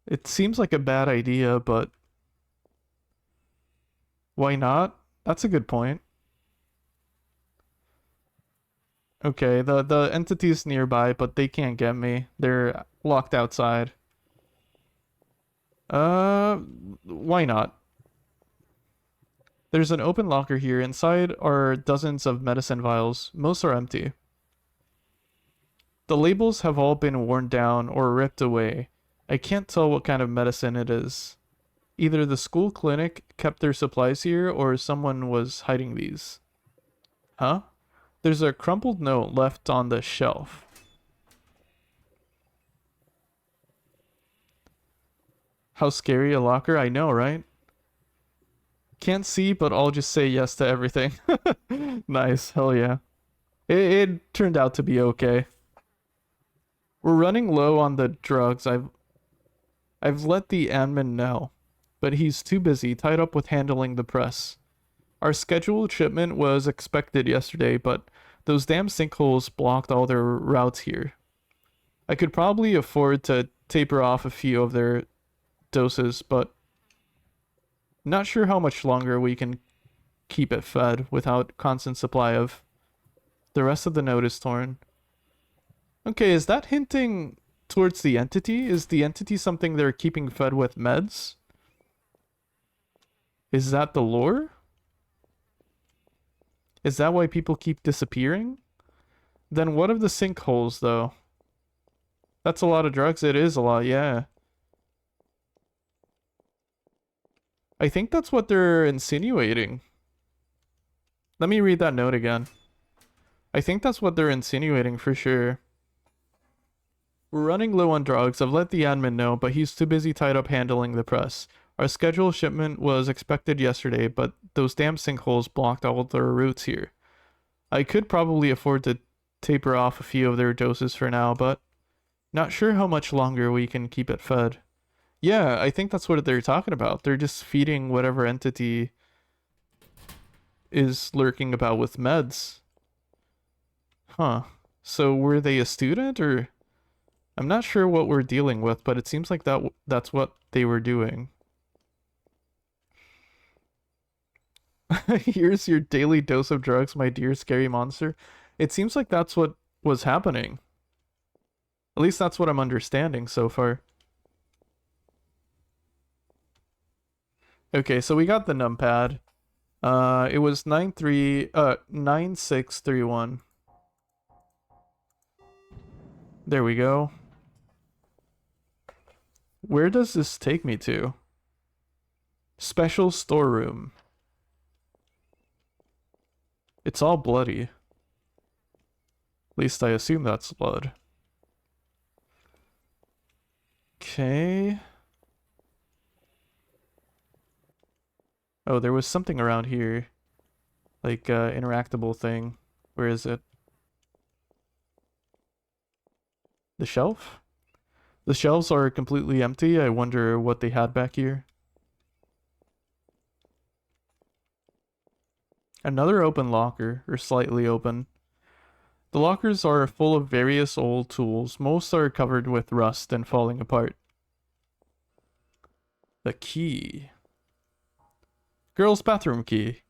It seems like a bad idea, but why not? That's a good point. Okay, the entity's nearby, but they can't get me. They're locked outside. Why not? There's an open locker here. Inside are dozens of medicine vials. Most are empty. The labels have all been worn down or ripped away. I can't tell what kind of medicine it is. Either the school clinic kept their supplies here or someone was hiding these. Huh? There's a crumpled note left on the shelf. How scary a locker, I know, right? Can't see, but I'll just say yes to everything. Nice, hell yeah. It turned out to be okay. We're running low on the drugs. I've let the admin know, but he's too busy, tied up with handling the press. Our scheduled shipment was expected yesterday, but those damn sinkholes blocked all their routes here. I could probably afford to taper off a few of their doses, but not sure how much longer we can keep it fed without constant supply of. The rest of the note is torn. Okay, is that hinting towards the entity? Is the entity something they're keeping fed with meds? Is that the lore? Is that why people keep disappearing? Then what of the sinkholes, though? That's a lot of drugs. It is a lot, yeah. I think that's what they're insinuating. Let me read that note again. I think that's what they're insinuating for sure. We're running low on drugs. I've let the admin know, but he's too busy tied up handling the press. Our scheduled shipment was expected yesterday, but those damn sinkholes blocked all their routes here. I could probably afford to taper off a few of their doses for now, but not sure how much longer we can keep it fed. Yeah, I think that's what they're talking about. They're just feeding whatever entity is lurking about with meds. Huh. So were they a student or... I'm not sure what we're dealing with, but it seems like that's what they were doing. Here's your daily dose of drugs, my dear scary monster. It seems like that's what was happening. At least that's what I'm understanding so far. Okay, so we got the numpad. It was 9631. There we go. Where does this take me to? Special storeroom. It's all bloody. At least I assume that's blood. Okay. Oh, there was something around here. Like, interactable thing. Where is it? The shelf? The shelves are completely empty. I wonder what they had back here. Another open locker, or slightly open. The lockers are full of various old tools. Most are covered with rust and falling apart. The key. Girl's bathroom key.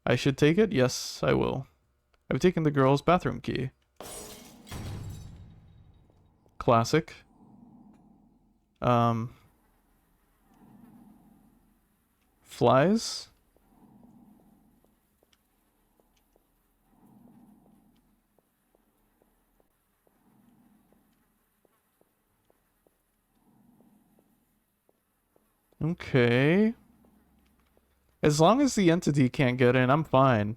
I should take it? Yes, I will. I've taken the girl's bathroom key. Classic. Flies? Okay. As long as the entity can't get in, I'm fine.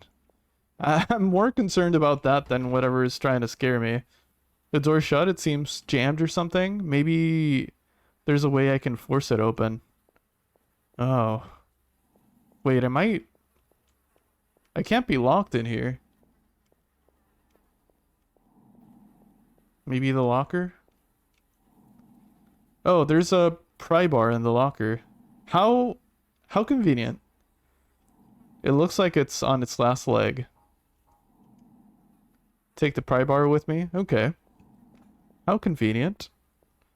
I'm more concerned about that than whatever is trying to scare me. The door shut, it seems jammed or something. Maybe there's a way I can force it open. Oh. Wait, I can't be locked in here. Maybe the locker? Oh, there's a pry bar in the locker. How convenient. It looks like it's on its last leg. Take the pry bar with me? Okay. How convenient.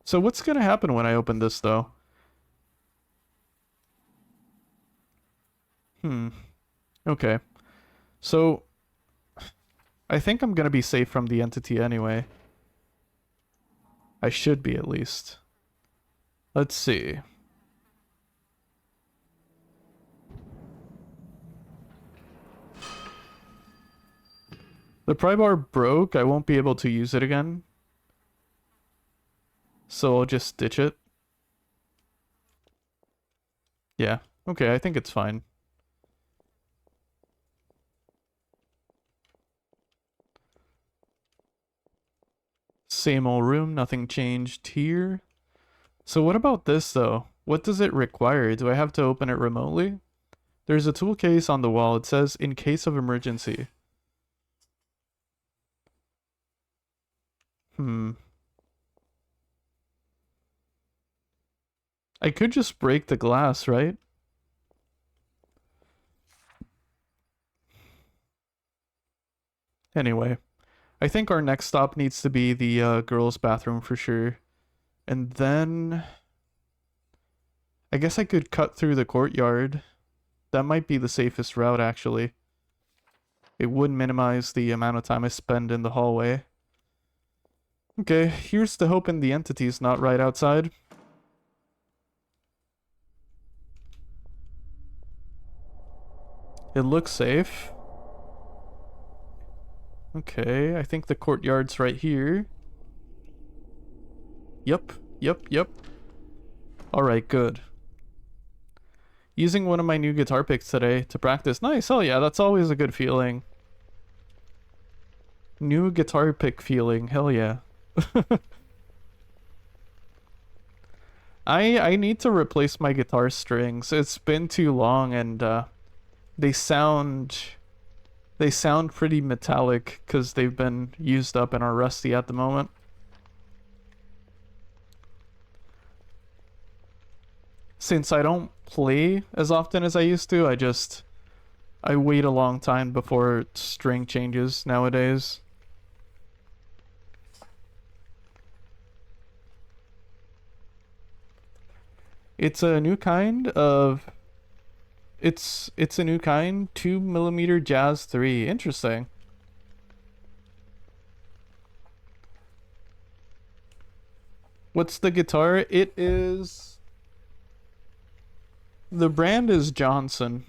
So what's gonna happen when I open this, though? Okay. So, I think I'm gonna be safe from the entity anyway. I should be, at least. Let's see. The pry bar broke. I won't be able to use it again. So I'll just stitch it. Yeah. Okay, I think it's fine. Same old room, nothing changed here. So what about this, though? What does it require? Do I have to open it remotely? There's a tool case on the wall. It says, in case of emergency. I could just break the glass, right? Anyway, I think our next stop needs to be the girls' bathroom for sure. And then I guess I could cut through the courtyard. That might be the safest route, actually. It would minimize the amount of time I spend in the hallway. Okay, here's to hoping the entity's not right outside. It looks safe. Okay, I think the courtyard's right here. Yep. Alright, good. Using one of my new guitar picks today to practice. Nice, oh yeah, that's always a good feeling. New guitar pick feeling, hell yeah. I need to replace my guitar strings. It's been too long and they sound pretty metallic because they've been used up and are rusty at the moment. Since I don't play as often as I used to, I wait a long time before string changes nowadays. It's a new kind of... It's a new kind, 2mm Jazz 3. Interesting. What's the guitar? It is... The brand is Johnson.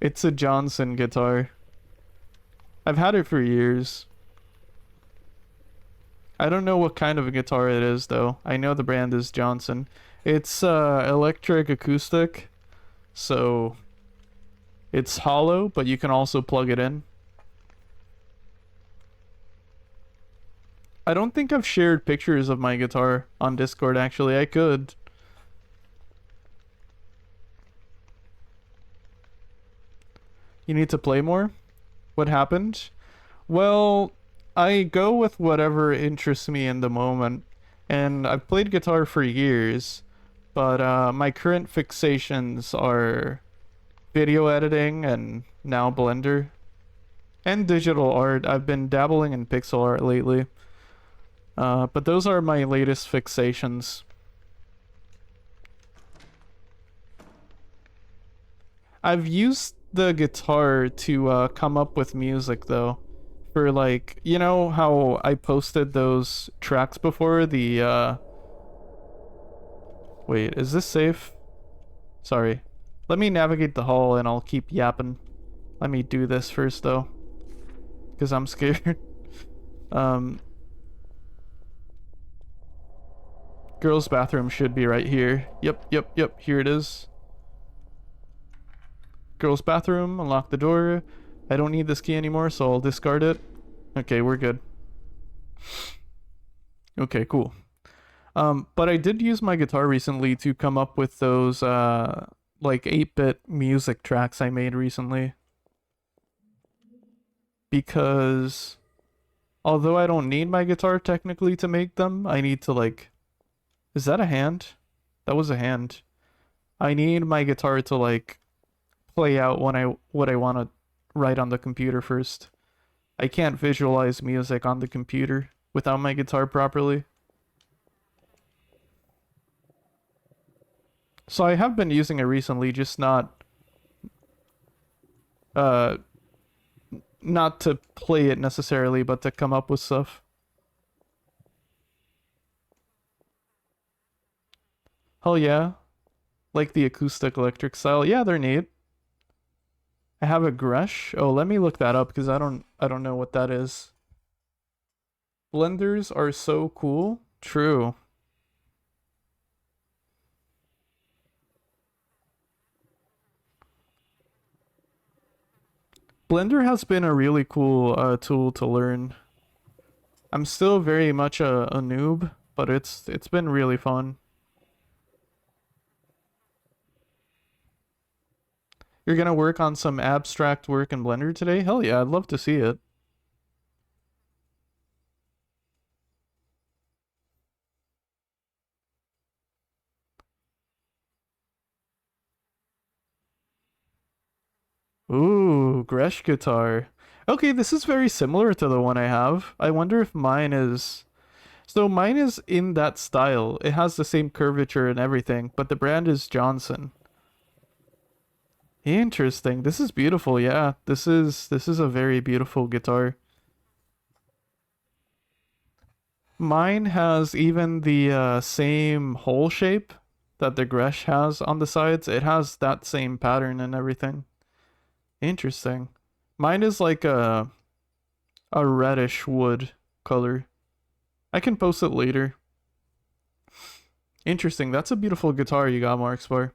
It's a Johnson guitar. I've had it for years. I don't know what kind of a guitar it is, though. I know the brand is Johnson. It's electric acoustic. So it's hollow, but you can also plug it in. I don't think I've shared pictures of my guitar on Discord, actually. I could. You need to play more? What happened? Well, I go with whatever interests me in the moment. And I've played guitar for years. But my current fixations are video editing and now Blender. And digital art. I've been dabbling in pixel art lately. But those are my latest fixations. I've used the guitar to come up with music, though. For like, you know how I posted those tracks before? Wait, is this safe? Sorry. Let me navigate the hall and I'll keep yapping. Let me do this first, though. Because I'm scared. Girls' bathroom should be right here. Yep. Here it is. Girls' bathroom. Unlock the door. I don't need this key anymore, so I'll discard it. Okay, we're good. Okay, cool. But I did use my guitar recently to come up with those, like 8-bit music tracks I made recently. Because although I don't need my guitar technically to make them, I need to like... Is that a hand? That was a hand. I need my guitar to like play out what I want to write on the computer first. I can't visualize music on the computer without my guitar properly. So I have been using it recently, just uh not to play it necessarily, but to come up with stuff. Hell yeah. Like the acoustic electric style. Yeah, they're neat. I have a Gresh. Oh, let me look that up because I don't know what that is. Blenders are so cool. True. Blender has been a really cool tool to learn. I'm still very much a noob, but it's been really fun. You're gonna work on some abstract work in Blender today? Hell yeah, I'd love to see it. Ooh, Gresh guitar. Okay, this is very similar to the one I have. I wonder if mine is... So mine is in that style. It has the same curvature and everything, but the brand is Johnson. Interesting. This is beautiful. Yeah, this is a very beautiful guitar. Mine has even the same hole shape that the Gresh has on the sides. It has that same pattern and everything. Interesting. Mine is like a reddish wood color. I can post it later. Interesting. That's a beautiful guitar you got, Markspar.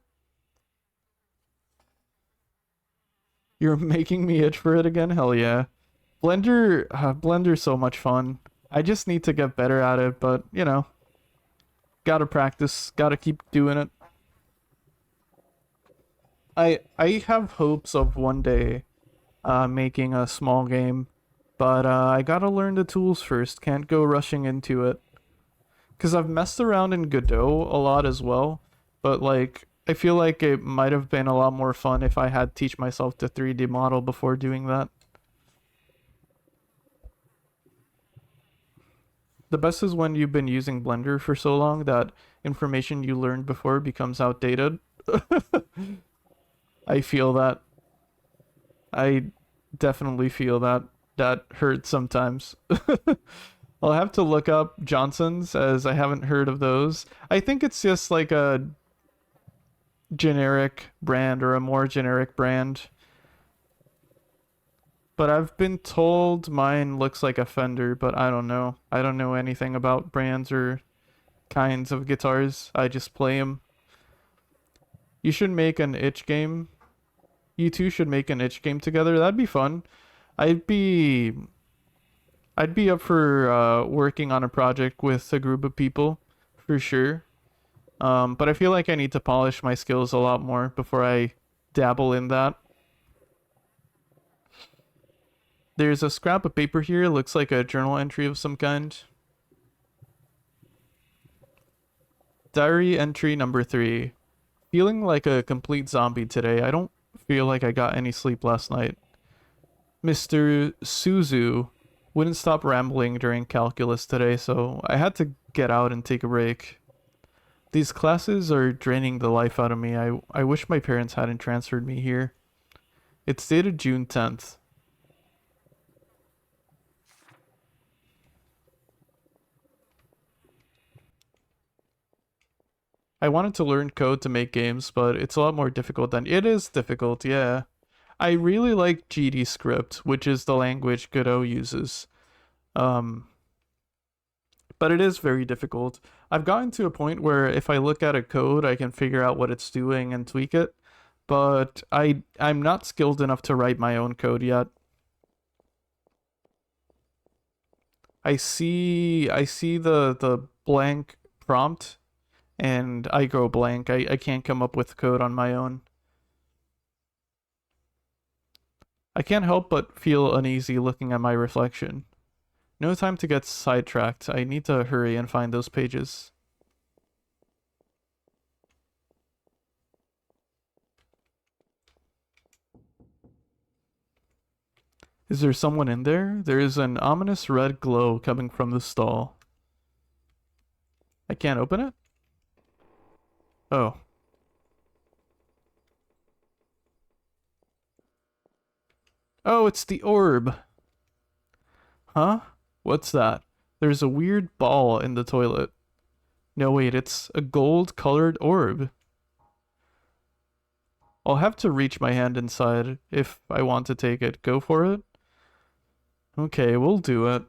You're making me itch for it again? Hell yeah. Blender's so much fun. I just need to get better at it, but you know, gotta practice, gotta keep doing it. I have hopes of one day making a small game, but I gotta learn the tools first. Can't go rushing into it. Because I've messed around in Godot a lot as well, but like I feel like it might have been a lot more fun if I had teach myself to 3D model before doing that. The best is when you've been using Blender for so long that information you learned before becomes outdated. I feel that. I definitely feel that. That hurts sometimes. I'll have to look up Johnson's as I haven't heard of those. I think it's just like a generic brand or a more generic brand. But I've been told mine looks like a Fender, but I don't know. I don't know anything about brands or kinds of guitars. I just play them. You should make an itch game. You two should make an itch game together. That'd be fun. I'd be I'd be up for working on a project with a group of people for sure. But I feel like I need to polish my skills a lot more before I dabble in that. There's a scrap of paper here. Looks like a journal entry of some kind. Diary entry number 3. Feeling like a complete zombie today. I don't feel like I got any sleep last night. Mr. Suzu wouldn't stop rambling during calculus today, so I had to get out and take a break. These classes are draining the life out of me. I wish my parents hadn't transferred me here. It's dated June 10th. I wanted to learn code to make games, but it's a lot more difficult than it is difficult, yeah. I really like GD script, which is the language Godot uses. Um, but it is very difficult. I've gotten to a point where if I look at a code, I can figure out what it's doing and tweak it. But I'm not skilled enough to write my own code yet. I see the blank prompt and I go blank. I can't come up with code on my own. I can't help but feel uneasy looking at my reflection. No time to get sidetracked. I need to hurry and find those pages. Is there someone in there? There is an ominous red glow coming from the stall. I can't open it? Oh. Oh, it's the orb. Huh? What's that? There's a weird ball in the toilet. No, wait, it's a gold-colored orb. I'll have to reach my hand inside if I want to take it. Go for it? Okay, we'll do it.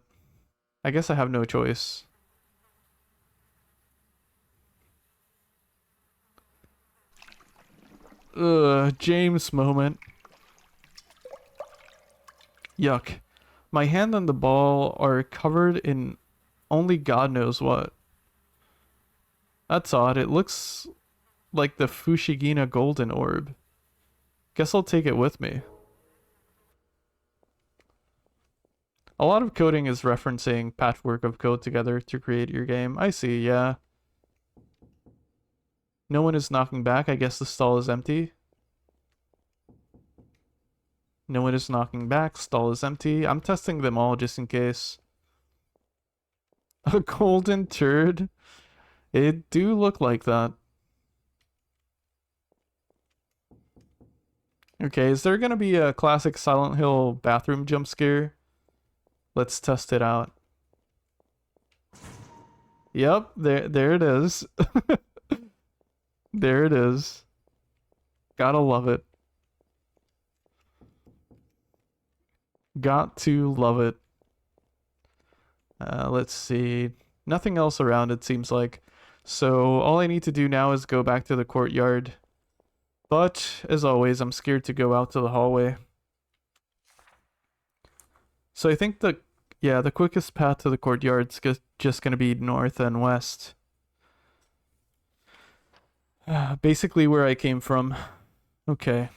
I guess I have no choice. Ugh, James moment. Yuck. My hand and the ball are covered in only God knows what. That's odd. It looks like the Fushigina golden orb. Guess I'll take it with me. A lot of coding is referencing patchwork of code together to create your game. I see, yeah. No one is knocking back. I guess the stall is empty. No one is knocking back. Stall is empty. I'm testing them all just in case. A golden turd? It do look like that. Okay, is there gonna be a classic Silent Hill bathroom jump scare? Let's test it out. Yep, there it is. There it is. Gotta love it. Got to love it. Let's see. Nothing else around, it seems like. So all I need to do now is go back to the courtyard. But, as always, I'm scared to go out to the hallway. So I think the quickest path to the courtyard's just gonna be north and west. Basically where I came from. Okay.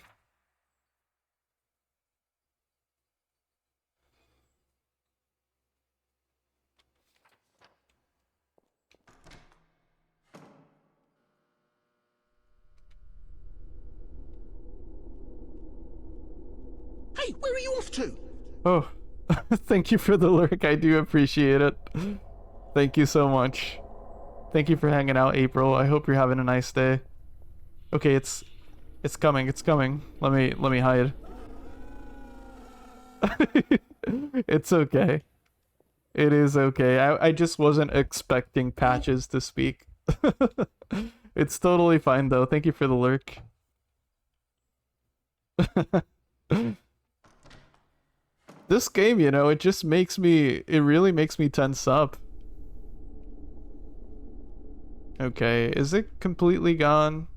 Hey, where are you off to? Oh, thank you for the lurk. I do appreciate it. Thank you so much. Thank you for hanging out, April. I hope you're having a nice day. Okay, it's coming. It's coming. Let me hide. It's okay. It is okay. I just wasn't expecting Patches to speak. It's totally fine though. Thank you for the lurk. This game, you know, it really makes me tense up. Okay, is it completely gone?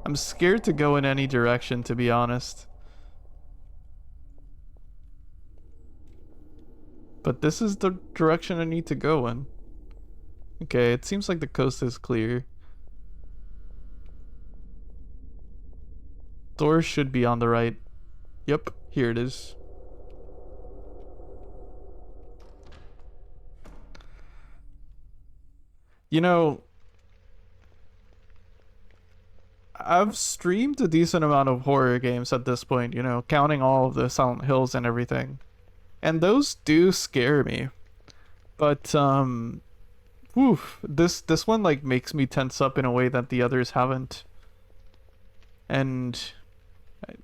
I'm scared to go in any direction, to be honest. But this is the direction I need to go in. Okay, it seems like the coast is clear. Door should be on the right. Yep, here it is. You know, I've streamed a decent amount of horror games at this point, you know, counting all of the Silent Hills and everything. And those do scare me. But, this one, like, makes me tense up in a way that the others haven't. And,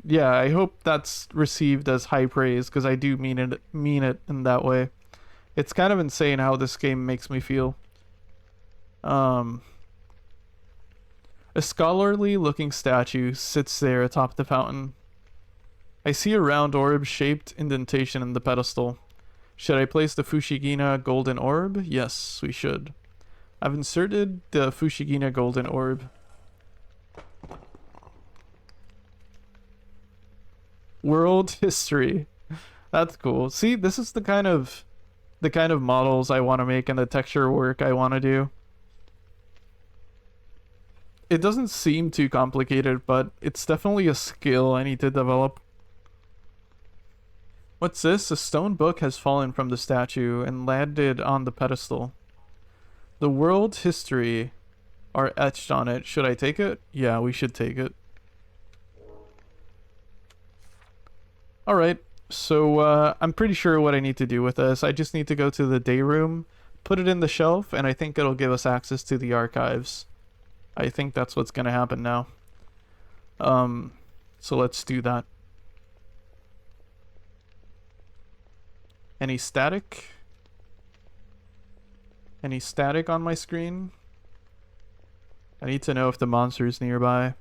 yeah, I hope that's received as high praise, because I do mean it in that way. It's kind of insane how this game makes me feel. A scholarly looking statue sits there atop the fountain. I see a round orb-shaped indentation in the pedestal. Should I place the Fushigina golden orb? Yes, we should. I've inserted the Fushigina golden orb. World history. That's cool. See, this is the kind of models I want to make and the texture work I want to do. It doesn't seem too complicated, but it's definitely a skill I need to develop. What's this? A stone book has fallen from the statue and landed on the pedestal. The world history are etched on it. Should I take it? Yeah, we should take it. Alright, so I'm pretty sure what I need to do with this. I just need to go to the day room, put it in the shelf, and I think it'll give us access to the archives. I think that's what's gonna happen now. So let's do that. Any static? Any static on my screen? I need to know if the monster is nearby.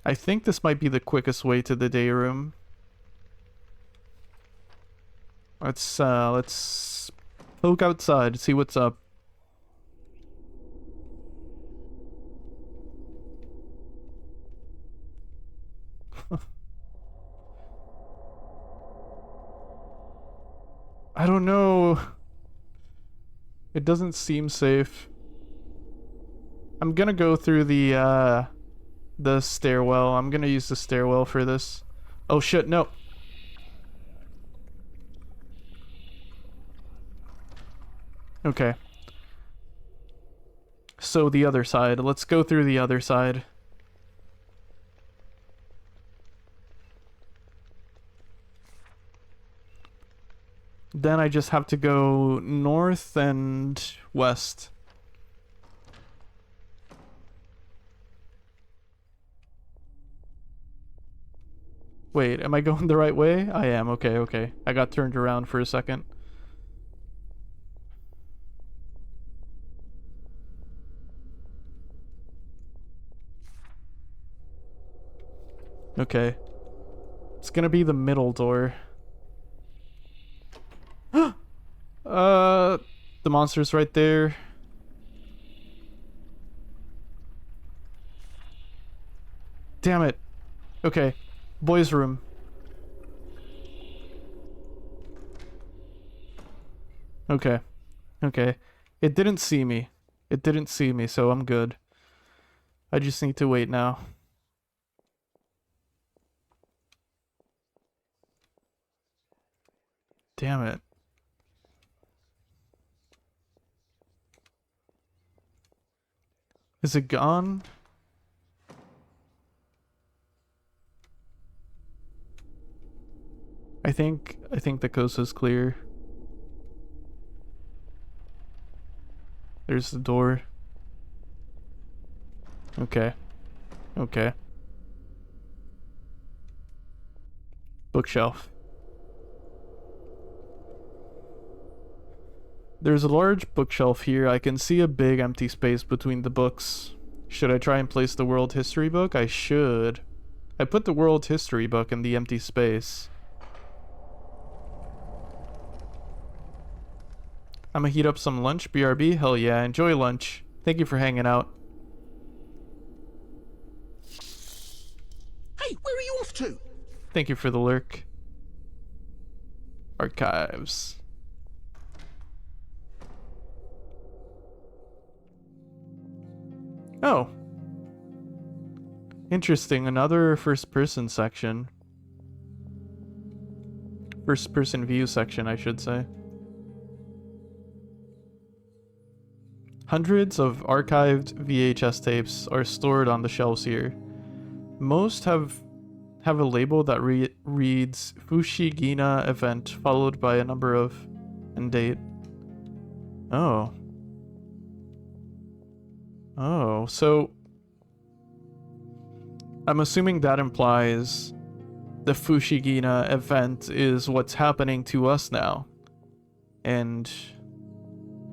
I think this might be the quickest way to the day room. Let's poke outside, see what's up. I don't know. It doesn't seem safe. I'm gonna go through the stairwell. I'm gonna use the stairwell for this. Oh shit, no. Okay. So the other side. Let's go through the other side. Then I just have to go north and west. Wait, am I going the right way? I am, okay, okay. I got turned around for a second. Okay. It's gonna be the middle door. The monster's right there. Damn it. Okay. Boys' room. Okay. Okay. It didn't see me. It didn't see me, so I'm good. I just need to wait now. Damn it. Is it gone? I think the coast is clear. There's the door. Okay. Okay. Bookshelf. There's a large bookshelf here. I can see a big empty space between the books. Should I try and place the world history book? I should. I put the world history book in the empty space. I'm gonna heat up some lunch. BRB? Hell yeah, enjoy lunch. Thank you for hanging out. Hey, where are you off to? Thank you for the lurk. Archives. Oh. Interesting, another first-person section. First-person view section, I should say. Hundreds of archived VHS tapes are stored on the shelves here. Most have a label that reads Fushigina event followed by a number of and date. Oh. Oh, so I'm assuming that implies the Fushigina event is what's happening to us now. And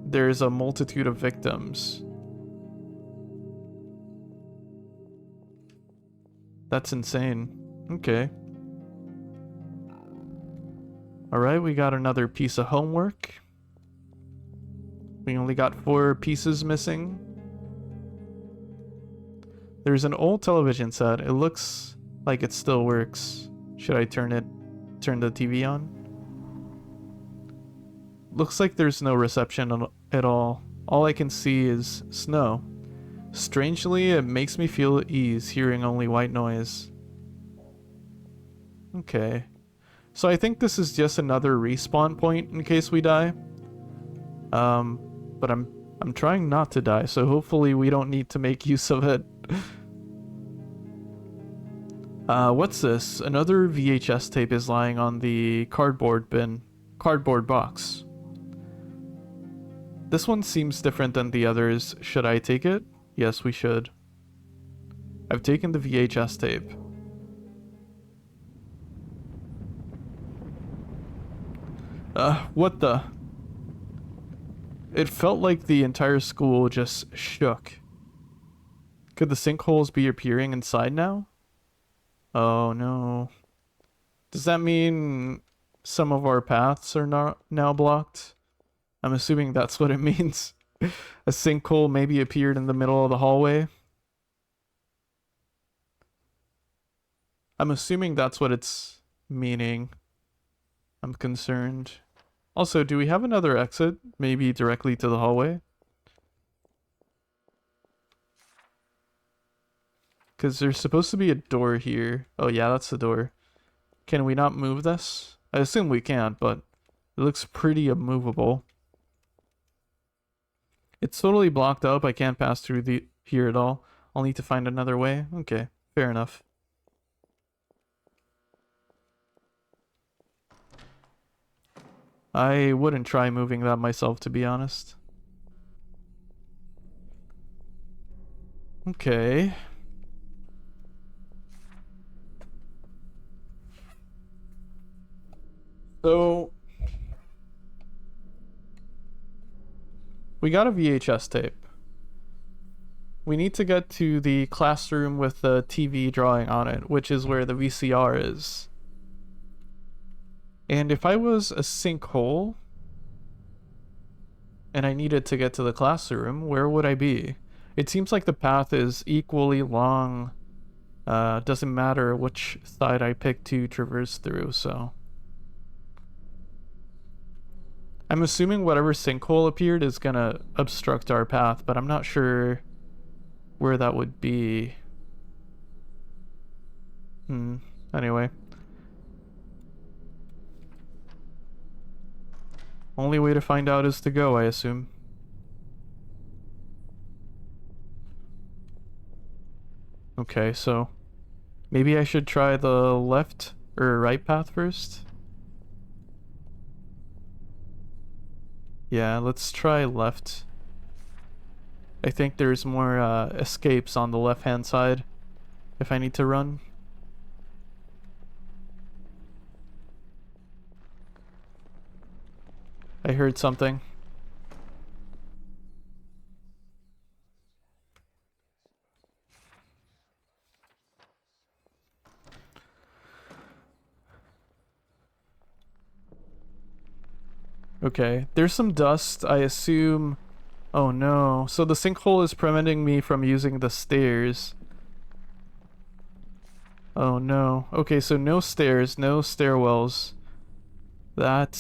there's a multitude of victims. That's insane. Okay. Alright, we got another piece of homework. We only got 4 pieces missing. There's an old television set. It looks like it still works. Should I turn the TV on? Looks like there's no reception at all. All I can see is snow. Strangely, it makes me feel at ease hearing only white noise. Okay. So I think this is just another respawn point in case we die. But I'm trying not to die, so hopefully we don't need to make use of it. What's this? Another VHS tape is lying on the cardboard box. This one seems different than the others. Should I take it? Yes, we should. I've taken the VHS tape. What the? It felt like the entire school just shook. Could the sinkholes be appearing inside now? Oh no. Does that mean some of our paths are now blocked? I'm assuming that's what it means. A sinkhole maybe appeared in the middle of the hallway. I'm assuming that's what it's meaning. I'm concerned. Also, do we have another exit? Maybe directly to the hallway? Because there's supposed to be a door here. Oh yeah, that's the door. Can we not move this? I assume we can't, but it looks pretty immovable. It's totally blocked up. I can't pass through here at all. I'll need to find another way. Okay, fair enough. I wouldn't try moving that myself, to be honest. Okay. So we got a VHS tape. We need to get to the classroom with the TV drawing on it, which is where the VCR is. And if I was a sinkhole and I needed to get to the classroom, where would I be? It seems like the path is equally long. Doesn't matter which side I pick to traverse through, so. I'm assuming whatever sinkhole appeared is gonna obstruct our path, but I'm not sure where that would be. Anyway. Only way to find out is to go, I assume. Okay, so maybe I should try the left or right path first. Yeah, let's try left. I think there's more escapes on the left-hand side if I need to run. I heard something. Okay, there's some dust, I assume. Oh no, so the sinkhole is preventing me from using the stairs. Oh no. Okay, so no stairs, no stairwells. That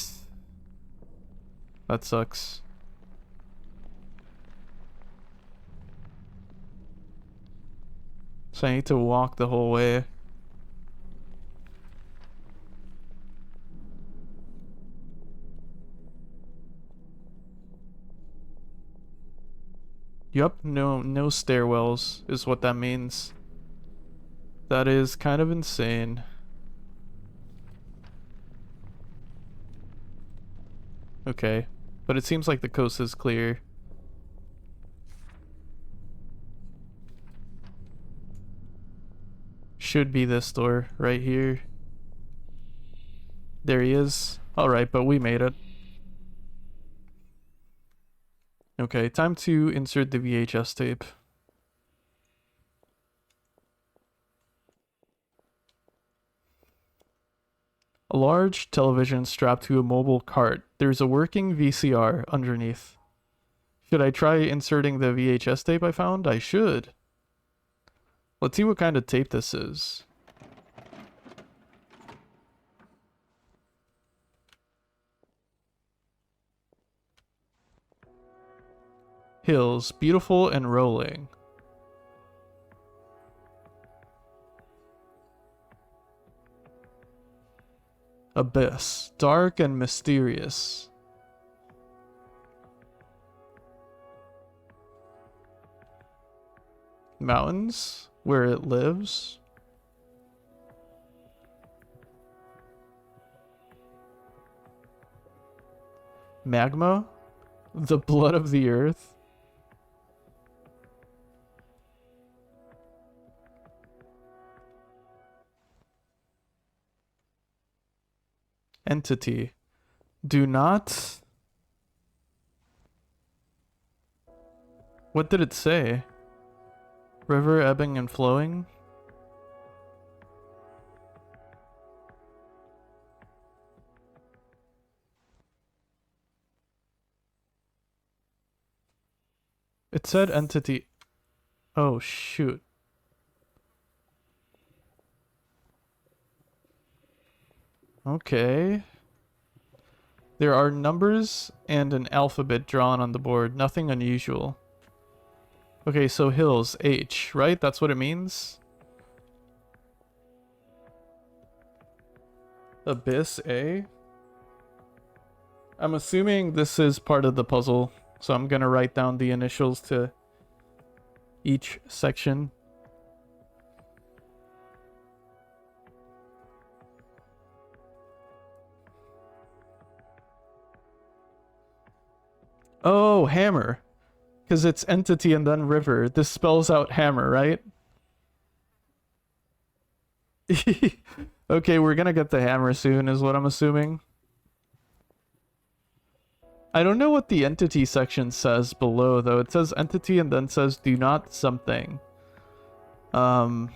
sucks. So I need to walk the whole way. Yup, no stairwells is what that means. That is kind of insane. Okay, but it seems like the coast is clear. Should be this door right here. There he is. Alright, but we made it. Okay, time to insert the VHS tape. A large television strapped to a mobile cart. There's a working VCR underneath. Should I try inserting the VHS tape I found? I should. Let's see what kind of tape this is. Hills, beautiful and rolling. Abyss, dark and mysterious. Mountains? Where it lives? Magma? The blood of the earth? Entity. Do not... What did it say? River ebbing and flowing? It said entity. Oh, shoot. Okay. There are numbers and an alphabet drawn on the board. Nothing unusual. Okay, so hills, H, right? That's what it means? Abyss, A? I'm assuming this is part of the puzzle, so I'm gonna write down the initials to each section. Oh, hammer. Because it's entity and then river. This spells out hammer, right? Okay, we're gonna get the hammer soon, is what I'm assuming. I don't know what the entity section says below, though. It says entity and then says do not something. I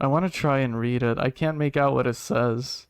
want to try and read it. I can't make out what it says.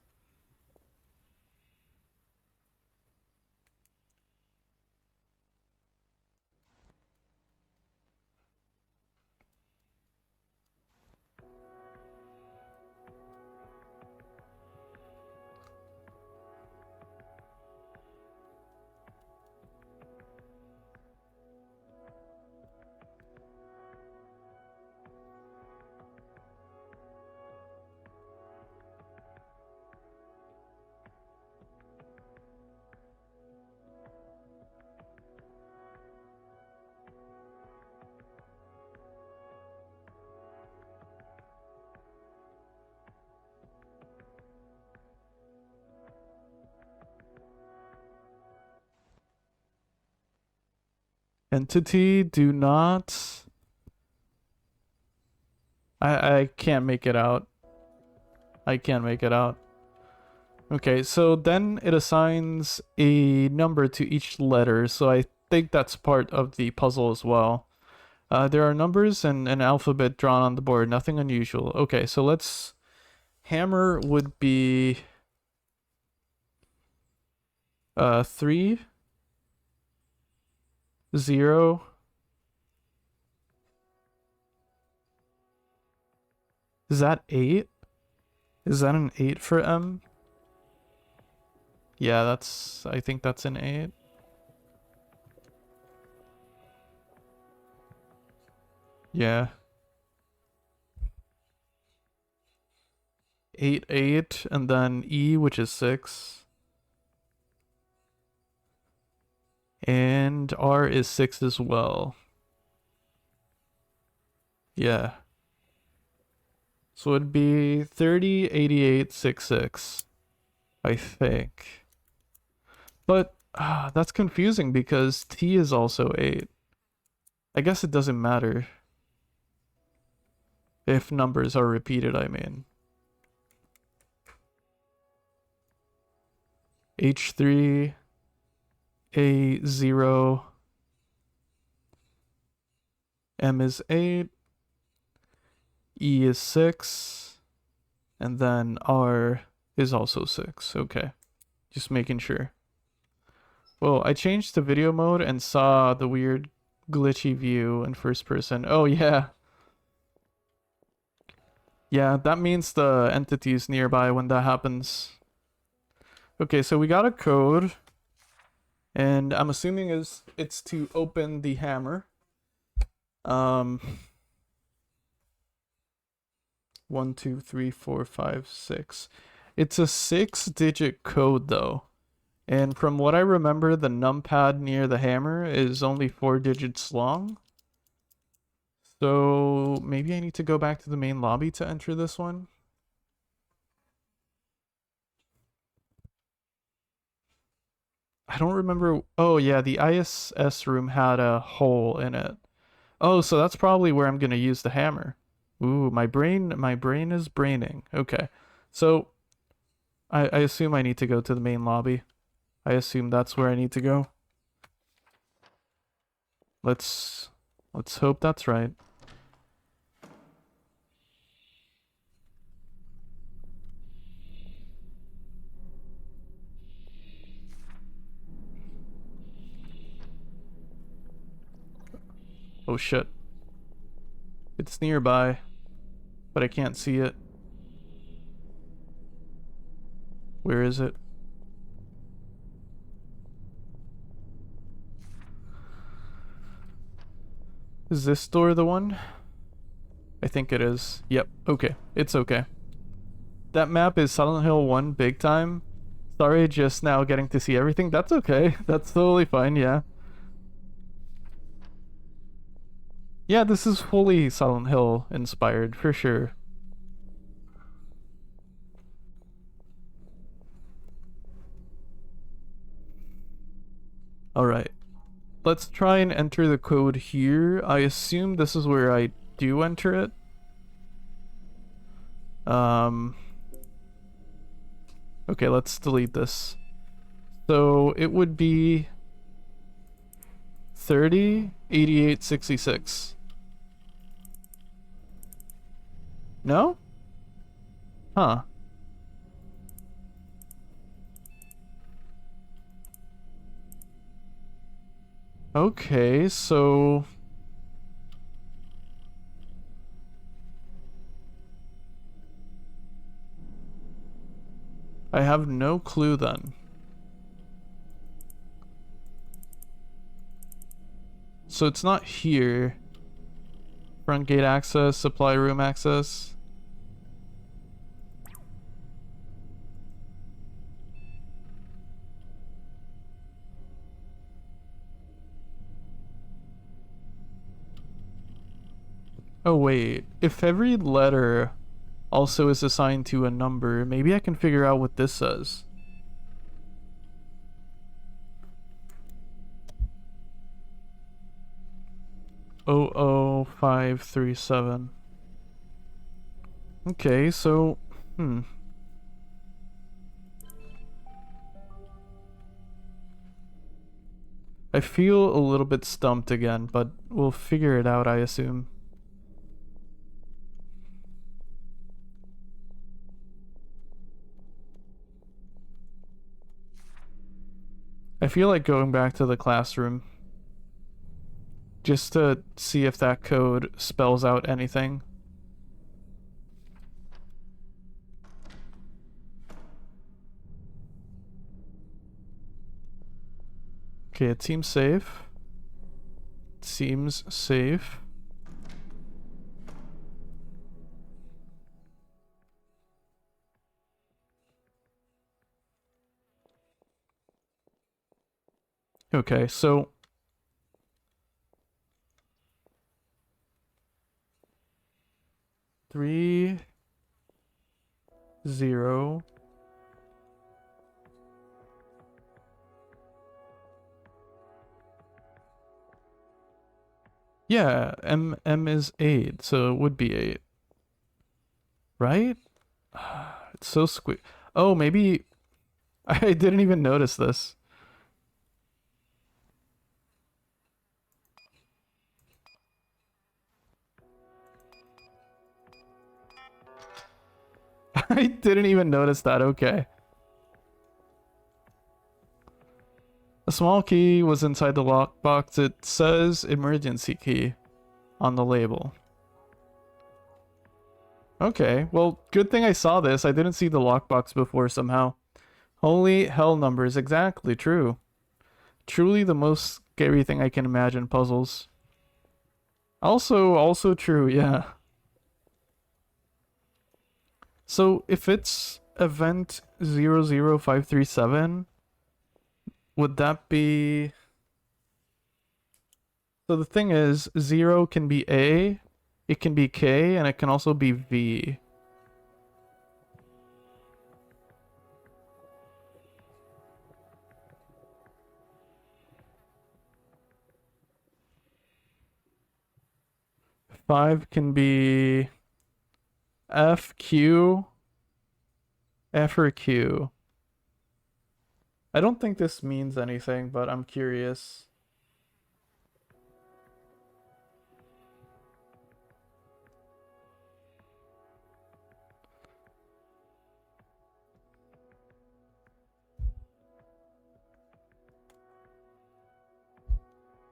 Entity, do not... I can't make it out. I can't make it out. Okay, so then it assigns a number to each letter, so I think that's part of the puzzle as well. There are numbers and an alphabet drawn on the board, nothing unusual. Okay, so let's... Hammer would be... 3... 0... Is that 8? Is that an 8 for M? Yeah, that's... I think that's an 8. Yeah. 8, 8, and then E, which is 6. And R is 6 as well. Yeah. So it'd be 30, 88, 66. I think. But that's confusing because T is also 8. I guess it doesn't matter. If numbers are repeated, I mean. H3, A0, M is 8, E is 6, and then R is also 6. Okay, just making sure. Well, I changed to video mode and saw the weird glitchy view in first person. Oh, yeah. Yeah, that means the entity is nearby when that happens. Okay, so we got a code. And I'm assuming it's to open the hammer. 1, 2, 3, 4, 5, 6. It's a 6-digit code though. And from what I remember, the numpad near the hammer is only 4 digits long. So maybe I need to go back to the main lobby to enter this one. I don't remember. Oh yeah, the ISS room had a hole in it. Oh, so that's probably where I'm gonna use the hammer. Ooh, my brain is braining. Okay. So I assume I need to go to the main lobby. I assume that's where I need to go. Let's hope that's right. Oh shit. It's nearby, but I can't see it. Where is it? Is this door the one? I think it is. Yep, okay. It's okay. That map is Silent Hill 1 big time. Sorry, just now getting to see everything. That's okay. That's totally fine, yeah. Yeah, this is fully Silent Hill inspired, for sure. Alright. Let's try and enter the code here. I assume this is where I do enter it. Okay, let's delete this. So it would be 30, 88, 66. No? Huh. Okay, so... I have no clue then. So it's not here. Front gate access, supply room access. Oh wait, if every letter also is assigned to a number, maybe I can figure out what this says. Oh, 537. Okay, so I feel a little bit stumped again, but we'll figure it out, I assume. I feel like going back to the classroom just to see if that code spells out anything. Okay, it seems safe. It seems safe. Okay, so three, 0. Yeah, M is 8, so it would be 8. Right? It's so squeak. Oh, maybe I didn't even notice this. I didn't even notice that. Okay. A small key was inside the lockbox. It says emergency key on the label. Okay, well, good thing I saw this. I didn't see the lockbox before somehow. Holy hell numbers, exactly true. Truly the most scary thing I can imagine, puzzles. Also true, yeah. So if it's event 00537, would that be... So the thing is, 0 can be A, it can be K, and it can also be V. Five can be F, Q, F or Q. I don't think this means anything, but I'm curious.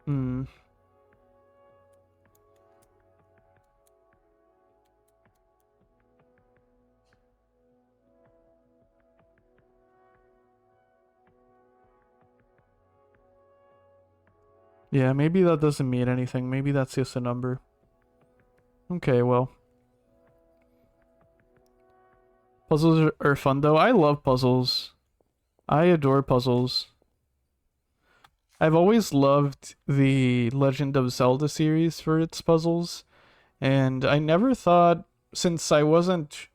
Hmm. Yeah, maybe that doesn't mean anything. Maybe that's just a number. Okay, well. Puzzles are fun though. I love puzzles. I adore puzzles. I've always loved the Legend of Zelda series for its puzzles, and I never thought, since I wasn't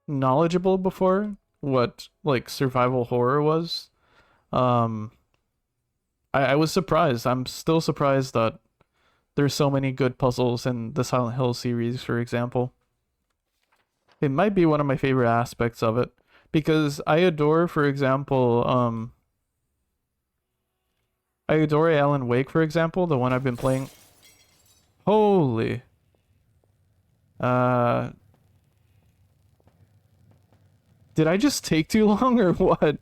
knowledgeable before what like survival horror was, um, I was surprised. I'm still surprised that there's so many good puzzles in the Silent Hill series, for example. It might be one of my favorite aspects of it because I adore, for example, I adore Alan Wake, for example, the one I've been playing. Holy. Uh, did I just take too long or what?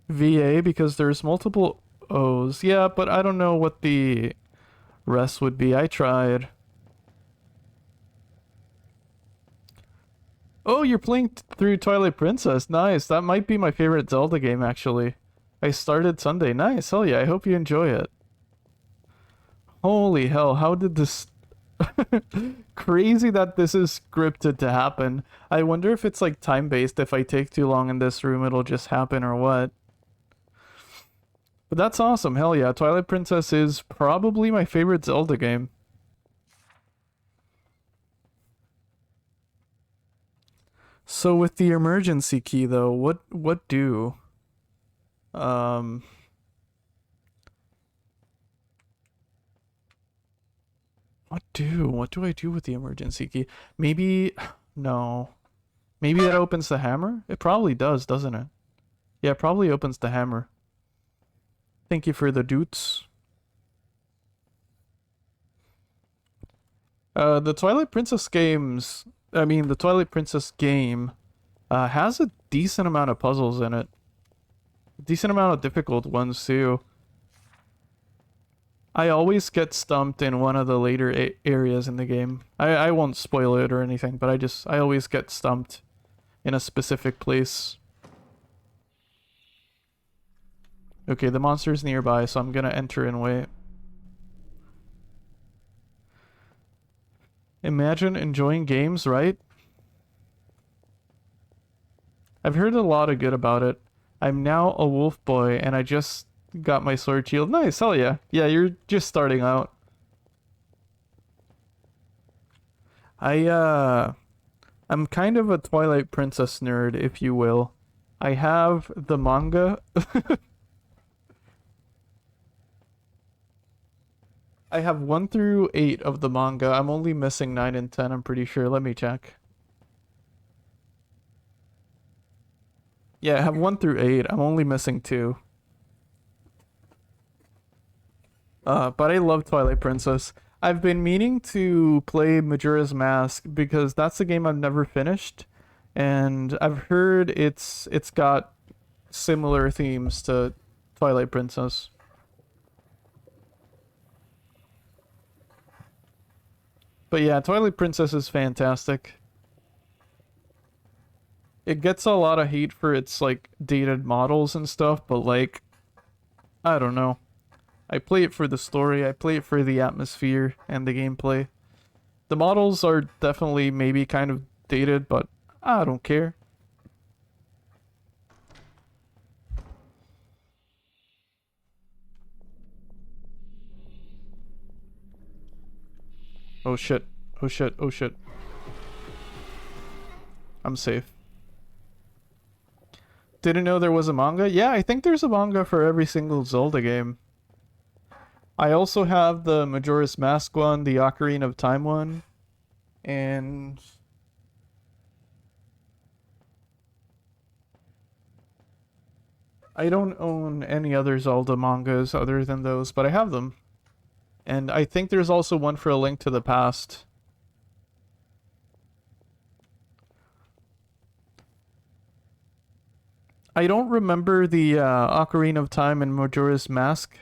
VA because there's multiple O's. Yeah, but I don't know what the rest would be. I tried. Oh, you're playing through Twilight Princess. Nice. That might be my favorite Zelda game, actually. I started Sunday. Nice. Hell yeah. I hope you enjoy it. Holy hell. How did this... Crazy that this is scripted to happen. I wonder if it's like time-based. If I take too long in this room, it'll just happen or what. But that's awesome. Hell yeah. Twilight Princess is probably my favorite Zelda game. So with the emergency key though, what do? Um what do I do with the emergency key? Maybe no. Maybe that opens the hammer? It probably does, doesn't it? Yeah, it probably opens the hammer. Thank you for the doots. The Twilight Princess games, the Twilight Princess game has a decent amount of puzzles in it. Decent amount of difficult ones too. I always get stumped in one of the later areas in the game. I won't spoil it or anything, but I always get stumped in a specific place. Okay, the monster's nearby, so I'm gonna enter and wait. Imagine enjoying games, right? I've heard a lot of good about it. I'm now a wolf boy, and I just got my sword shield. Nice, hell yeah. Yeah, you're just starting out. I'm kind of a Twilight Princess nerd, if you will. I have the manga. I have 1 through 8 of the manga. I'm only missing 9 and 10, I'm pretty sure. Let me check. Yeah, I have 1 through 8. I'm only missing 2. But I love Twilight Princess. I've been meaning to play Majora's Mask because that's a game I've never finished, and I've heard it's got similar themes to Twilight Princess. But yeah, Twilight Princess is fantastic. It gets a lot of hate for its like dated models and stuff, but like I don't know. I play it for the story, I play it for the atmosphere and the gameplay. The models are definitely maybe kind of dated, but I don't care. Oh shit. Oh shit. Oh shit. I'm safe. Didn't know there was a manga? Yeah, I think there's a manga for every single Zelda game. I also have the Majora's Mask one, the Ocarina of Time one, and I don't own any other Zelda mangas other than those, but I have them. And I think there's also one for A Link to the Past. I don't remember the Ocarina of Time and Majora's Mask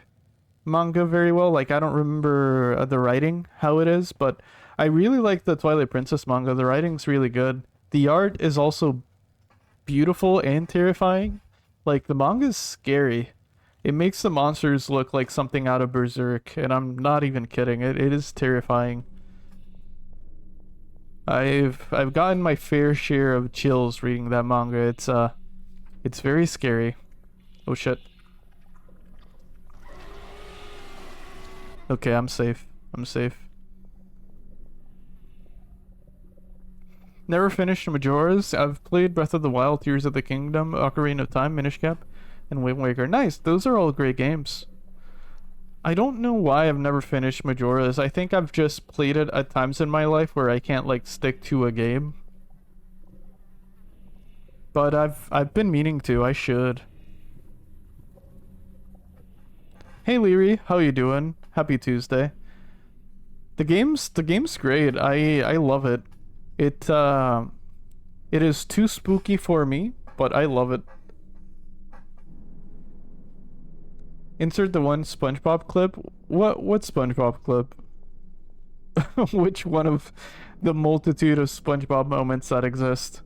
manga very well. Like, I don't remember the writing, how it is, but I really like the Twilight Princess manga. The writing's really good. The art is also beautiful and terrifying. Like, the manga's scary. It makes the monsters look like something out of Berserk, and I'm not even kidding. It is terrifying. I've gotten my fair share of chills reading that manga. It's very scary. Oh shit. Okay, I'm safe. I'm safe. Never finished Majora's. I've played Breath of the Wild, Tears of the Kingdom, Ocarina of Time, Minish Cap, and Wind Waker. Nice. Those are all great games. I don't know why I've never finished Majora's. I think I've just played it at times in my life where I can't like stick to a game. But I've been meaning to. I should. Hey Leary, how you doing? Happy Tuesday. The game's great. I love it. It is too spooky for me, but I love it. Insert the one SpongeBob clip. What SpongeBob clip? Which one of the multitude of SpongeBob moments that exist?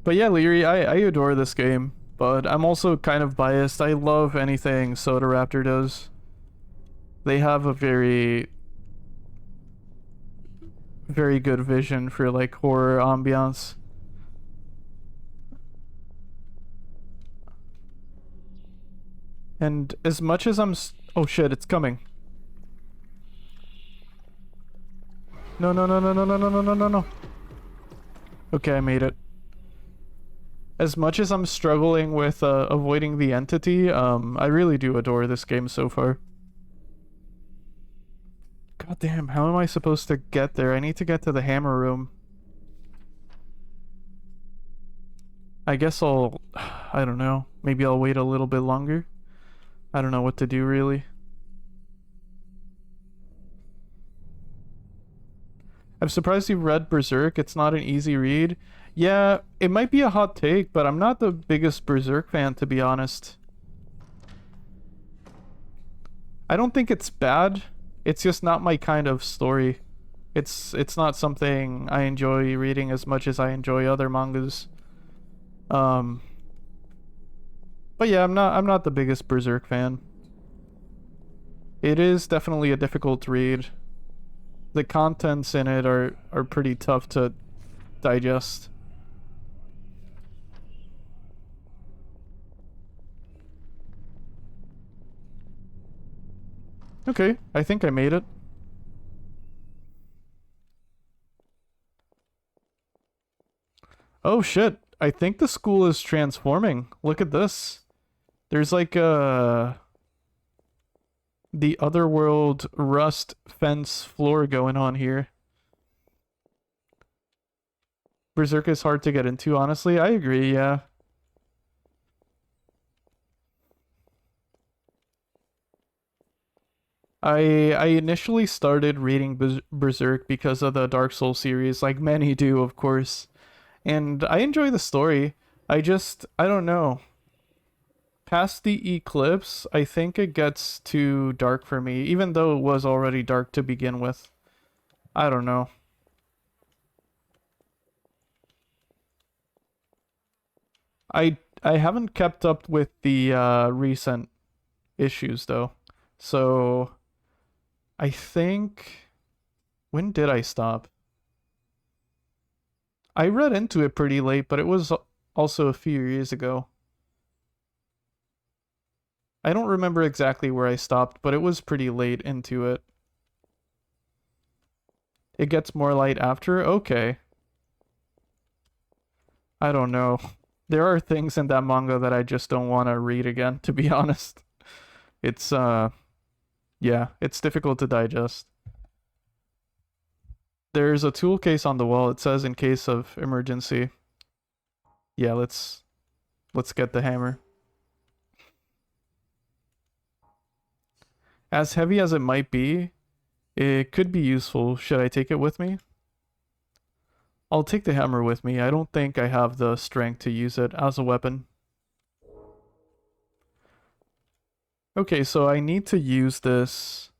But yeah, Leary, I adore this game, but I'm also kind of biased. I love anything Soda Raptor does. They have a very good vision for like horror ambiance. And as much as oh shit, it's coming. No, no, no, no, no, no, no, no, no, no, no. Okay, I made it. As much as I'm struggling with avoiding the entity, I really do adore this game so far. God damn, how am I supposed to get there? I need to get to the hammer room. I guess I don't know. Maybe I'll wait a little bit longer. I don't know what to do, really. I'm surprised you've read Berserk. It's not an easy read. Yeah, it might be a hot take, but I'm not the biggest Berserk fan, to be honest. I don't think it's bad. It's just not my kind of story. It's not something I enjoy reading as much as I enjoy other mangas. But yeah, I'm not the biggest Berserk fan. It is definitely a difficult read. The contents in it are pretty tough to digest. Okay, I think I made it. Oh shit, I think the school is transforming. Look at this. There's like the Otherworld rust fence floor going on here. Berserk is hard to get into, honestly. I agree, yeah. I initially started reading Berserk because of the Dark Souls series, like many do, of course. And I enjoy the story. I don't know. Past the eclipse, I think it gets too dark for me, even though it was already dark to begin with. I don't know. I haven't kept up with the recent issues though. So I think When did I stop? I read into it pretty late, but it was also a few years ago. I don't remember exactly where I stopped, but it was pretty late into it. It gets more light after? Okay. I don't know. There are things in that manga that I just don't want to read again, to be honest. It's, yeah, it's difficult to digest. There's a tool case on the wall. It says in case of emergency. Yeah, let's get the hammer. As heavy as it might be, it could be useful. Should I take it with me? I'll take the hammer with me. I don't think I have the strength to use it as a weapon. Okay, so I need to use this.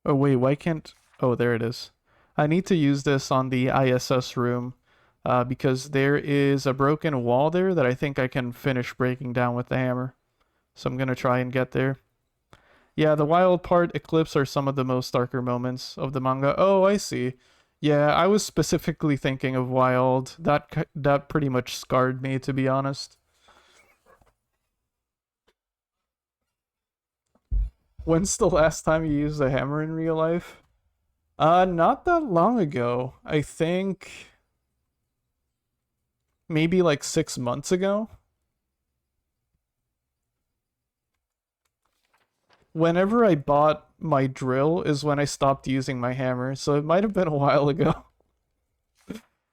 Oh wait, why can't... Oh, there it is. I need to use this on the ISS room because there is a broken wall there that I think I can finish breaking down with the hammer. So I'm gonna try and get there. Yeah, the wild part, Eclipse are some of the most darker moments of the manga. Oh, I see. Yeah, I was specifically thinking of Wild. That pretty much scarred me, to be honest. When's the last time you used a hammer in real life? Not that long ago. I think maybe like 6 months ago. Whenever I bought my drill is when I stopped using my hammer, so it might have been a while ago.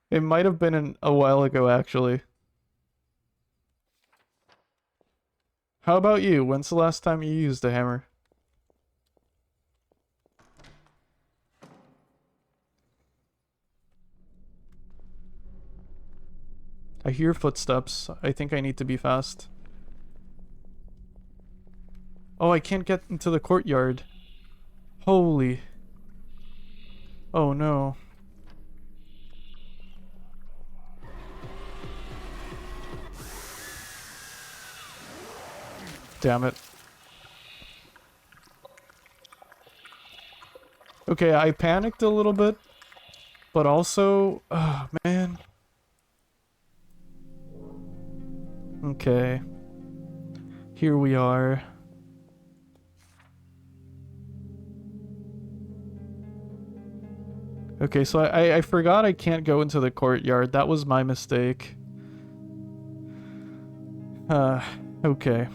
It might have been a while ago, actually. How about you? When's the last time you used a hammer? I hear footsteps. I think I need to be fast. Oh, I can't get into the courtyard. Holy. Oh no. Damn it. Okay, I panicked a little bit, but also, oh man. Okay. Here we are. Okay, so I forgot I can't go into the courtyard. That was my mistake. Okay.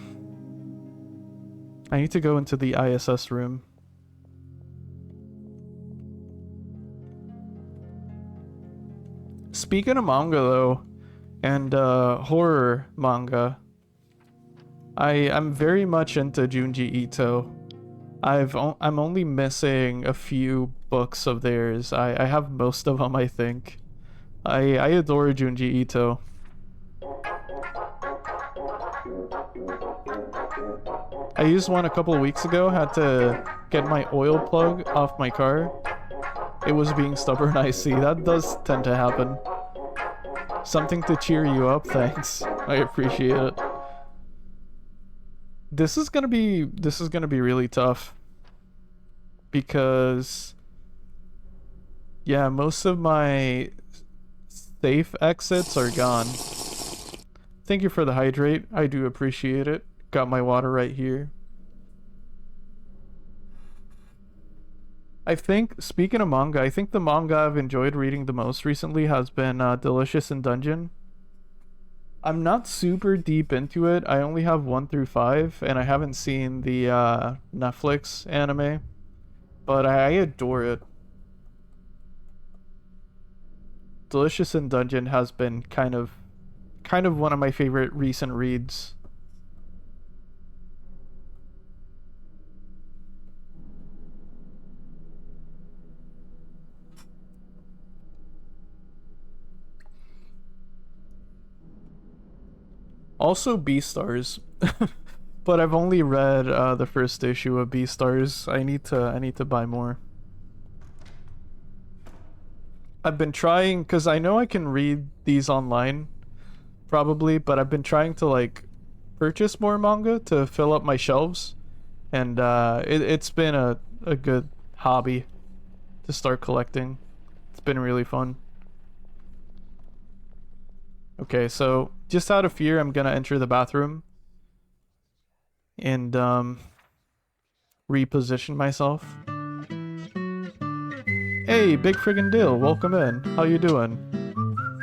I need to go into the ISS room. Speaking of manga though, and horror manga, I'm very much into Junji Ito. I'm only missing a few books of theirs. I have most of them, I think. I adore Junji Ito. I used one a couple of weeks ago, had to get my oil plug off my car. It was being stubborn, I see. That does tend to happen. Something to cheer you up, thanks. I appreciate it. This is gonna be really tough. Because yeah, most of my safe exits are gone. Thank you for the hydrate. I do appreciate it. Got my water right here. I think, speaking of manga, I think the manga I've enjoyed reading the most recently has been Delicious in Dungeon. I'm not super deep into it. I only have 1 through 5, and I haven't seen the Netflix anime, but I adore it. Delicious in Dungeon has been kind of one of my favorite recent reads. Also Beastars. But I've only read the first issue of Beastars. I need to buy more. I've been trying, because I know I can read these online, probably, but I've been trying to like purchase more manga to fill up my shelves, and it's been a good hobby to start collecting. It's been really fun. Okay, so just out of fear, I'm gonna enter the bathroom and reposition myself. Hey, big friggin' deal, welcome in. How you doing?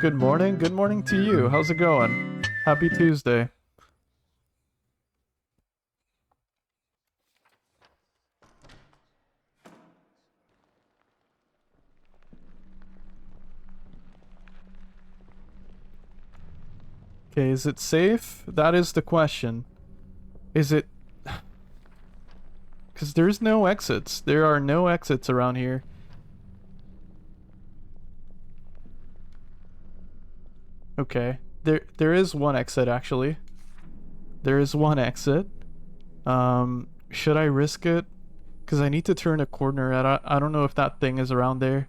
Good morning to you. How's it going? Happy Tuesday. Okay, is it safe? That is the question. Is it... Because there's no exits. There are no exits around here. Okay. There is one exit, actually. There is one exit. Should I risk it? Because I need to turn a corner. I don't know if that thing is around there.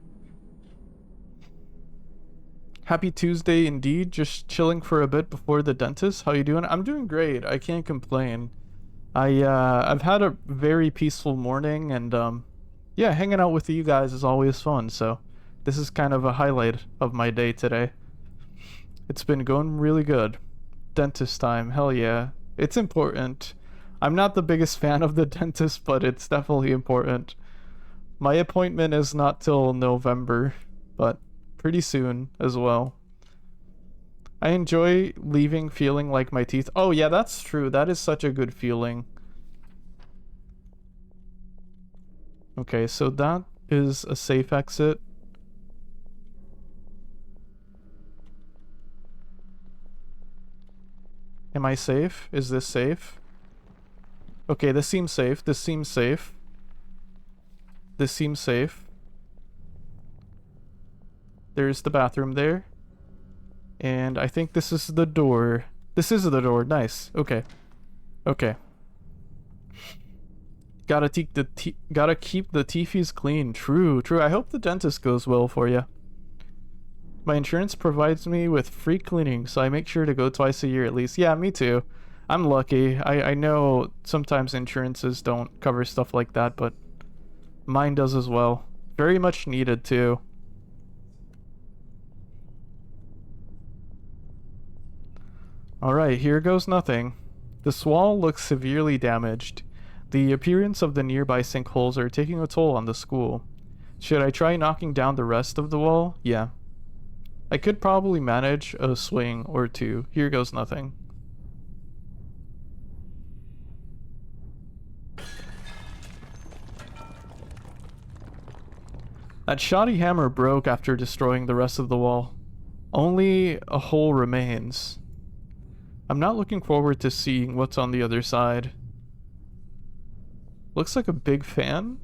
Happy Tuesday indeed. Just chilling for a bit before the dentist. How you doing? I'm doing great. I can't complain. I've had a very peaceful morning, and yeah, hanging out with you guys is always fun. So this is kind of a highlight of my day today. It's been going really good. Dentist time. Hell yeah. It's important. I'm not the biggest fan of the dentist, but it's definitely important. My appointment is not till November, but pretty soon as well. I enjoy leaving feeling like my teeth... Oh yeah, that's true. That is such a good feeling. Okay, so that is a safe exit. Am I safe? Is this safe? Okay, this seems safe. This seems safe. This seems safe. There's the bathroom there. And I think this is the door. This is the door. Nice. Okay. Okay. Gotta keep the teethies clean. True, true. I hope the dentist goes well for you. My insurance provides me with free cleaning, so I make sure to go twice a year at least. Yeah, me too. I'm lucky. I know sometimes insurances don't cover stuff like that, but mine does as well. Very much needed too. Alright, here goes nothing. The wall looks severely damaged. The appearance of the nearby sinkholes are taking a toll on the school. Should I try knocking down the rest of the wall? Yeah. I could probably manage a swing or two. Here goes nothing. That shoddy hammer broke after destroying the rest of the wall. Only a hole remains. I'm not looking forward to seeing what's on the other side. Looks like a big fan?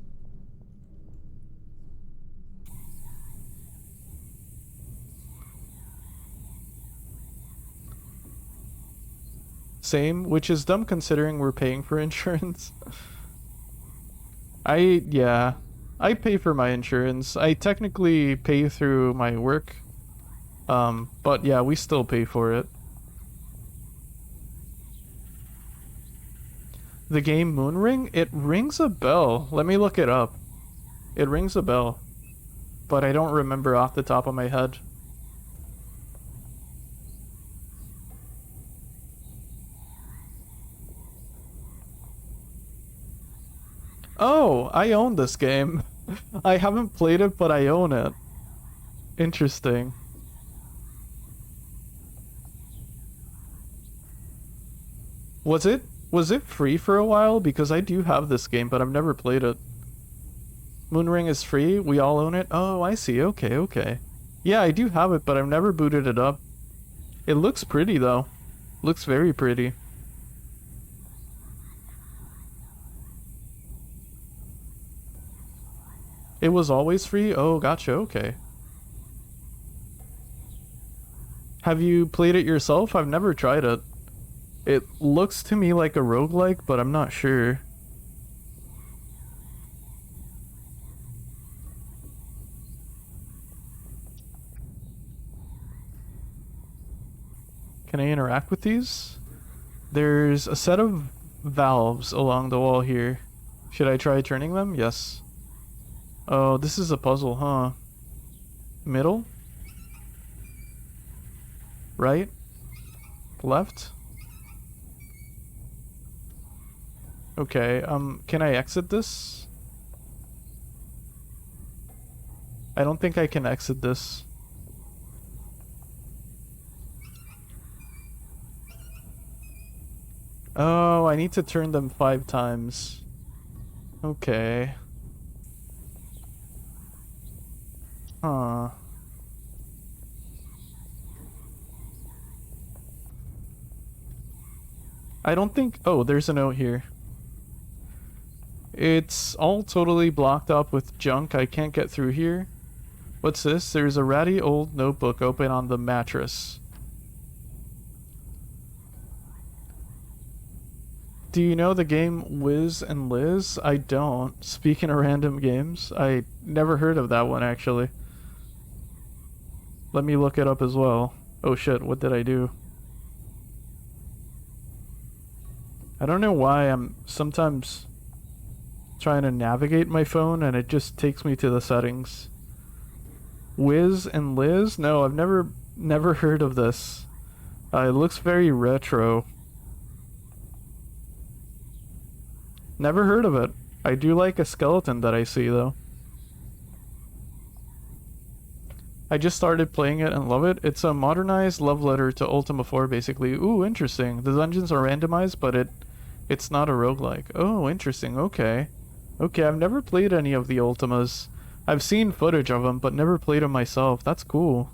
Same, which is dumb considering we're paying for insurance. Yeah, I pay for my insurance. I technically pay through my work. But yeah, we still pay for it. The game Moonring? It rings a bell. Let me look it up. It rings a bell. But I don't remember off the top of my head. Oh, I own this game. I haven't played it, but I own it. Interesting. Was it free for a while? Because I do have this game, but I've never played it. Moonring is free? We all own it? Oh, I see. Okay, okay. Yeah, I do have it, but I've never booted it up. It looks pretty, though. Looks very pretty. It was always free? Oh, gotcha, okay. Have you played it yourself? I've never tried it. It looks to me like a roguelike, but I'm not sure. Can I interact with these? There's a set of valves along the wall here. Should I try turning them? Yes. Oh, this is a puzzle, huh? Middle? Right? Left? Okay, can I exit this? I don't think I can exit this. Oh, I need to turn them 5 times. Okay. Huh. I don't think... Oh, there's a note here. It's all totally blocked up with junk. I can't get through here. What's this? There's a ratty old notebook open on the mattress. Do you know the game Wiz and Liz? I don't. Speaking of random games, I never heard of that one actually. Let me look it up as well. Oh shit, what did I do? I don't know why I'm sometimes trying to navigate my phone and it just takes me to the settings. Wiz and Liz? No, I've never heard of this. It looks very retro. Never heard of it. I do like a skeleton that I see though. I just started playing it and love it. It's a modernized love letter to Ultima 4 basically. Ooh, interesting. The dungeons are randomized, but it's not a roguelike. Oh, interesting. Okay. Okay, I've never played any of the Ultimas. I've seen footage of them, but never played them myself. That's cool.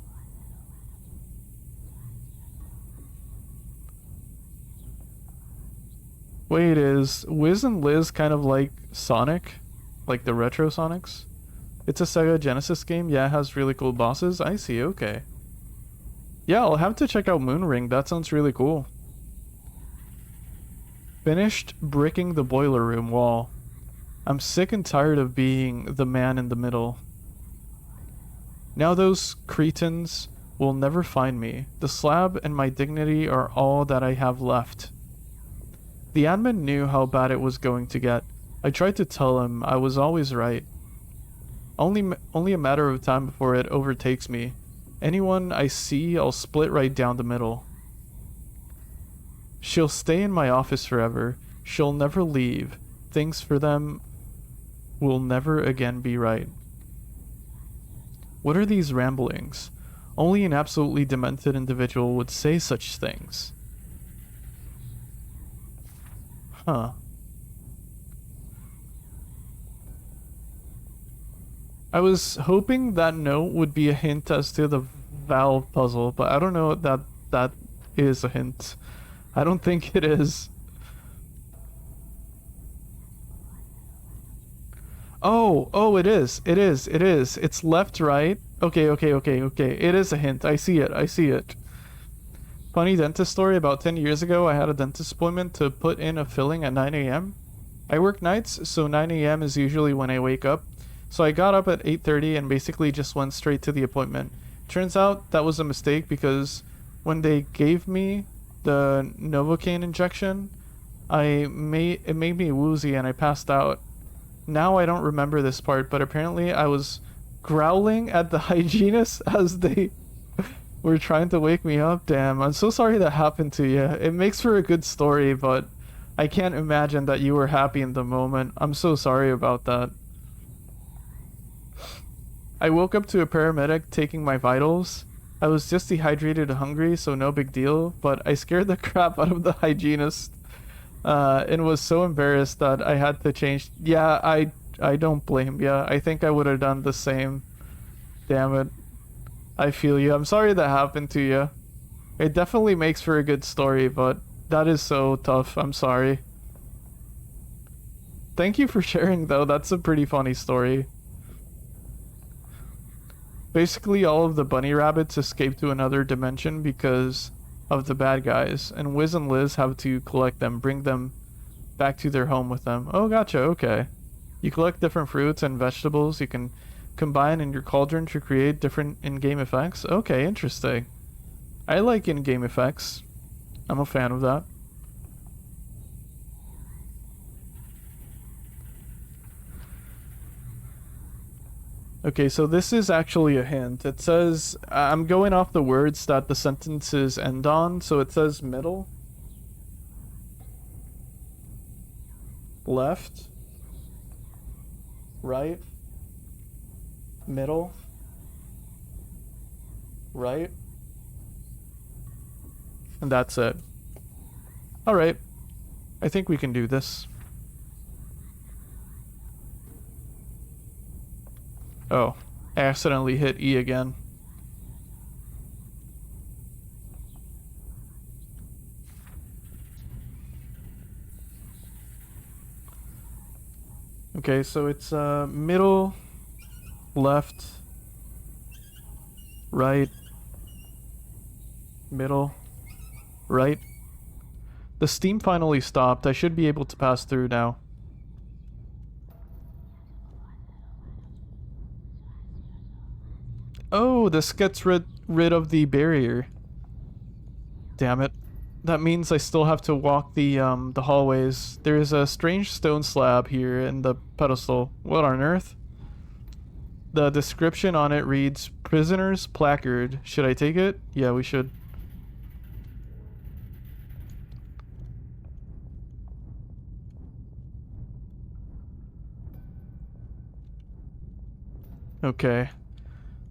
Wait, is Wiz and Liz kind of like Sonic? Like the retro Sonics? It's a Sega Genesis game? Yeah, it has really cool bosses? I see, okay. Yeah, I'll have to check out Moonring. That sounds really cool. Finished bricking the boiler room wall. I'm sick and tired of being the man in the middle. Now those cretins will never find me. The slab and my dignity are all that I have left. The admin knew how bad it was going to get. I tried to tell him I was always right. Only a matter of time before it overtakes me. Anyone I see, I'll split right down the middle. She'll stay in my office forever. She'll never leave. Things for them will never again be right. What are these ramblings? Only an absolutely demented individual would say such things. Huh. I was hoping that note would be a hint as to the valve puzzle, but I don't know that that is a hint. I don't think it is. Oh, it is. It is. It is. It's left, right. Okay. It is a hint. I see it. Funny dentist story. About 10 years ago, I had a dentist appointment to put in a filling at 9 a.m. I work nights, so 9 a.m. is usually when I wake up. So I got up at 8:30 and basically just went straight to the appointment. Turns out that was a mistake because when they gave me the Novocaine injection, it made me woozy and I passed out. Now I don't remember this part, but apparently I was growling at the hygienist as they were trying to wake me up. Damn, I'm so sorry that happened to you. It makes for a good story, but I can't imagine that you were happy in the moment. I'm so sorry about that. I woke up to a paramedic taking my vitals. I was just dehydrated and hungry, so no big deal, but I scared the crap out of the hygienist and was so embarrassed that I had to change. Yeah, I don't blame you. I think I would have done the same. Damn it. I feel you. I'm sorry that happened to you. It definitely makes for a good story, but that is so tough. I'm sorry. Thank you for sharing, though. That's a pretty funny story. Basically, all of the bunny rabbits escape to another dimension because of the bad guys, and Wiz and Liz have to collect them, bring them back to their home with them. Oh, gotcha, okay. You collect different fruits and vegetables you can combine in your cauldron to create different in-game effects. Okay, interesting. I like in-game effects. I'm a fan of that. Okay, so this is actually a hint. It says, I'm going off the words that the sentences end on, so it says middle, left, right, middle, right, and that's it. Alright, I think we can do this. Oh, I accidentally hit E again. Okay, so it's middle, left, right, middle, right. The steam finally stopped. I should be able to pass through now. Oh, this gets rid of the barrier. Damn it. That means I still have to walk the hallways. There's a strange stone slab here in the pedestal. What on earth? The description on it reads, Prisoner's Placard. Should I take it? Yeah, we should. Okay.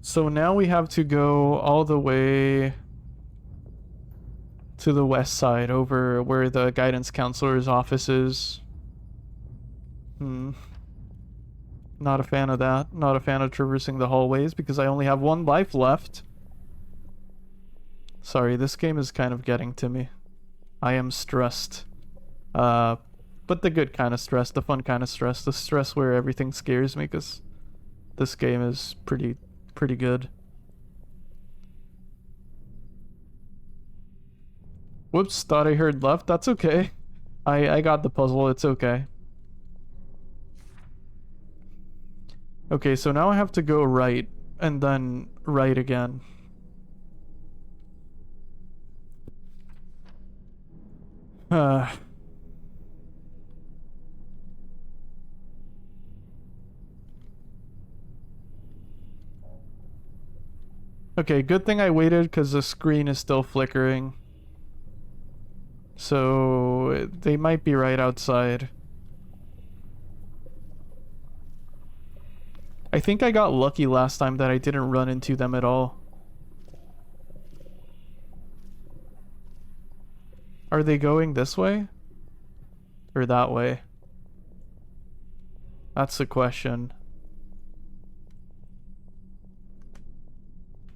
So now we have to go all the way to the west side, over where the guidance counselor's office is. Not a fan of that. Not a fan of traversing the hallways because I only have one life left. Sorry, this game is kind of getting to me. I am stressed. But the good kind of stress, the fun kind of stress, the stress where everything scares me because this game is pretty good. Whoops, thought I heard left. That's okay. I got the puzzle, it's okay. Okay, so now I have to go right, and then right again. Okay, good thing I waited because the screen is still flickering. So they might be right outside. I think I got lucky last time that I didn't run into them at all. Are they going this way? Or that way? That's the question.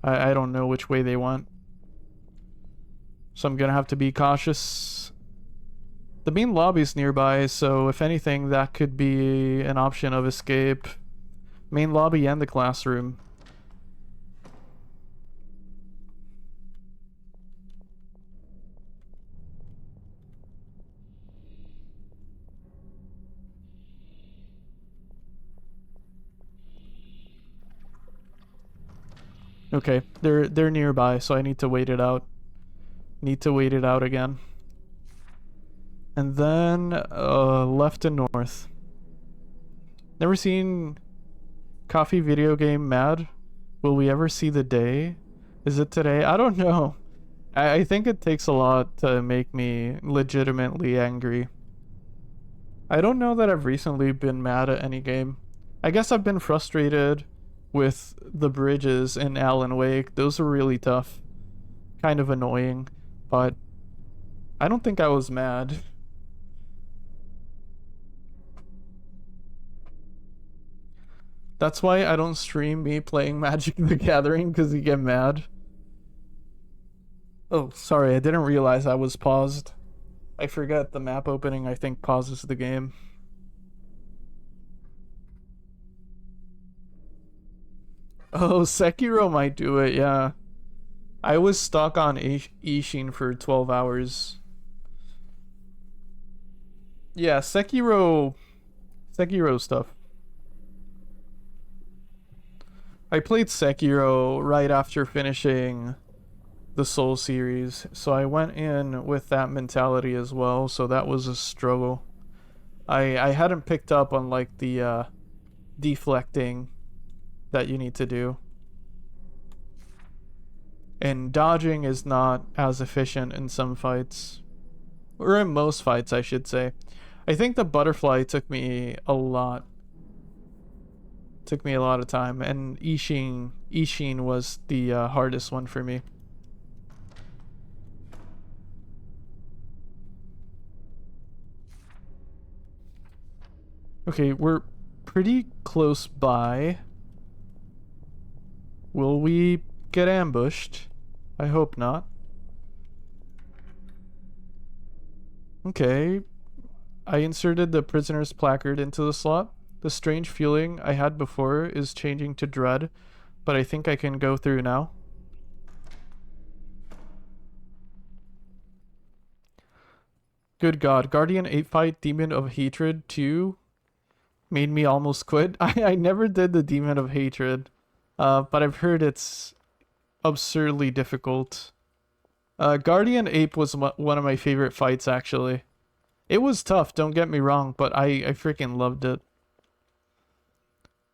I don't know which way they went. So I'm gonna have to be cautious. The main lobby's nearby, so if anything, that could be an option of escape. Main lobby and the classroom. Okay, they're nearby, so I need to wait it out. Need to wait it out again. And then left and north. Never seen Coffee video game Mad? Will we ever see the day? Is it today? I don't know. I think it takes a lot to make me legitimately angry. I don't know that I've recently been mad at any game. I guess I've been frustrated with the bridges in Alan Wake. Those were really tough. Kind of annoying. But I don't think I was mad. That's why I don't stream me playing Magic the Gathering, because you get mad. Oh, sorry, I didn't realize I was paused. I forget the map opening, I think, pauses the game. Oh, Sekiro might do it, yeah. I was stuck on Ishin for 12 hours. Yeah, Sekiro stuff. I played Sekiro right after finishing the Soul series, so I went in with that mentality as well, so that was a struggle. I hadn't picked up on like the deflecting that you need to do. And dodging is not as efficient in some fights. Or in most fights, I should say. I think the butterfly took me a lot. Took me a lot of time. And Ishin was the hardest one for me. Okay, we're pretty close by. Will we get ambushed? I hope not. Okay. I inserted the prisoner's placard into the slot. The strange feeling I had before is changing to dread, but I think I can go through now. Good God. Guardian 8 fight Demon of Hatred 2 made me almost quit. I never did the Demon of Hatred, but I've heard it's absurdly difficult. Guardian Ape was one of my favorite fights, actually. It was tough, don't get me wrong, but I freaking loved it.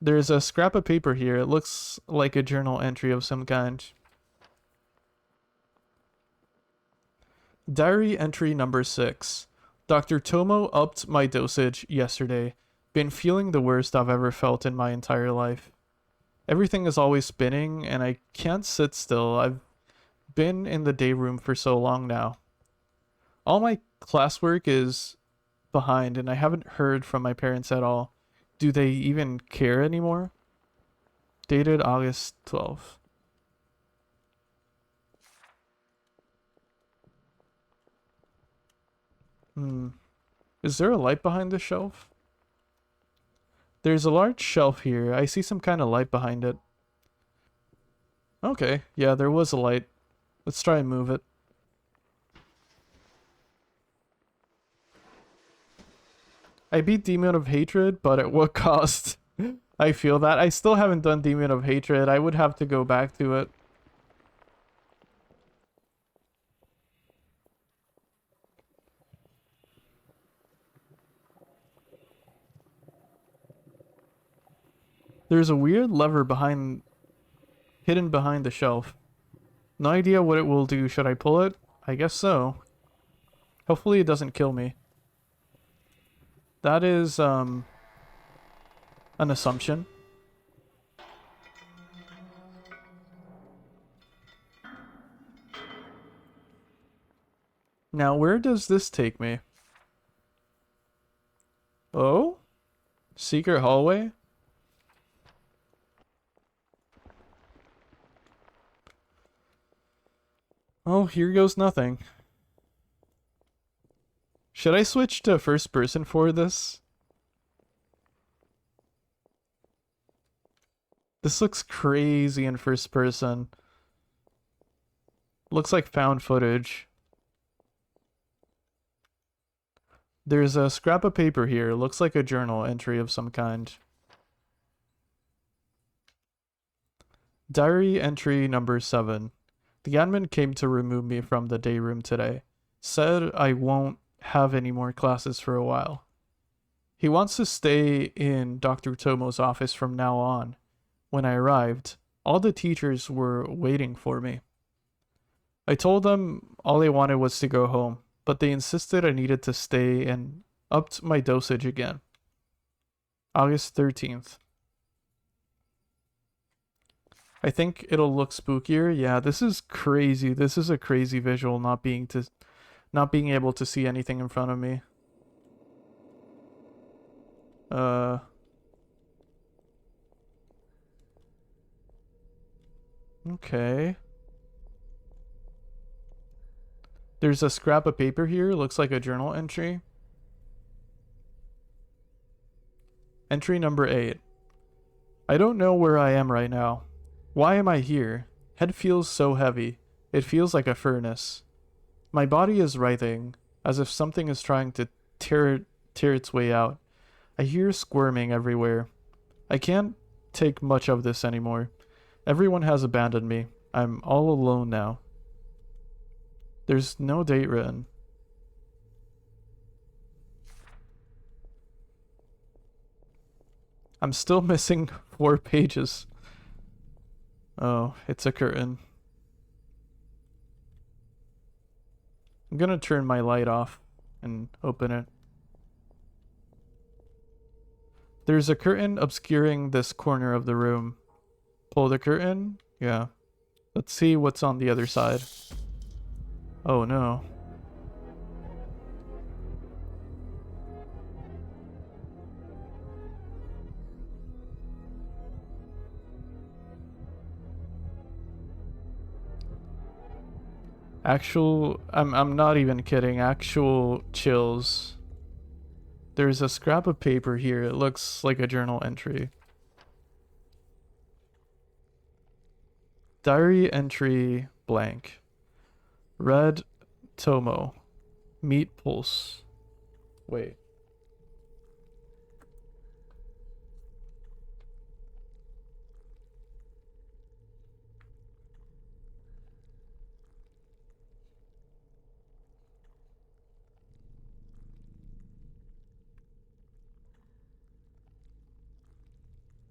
There's a scrap of paper here. It looks like a journal entry of some kind. Diary entry number 6. Dr. Tomo upped my dosage yesterday. Been feeling the worst I've ever felt in my entire life. Everything is always spinning, and I can't sit still. I've been in the day room for so long now. All my classwork is behind, and I haven't heard from my parents at all. Do they even care anymore? Dated August 12th. Is there a light behind the shelf? There's a large shelf here. I see some kind of light behind it. Okay, yeah, there was a light. Let's try and move it. I beat Demon of Hatred, but at what cost? I feel that. I still haven't done Demon of Hatred. I would have to go back to it. There's a weird lever hidden behind the shelf. No idea what it will do. Should I pull it? I guess so. Hopefully it doesn't kill me. That is, an assumption. Now, where does this take me? Oh? Secret hallway? Oh, here goes nothing. Should I switch to first person for this? This looks crazy in first person. Looks like found footage. There's a scrap of paper here. Looks like a journal entry of some kind. Diary entry number 7. The admin came to remove me from the day room today. Said I won't have any more classes for a while. He wants to stay in Dr. Tomo's office from now on. When I arrived, all the teachers were waiting for me. I told them all I wanted was to go home, but they insisted I needed to stay and upped my dosage again. August 13th. I think it'll look spookier. Yeah, this is crazy. This is a crazy visual, not being able to see anything in front of me. Okay. There's a scrap of paper here. Looks like a journal entry. Entry number 8. I don't know where I am right now. Why am I here? Head feels so heavy. It feels like a furnace. My body is writhing, as if something is trying to tear its way out. I hear squirming everywhere. I can't take much of this anymore. Everyone has abandoned me. I'm all alone now. There's no date written. I'm still missing 4 pages. Oh, it's a curtain. I'm gonna turn my light off and open it. There's a curtain obscuring this corner of the room. Pull the curtain? Yeah. Let's see what's on the other side. Oh no. I'm not even kidding. Actual chills. There's a scrap of paper here. It looks like a journal entry. Diary entry blank. Red Tomo. Meat pulse. Wait.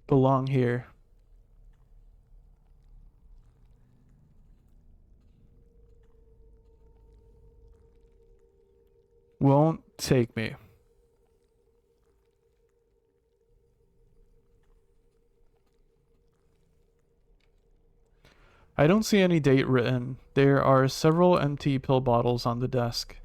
Belong here. Won't take me. I don't see any date written. There are several empty pill bottles on the desk.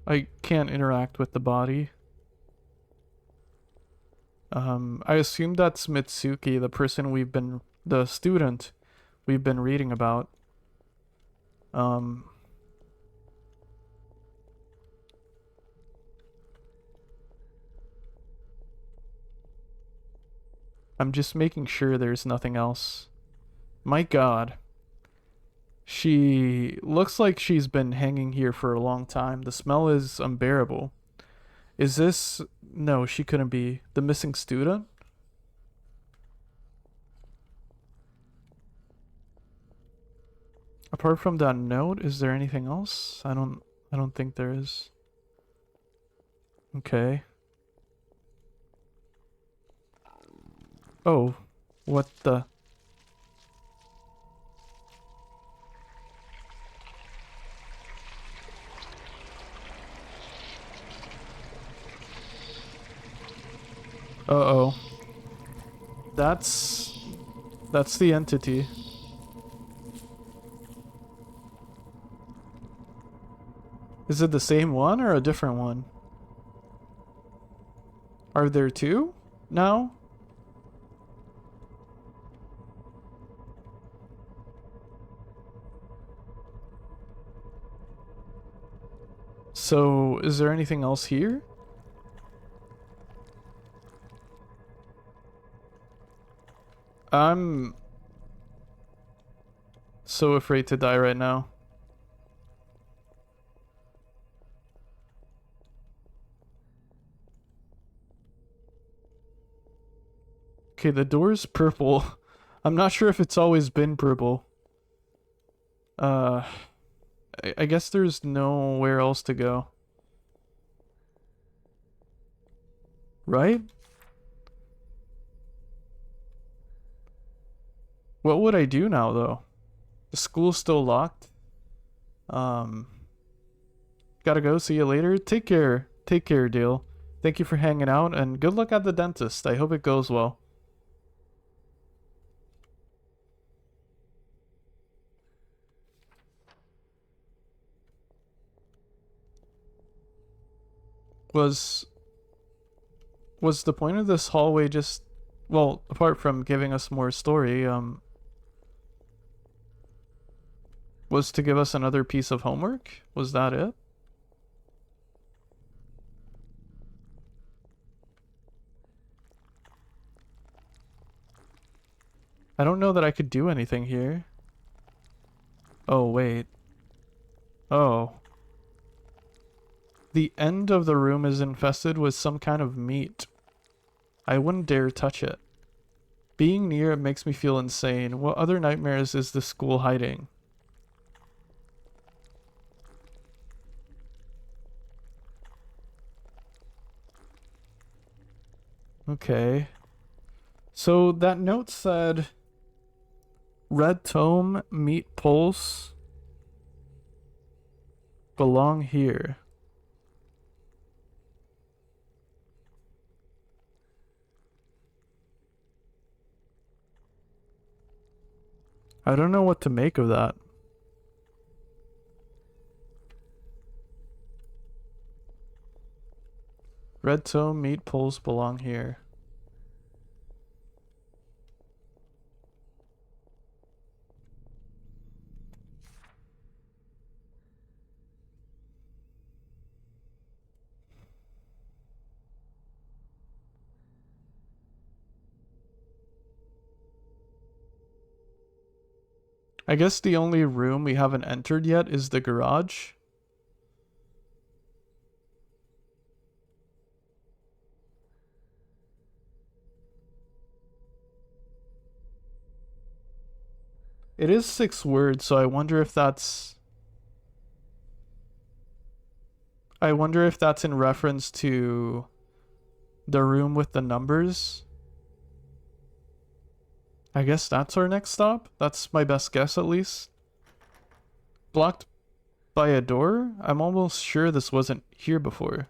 I can't interact with the body. I assume that's Mitsuki, the student we've been reading about. I'm just making sure there's nothing else. My God. She looks like she's been hanging here for a long time. The smell is unbearable. Is this... No, she couldn't be. The missing student? Apart from that note, is there anything else? I don't think there is. Okay. Oh, what the... Uh-oh. That's the entity. Is it the same one or a different one? Are there two now? So, is there anything else here? I'm so afraid to die right now. Okay, the door's purple. I'm not sure if it's always been purple. I guess there's nowhere else to go. Right? What would I do now, though? The school's still locked. Gotta go. See you later. Take care. Take care, Dale. Thank you for hanging out, and good luck at the dentist. I hope it goes well. Was the point of this hallway just... Well, apart from giving us more story, was to give us another piece of homework? Was that it? I don't know that I could do anything here. Oh, wait. Oh. The end of the room is infested with some kind of meat. I wouldn't dare touch it. Being near it makes me feel insane. What other nightmares is the school hiding? Okay. So that note said red tome, meat pulse belong here. I don't know what to make of that. Red tome, meat pulse belong here. I guess the only room we haven't entered yet is the garage. It is 6 words, so I wonder if that's... I wonder if that's in reference to the room with the numbers. I guess that's our next stop. That's my best guess, at least. Blocked by a door? I'm almost sure this wasn't here before.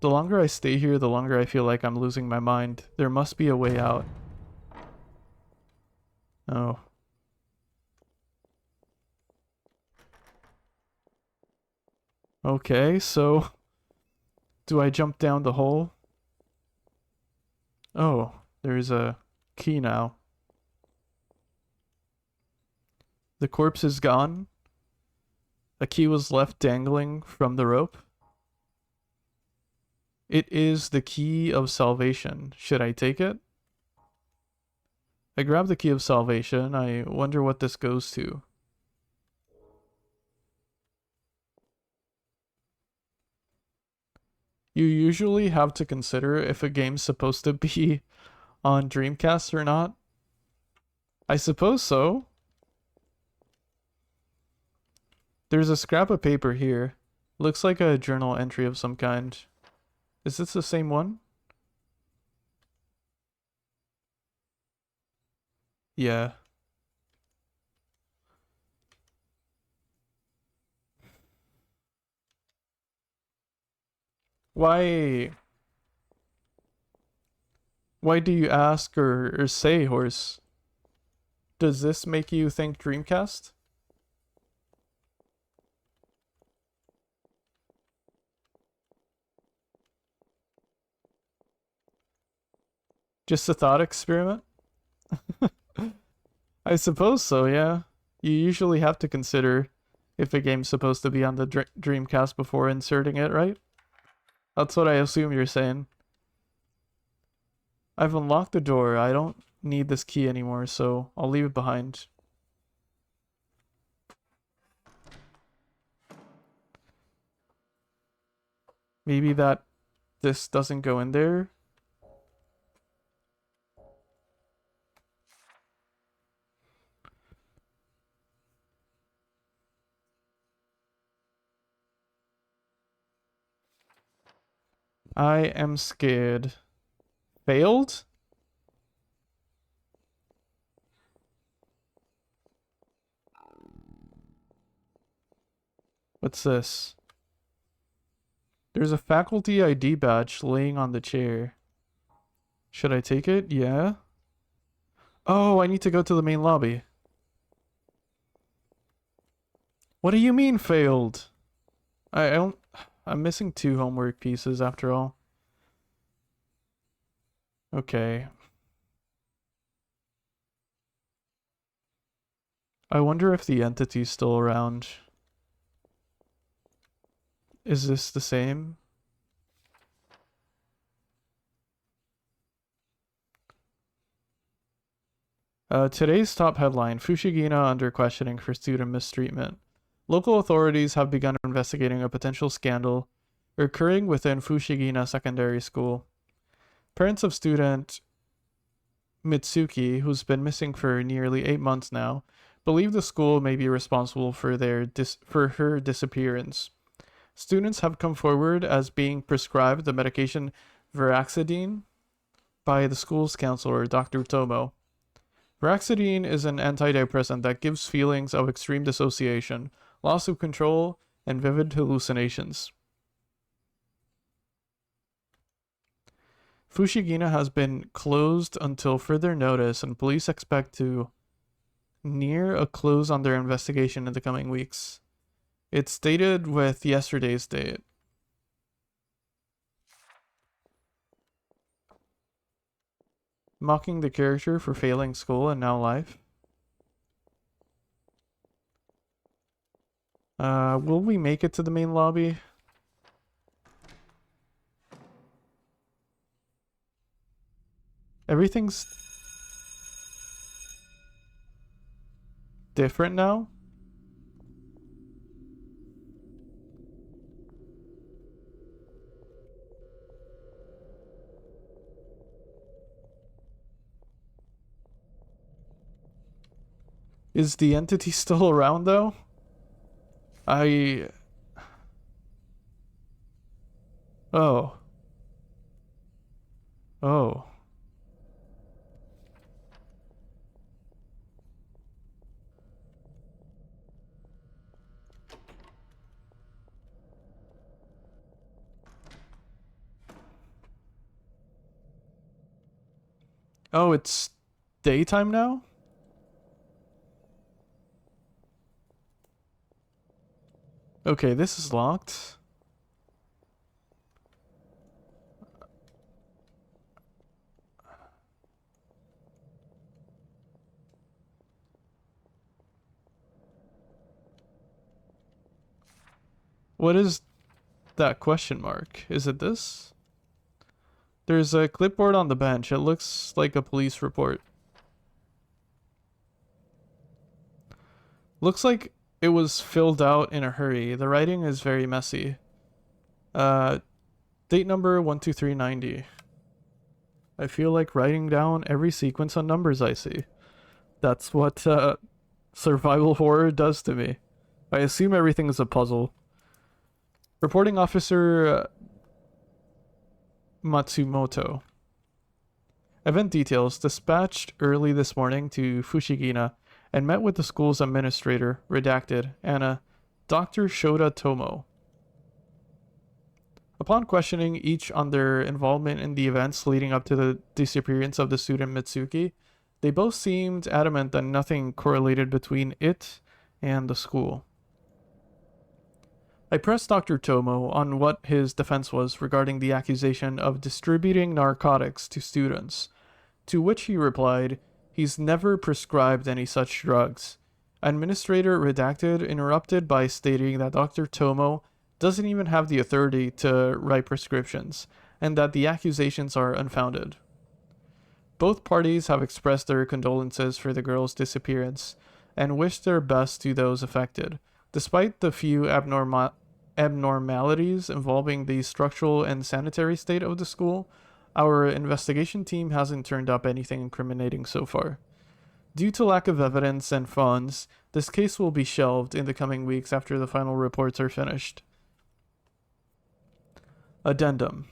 The longer I stay here, the longer I feel like I'm losing my mind. There must be a way out. Oh. Okay, so... do I jump down the hole? Oh, there's a key now. The corpse is gone. A key was left dangling from the rope. It is the key of salvation. Should I take it? I grab the key of salvation. I wonder what this goes to. You usually have to consider if a game's supposed to be on Dreamcast or not. I suppose so. There's a scrap of paper here. Looks like a journal entry of some kind. Is this the same one? Yeah. Why do you ask or say, horse? Does this make you think Dreamcast? Just a thought experiment? I suppose so, yeah. You usually have to consider if a game's supposed to be on the Dreamcast before inserting it, right? That's what I assume you're saying. I've unlocked the door. I don't need this key anymore, so I'll leave it behind. Maybe this doesn't go in there. I am scared. Failed? What's this? There's a faculty ID badge laying on the chair. Should I take it? Yeah. Oh, I need to go to the main lobby. What do you mean failed? I don't... I'm missing 2 homework pieces after all. Okay. I wonder if the entity's still around. Is this the same? Today's top headline, Fushigina under questioning for student mistreatment. Local authorities have begun investigating a potential scandal occurring within Fushigina Secondary School. Parents of student Mitsuki, who's been missing for nearly 8 months now, believe the school may be responsible for her disappearance. Students have come forward as being prescribed the medication Veraxidine by the school's counselor, Dr. Tomo. Veraxidine is an antidepressant that gives feelings of extreme dissociation, loss of control, and vivid hallucinations. Fushigina has been closed until further notice, and police expect to near a close on their investigation in the coming weeks. It's dated with yesterday's date. Mocking the character for failing school and now life. Will we make it to the main lobby? Everything's different now? Is the entity still around though? Oh. Oh. Oh, it's daytime now? Okay, this is locked. What is that question mark? Is it this? There's a clipboard on the bench. It looks like a police report. Looks like it was filled out in a hurry. The writing is very messy. Date number 12390. I feel like writing down every sequence on numbers I see. That's what survival horror does to me. I assume everything is a puzzle. Reporting officer Matsumoto. Event details: dispatched early this morning to Fushigina and met with the school's administrator, redacted, Anna, Dr. Shota Tomo. Upon questioning each on their involvement in the events leading up to the disappearance of the student Mitsuki, they both seemed adamant that nothing correlated between it and the school. I pressed Dr. Tomo on what his defense was regarding the accusation of distributing narcotics to students, to which he replied, he's never prescribed any such drugs. Administrator redacted interrupted by stating that Dr. Tomo doesn't even have the authority to write prescriptions, and that the accusations are unfounded. Both parties have expressed their condolences for the girl's disappearance, and wish their best to those affected. Despite the few abnormalities involving the structural and sanitary state of the school, our investigation team hasn't turned up anything incriminating so far. Due to lack of evidence and funds, this case will be shelved in the coming weeks after the final reports are finished. Addendum.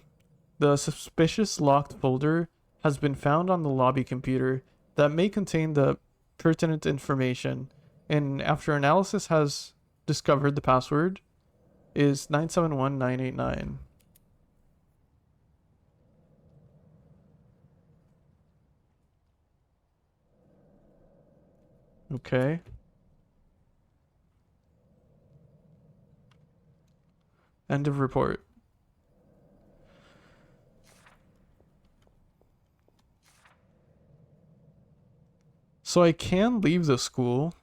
The suspicious locked folder has been found on the lobby computer that may contain the pertinent information, and after analysis has discovered the password is 971989. Okay. End of report. So I can leave the school,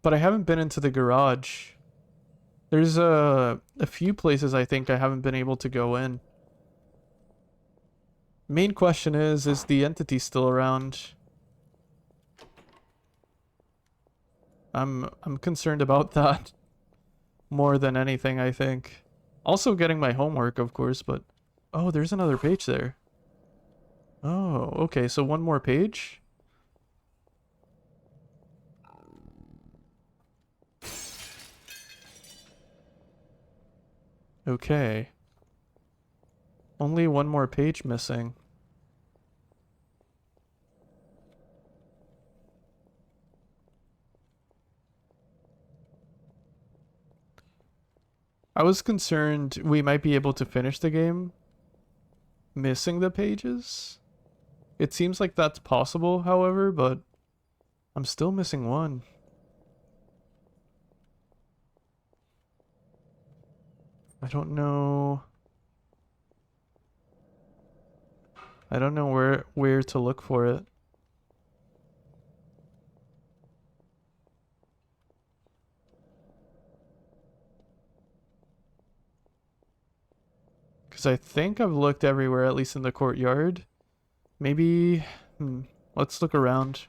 but I haven't been into the garage. There's a few places I think I haven't been able to go in. Main question is the entity still around? I'm concerned about that more than anything, I think. Also getting my homework, of course, but oh, there's another page there. Oh, okay, so one more page? Okay. Only one more page missing. I was concerned we might be able to finish the game missing the pages. It seems like that's possible, however, but I'm still missing one. I don't know. I don't know where to look for it. Because I think I've looked everywhere, at least in the courtyard. Maybe... let's look around.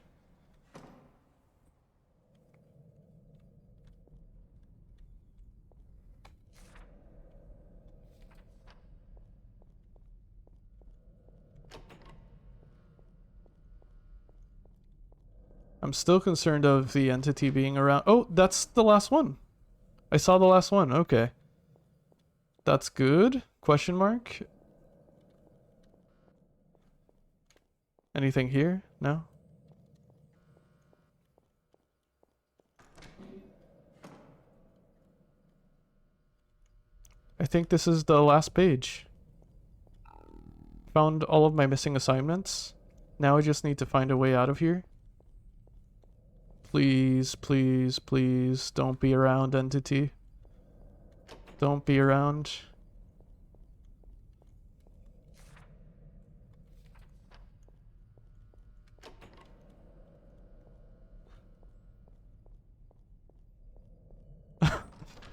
I'm still concerned of the entity being around. Oh, that's the last one. I saw the last one. Okay. That's good. Question mark. Anything here? No? I think this is the last page. Found all of my missing assignments. Now I just need to find a way out of here. Please, please, please, don't be around, entity. Don't be around.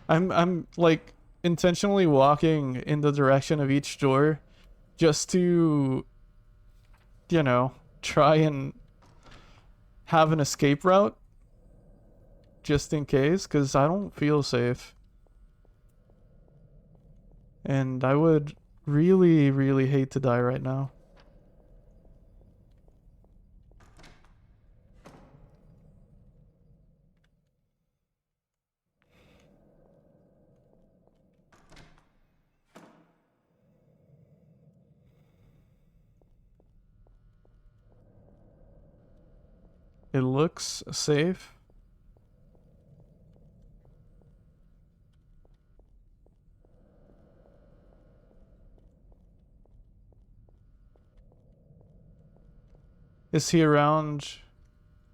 I'm like intentionally walking in the direction of each door just to, you know, try and have an escape route just in case, because I don't feel safe. And I would really, really hate to die right now. It looks safe. Is he around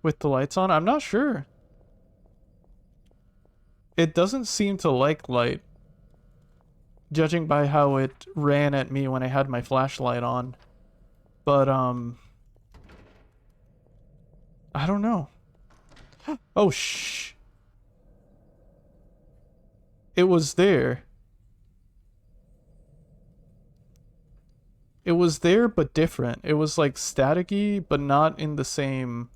with the lights on? I'm not sure. It doesn't seem to like light, judging by how it ran at me when I had my flashlight on. But, I don't know. Oh, shh. It was there. It was there, but different. It was like staticky, but not in the same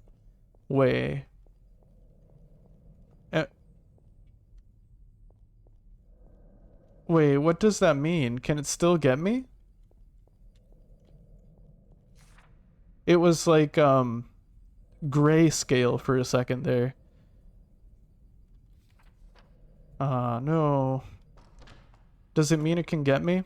way. Wait, what does that mean? Can it still get me? It was like, grayscale for a second there. No. Does it mean it can get me?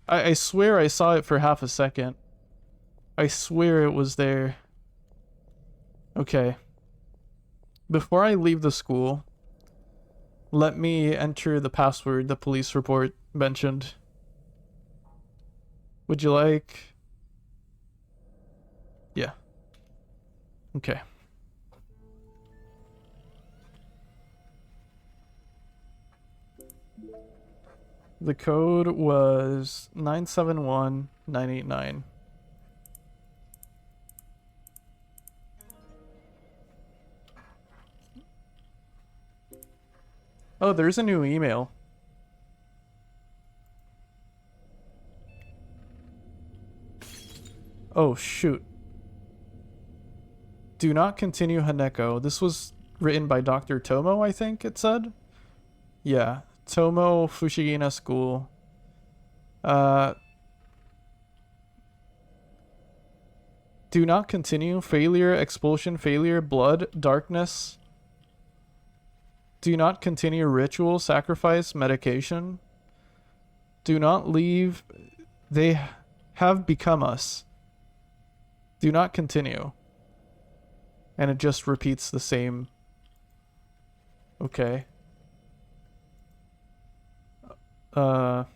I swear I saw it for half a second. I swear it was there. Okay. Before I leave the school, let me enter the password the police report mentioned. Would you like... Yeah. Okay. The code was 971989. Oh, there's a new email. Oh, shoot. Do not continue Haneko. This was written by Dr. Tomo, I think it said. Yeah. Tomo Fushigina School. Do not continue. Failure, expulsion, failure, blood, darkness. Do not continue. Ritual, sacrifice, medication. Do not leave. They have become us. Do not continue. And it just repeats the same. Okay. Oh,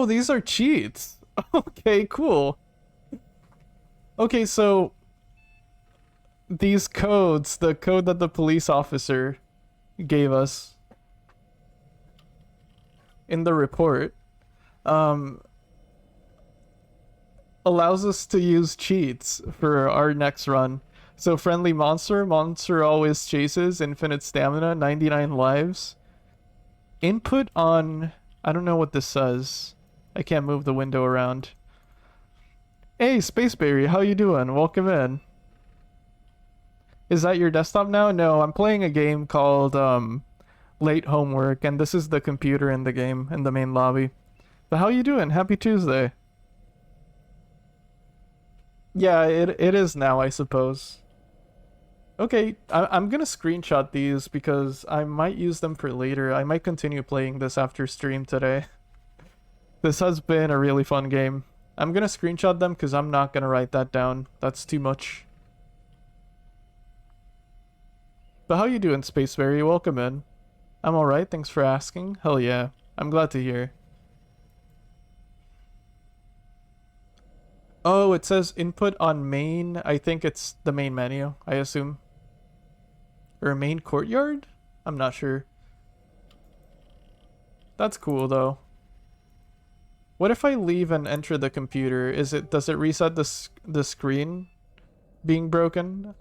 these are cheats. Okay, cool. Okay, so these codes, the code that the police officer gave us in the report, allows us to use cheats for our next run. So friendly monster always chases, infinite stamina, 99 lives. Input on, I don't know what this says. I can't move the window around. Hey, Spaceberry, how you doing? Welcome in. Is that your desktop now? No, I'm playing a game called Late Homework, and this is the computer in the game, in the main lobby. But how you doing? Happy Tuesday. Yeah, it is now, I suppose. Okay, I'm gonna screenshot these because I might use them for later. I might continue playing this after stream today. This has been a really fun game. I'm gonna screenshot them because I'm not gonna write that down. That's too much. But how you doing, Spaceberry? Welcome in. I'm alright, thanks for asking. Hell yeah. I'm glad to hear. Oh, it says input on main. I think it's the main menu, I assume. Or main courtyard? I'm not sure. That's cool though. What if I leave and enter the computer? Does it reset the screen being broken?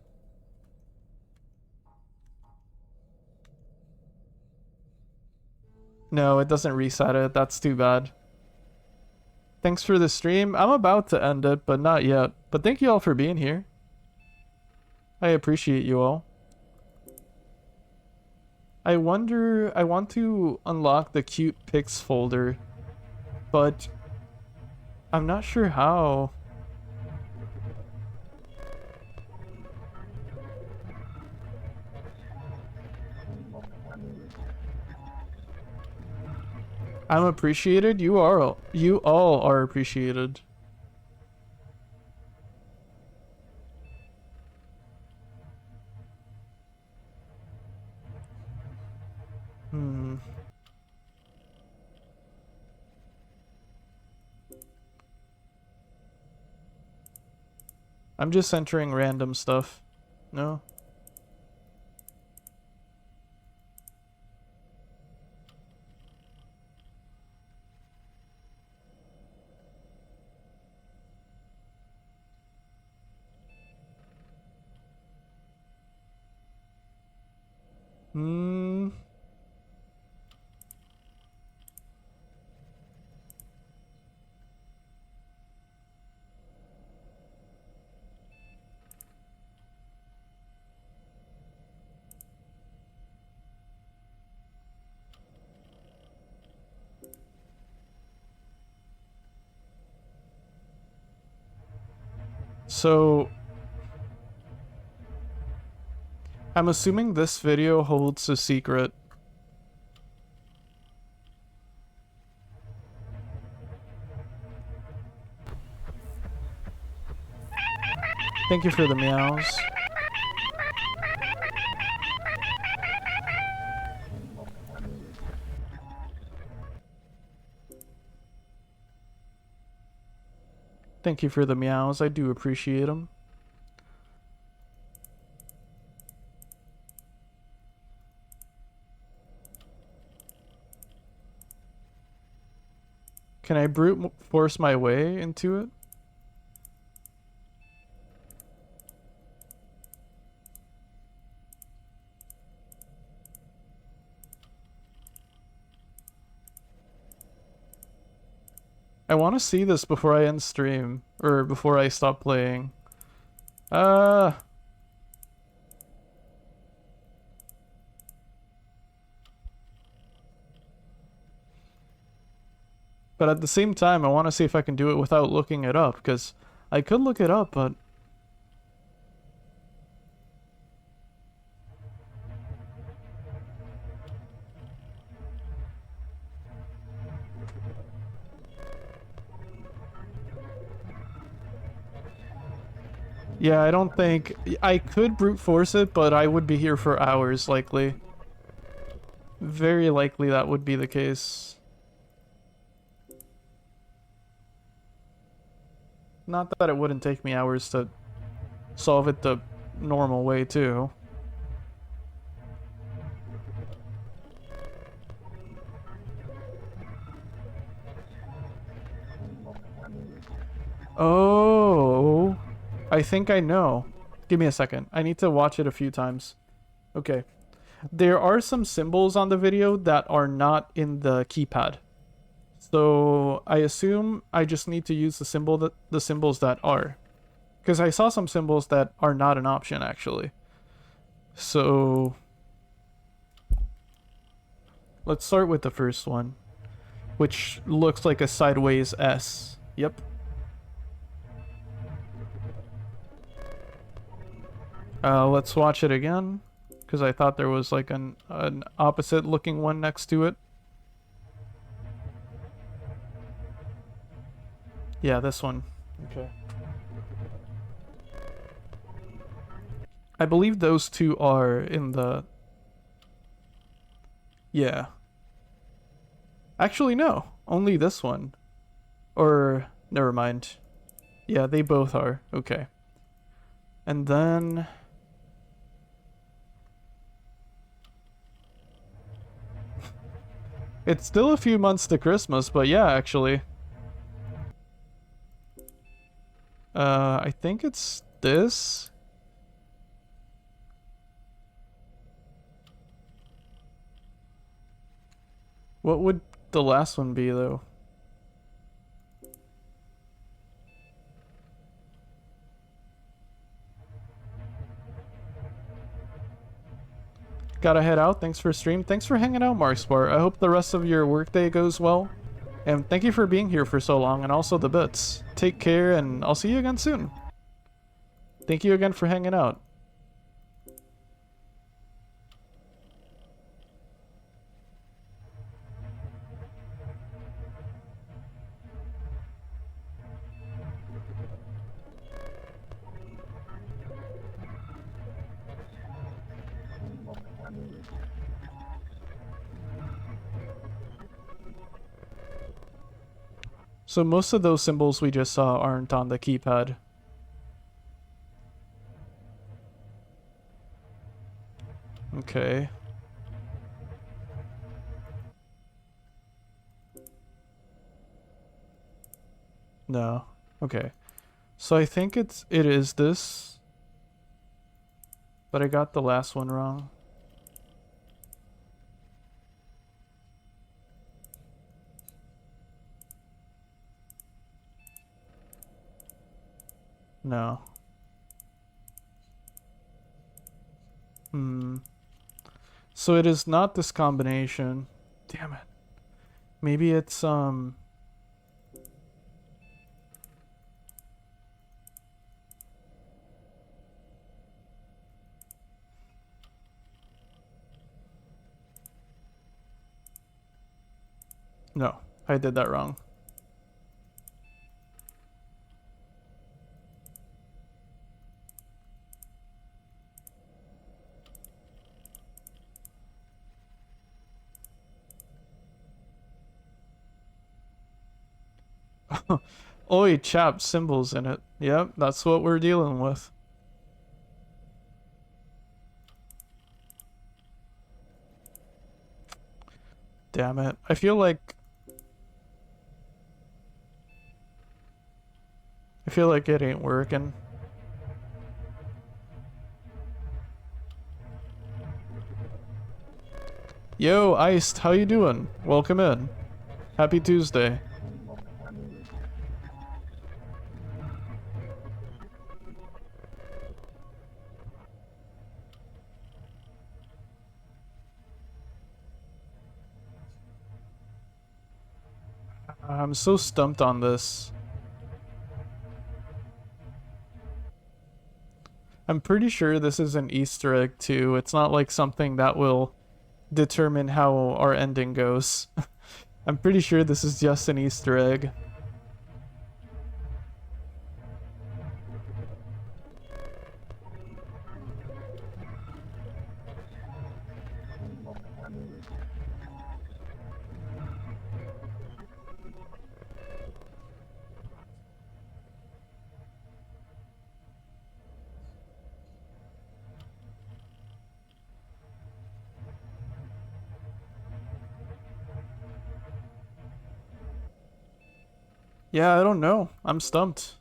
No, it doesn't reset it. That's too bad. Thanks for the stream. I'm about to end it, but not yet. But thank you all for being here. I appreciate you all. I want to unlock the cute pics folder, but I'm not sure how. I'm appreciated. You all are appreciated. I'm just entering random stuff. No? So I'm assuming this video holds a secret. Thank you for the meows. Thank you for the meows. I do appreciate them. Can I brute force my way into it? I want to see this before I end stream. Or before I stop playing. But at the same time, I want to see if I can do it without looking it up, because I could look it up, but... Yeah, I don't think... I could brute force it, but I would be here for hours, likely. Very likely that would be the case. Not that it wouldn't take me hours to solve it the normal way, too. Oh, I think I know. Give me a second. I need to watch it a few times. Okay. There are some symbols on the video that are not in the keypad. So I assume I just need to use the symbols that are. Because I saw some symbols that are not an option, actually. So let's start with the first one, which looks like a sideways S. Yep. Let's watch it again, because I thought there was like an opposite looking one next to it. Yeah, this one. Okay. I believe those two are in the... Yeah. Actually, no. Only this one. Or, never mind. Yeah, they both are. Okay. And then... It's still a few months to Christmas, but yeah, actually. I think it's this. What would the last one be, though? Gotta head out. Thanks for stream. Thanks for hanging out, Marksport. I hope the rest of your workday goes well. And thank you for being here for so long, and also the bits. Take care, and I'll see you again soon. Thank you again for hanging out. So most of those symbols we just saw aren't on the keypad. Okay. No. Okay. So I think it is this. But I got the last one wrong. No. So it is not this combination. Damn it. Maybe it's No. I did that wrong. Oi, chap, symbols in it. Yep, that's what we're dealing with. Damn it. I feel like it ain't working. Yo, Iced, how you doing? Welcome in. Happy Tuesday. I'm so stumped on this. I'm pretty sure this is an Easter egg too. It's not like something that will determine how our ending goes. I'm pretty sure this is just an Easter egg. Yeah, I don't know. I'm stumped.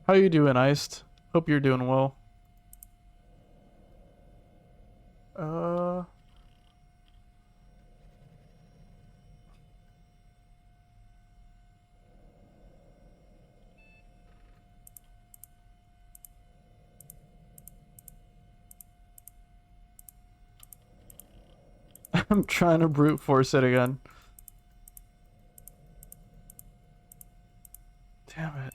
How you doing, Iced? Hope you're doing well. Uh... I'm trying to brute force it again. Damn it.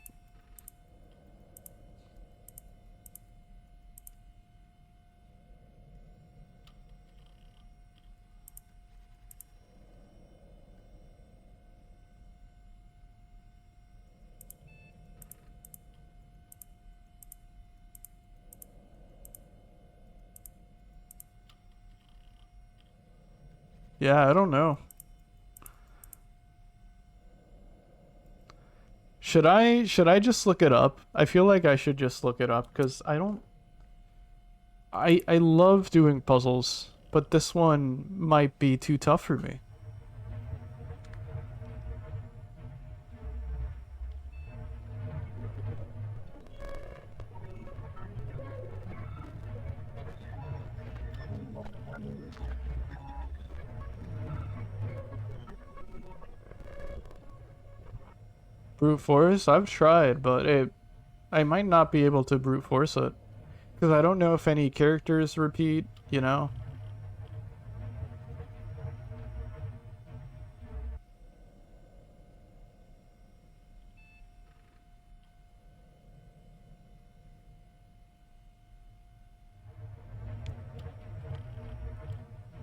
Yeah, I don't know. Should I just look it up? I feel like I should just look it up because I don't I love doing puzzles, but this one might be too tough for me. Brute force? I've tried, but I might not be able to brute force it. Because I don't know if any characters repeat, you know?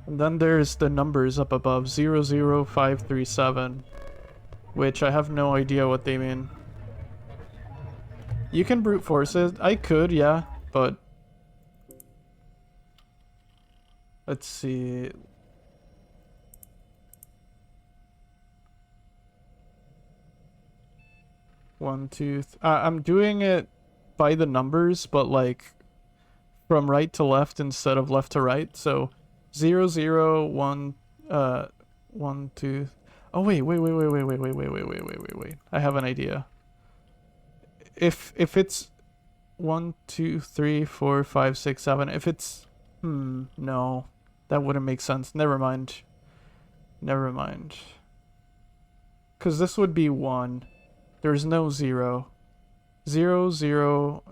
And then there's the numbers up above, 00537, which I have no idea what they mean. You can brute force it. I could, yeah, but... Let's see... One, two... I'm doing it by the numbers, but like from right to left instead of left to right. So 001 1 2. Oh wait. I have an idea. If it's 1 2 3 4 5 6 7, if it's no, that wouldn't make sense. Never mind. Cuz this would be 1. There's no 0. 0 0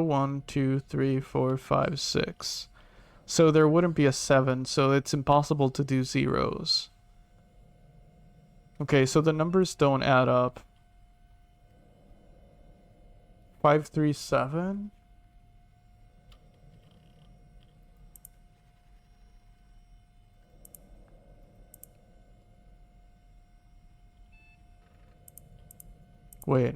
1 2 3 4 5 6. So there wouldn't be a 7, so it's impossible to do zeros. Okay, so the numbers don't add up. 537? Wait.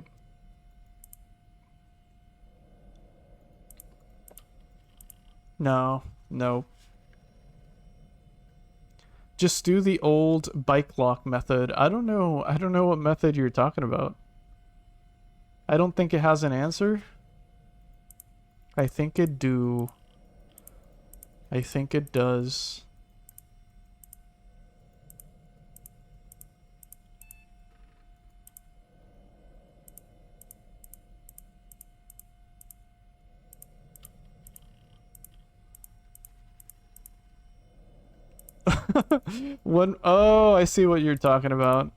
No. Just do the old bike lock method. I don't know what method you're talking about. I don't think it has an answer. I think it do. I think it does. One, oh, I see what you're talking about.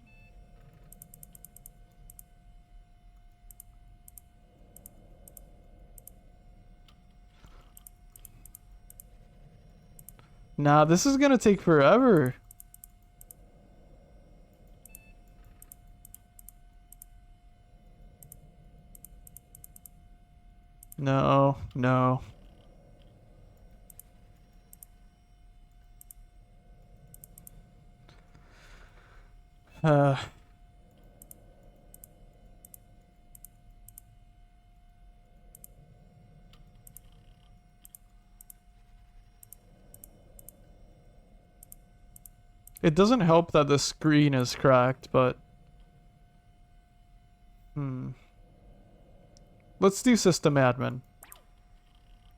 Nah, this is gonna take forever. No, no. Uh, it doesn't help that the screen is cracked, but... Let's do system admin.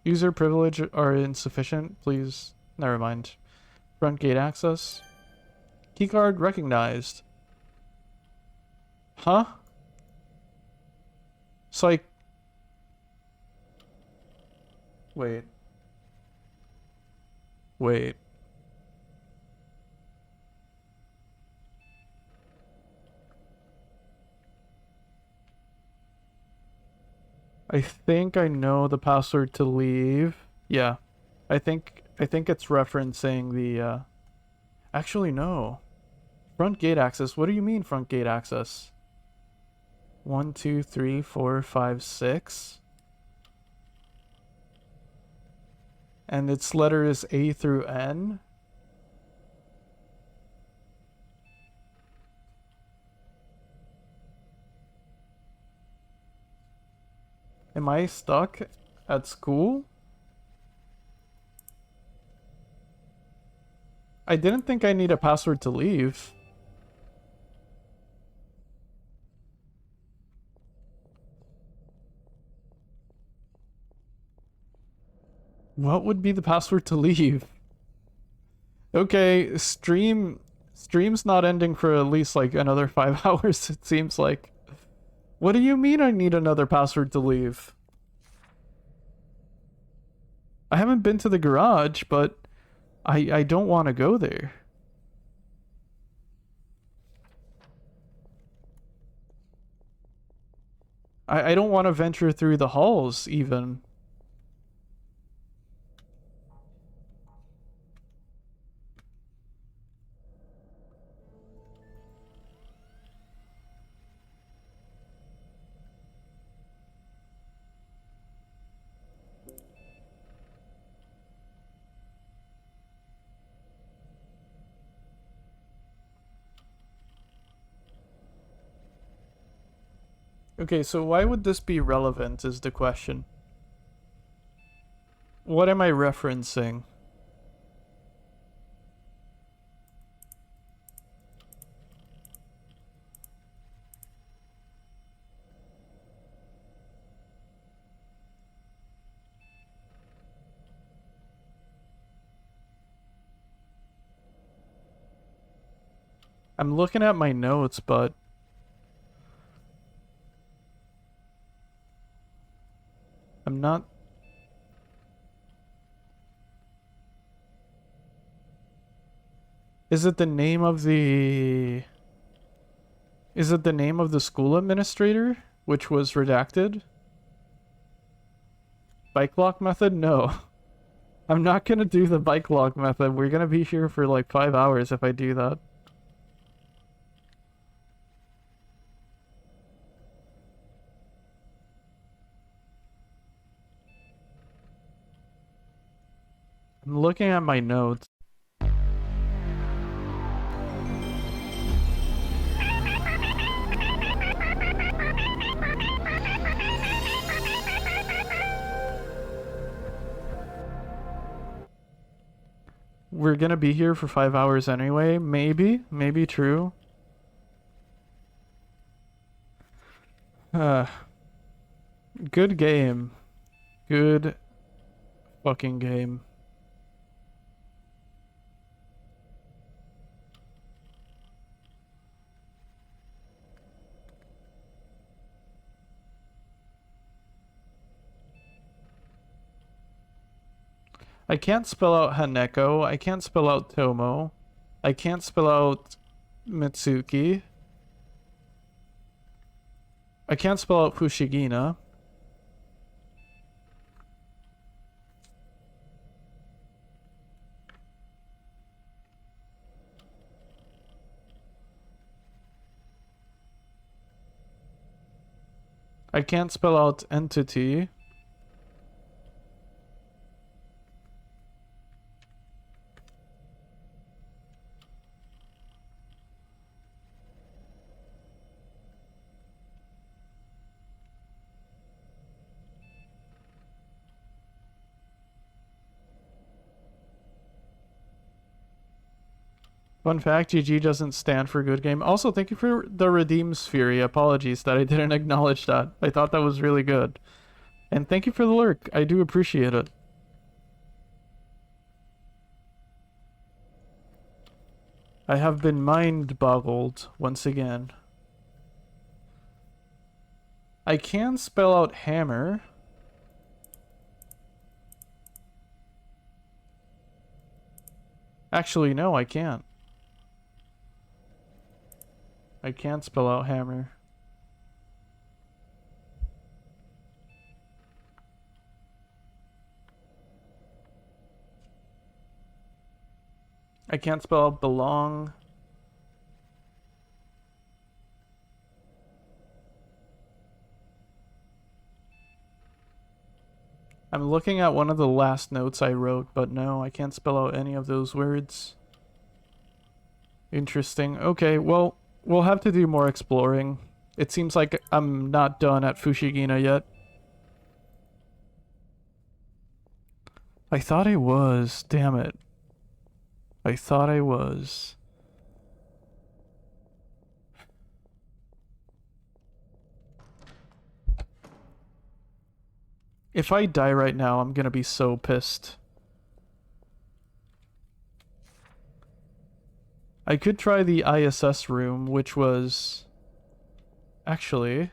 User privilege are insufficient, please. Never mind. Front gate access. Keycard recognized. Huh? Psych. Wait. Wait. I think I know the password to leave. Yeah. I think it's referencing the actually no. Front gate access. What do you mean front gate access? 1, 2, 3, 4, 5, 6. And its letter is A through N. Am I stuck at school? I didn't think I need a password to leave. What would be the password to leave? Okay, stream's not ending for at least like another 5 hours, it seems like. What do you mean I need another password to leave? I haven't been to the garage, but I don't want to go there. I don't want to venture through the halls, even. Okay, so why would this be relevant is the question. What am I referencing? I'm looking at my notes, but... I'm not... Is it the name of the... Is it the name of the school administrator, which was redacted? Bike lock method? No. I'm not gonna do the bike lock method. We're gonna be here for like 5 hours if I do that. I'm looking at my notes. We're gonna be here for 5 hours anyway. Maybe. Maybe true. Good game. Good fucking game. I can't spell out Haneko. I can't spell out Tomo. I can't spell out Mitsuki. I can't spell out Fushigina. I can't spell out entity. Fun fact, GG doesn't stand for good game. Also, thank you for the Redeems Fury. Apologies that I didn't acknowledge that. I thought that was really good. And thank you for the lurk. I do appreciate it. I have been mind-boggled once again. I can spell out hammer. Actually, no, I can't. I can't spell out hammer. I can't spell out belong. I'm looking at one of the last notes I wrote, but no, I can't spell out any of those words. Interesting. Okay, well, we'll have to do more exploring. It seems like I'm not done at Fushigina yet. I thought I was. Damn it. I thought I was. If I die right now, I'm gonna be so pissed. I could try the ISS room, which was... Actually...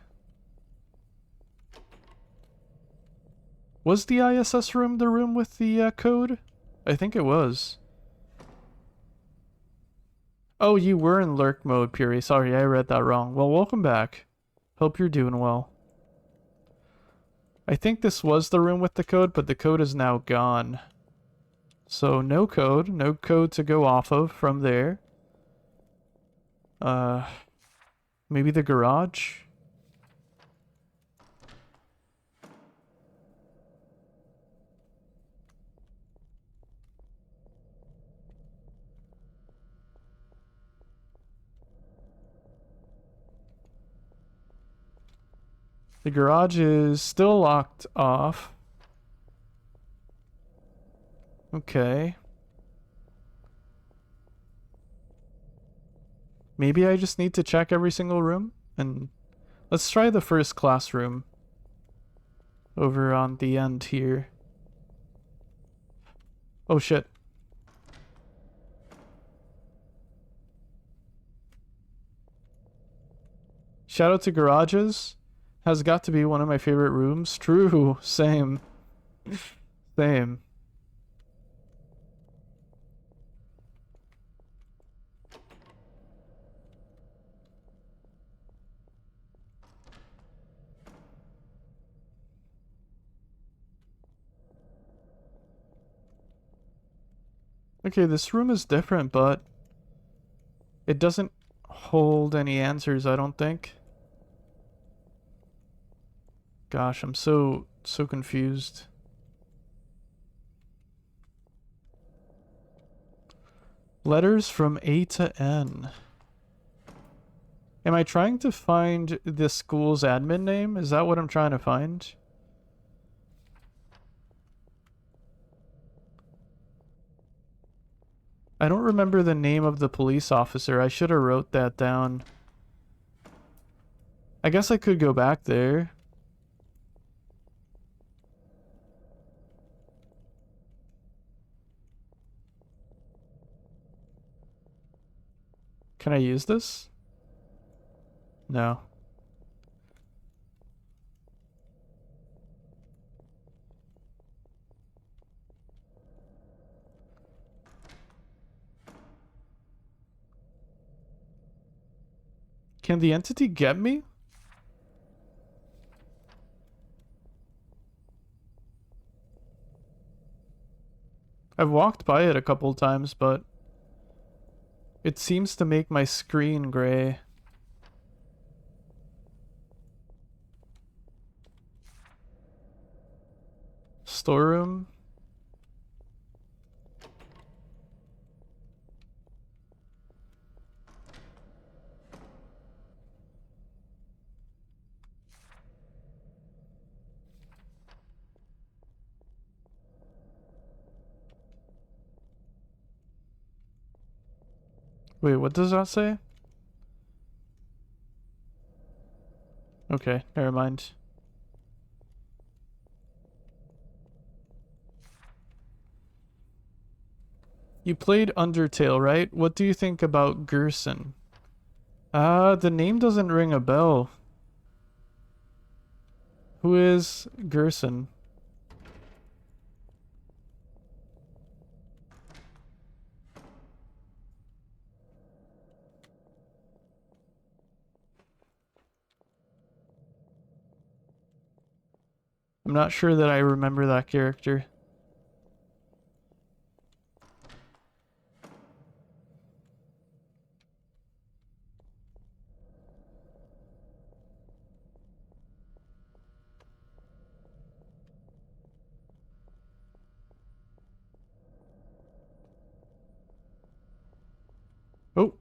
Was the ISS room the room with the code? I think it was. Oh, you were in lurk mode, Puri. Sorry, I read that wrong. Well, welcome back. Hope you're doing well. I think this was the room with the code, but the code is now gone. So, no code. No code to go off of from there. Maybe the garage? The garage is still locked off. Okay. Maybe I just need to check every single room? And let's try the first classroom. Over on the end here. Oh shit. Shout out to garages. Has got to be one of my favorite rooms. True. Same. Same. Okay, this room is different, but it doesn't hold any answers, I don't think. Gosh, I'm so confused. Letters from A to N. Am I trying to find the school's admin name? Is that what I'm trying to find? I don't remember the name of the police officer. I should have wrote that down. I guess I could go back there. Can I use this? No. Can the entity get me? I've walked by it a couple times, but it seems to make my screen gray. Storeroom. Wait, what does that say? Okay, never mind. You played Undertale, right? What do you think about Gerson? The name doesn't ring a bell. Who is Gerson? I'm not sure that I remember that character. Oh.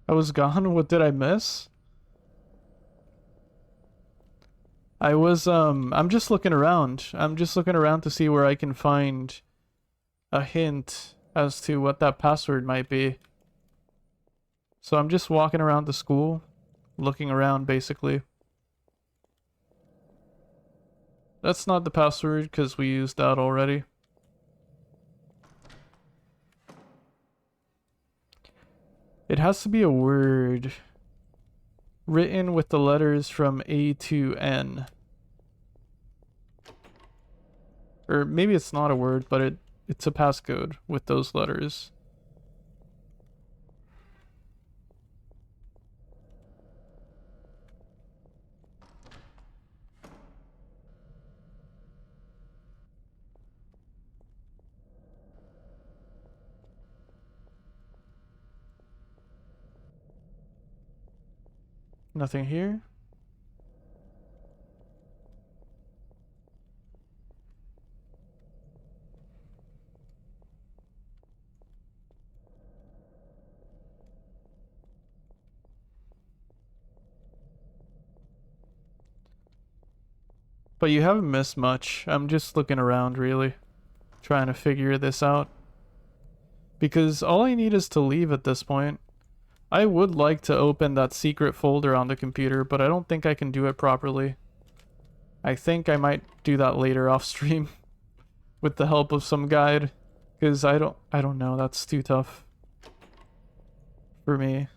I was gone. What did I miss? I'm just looking around. I'm just looking around to see where I can find a hint as to what that password might be. So I'm just walking around the school, looking around basically. That's not the password because we used that already. It has to be a word written with the letters from A to N. Or maybe it's not a word, but it's a passcode with those letters. Nothing here. But you haven't missed much. I'm just looking around, really, trying to figure this out. Because all I need is to leave at this point. I would like to open that secret folder on the computer, but I don't think I can do it properly. I think I might do that later off stream with the help of some guide, because I don't know, that's too tough for me.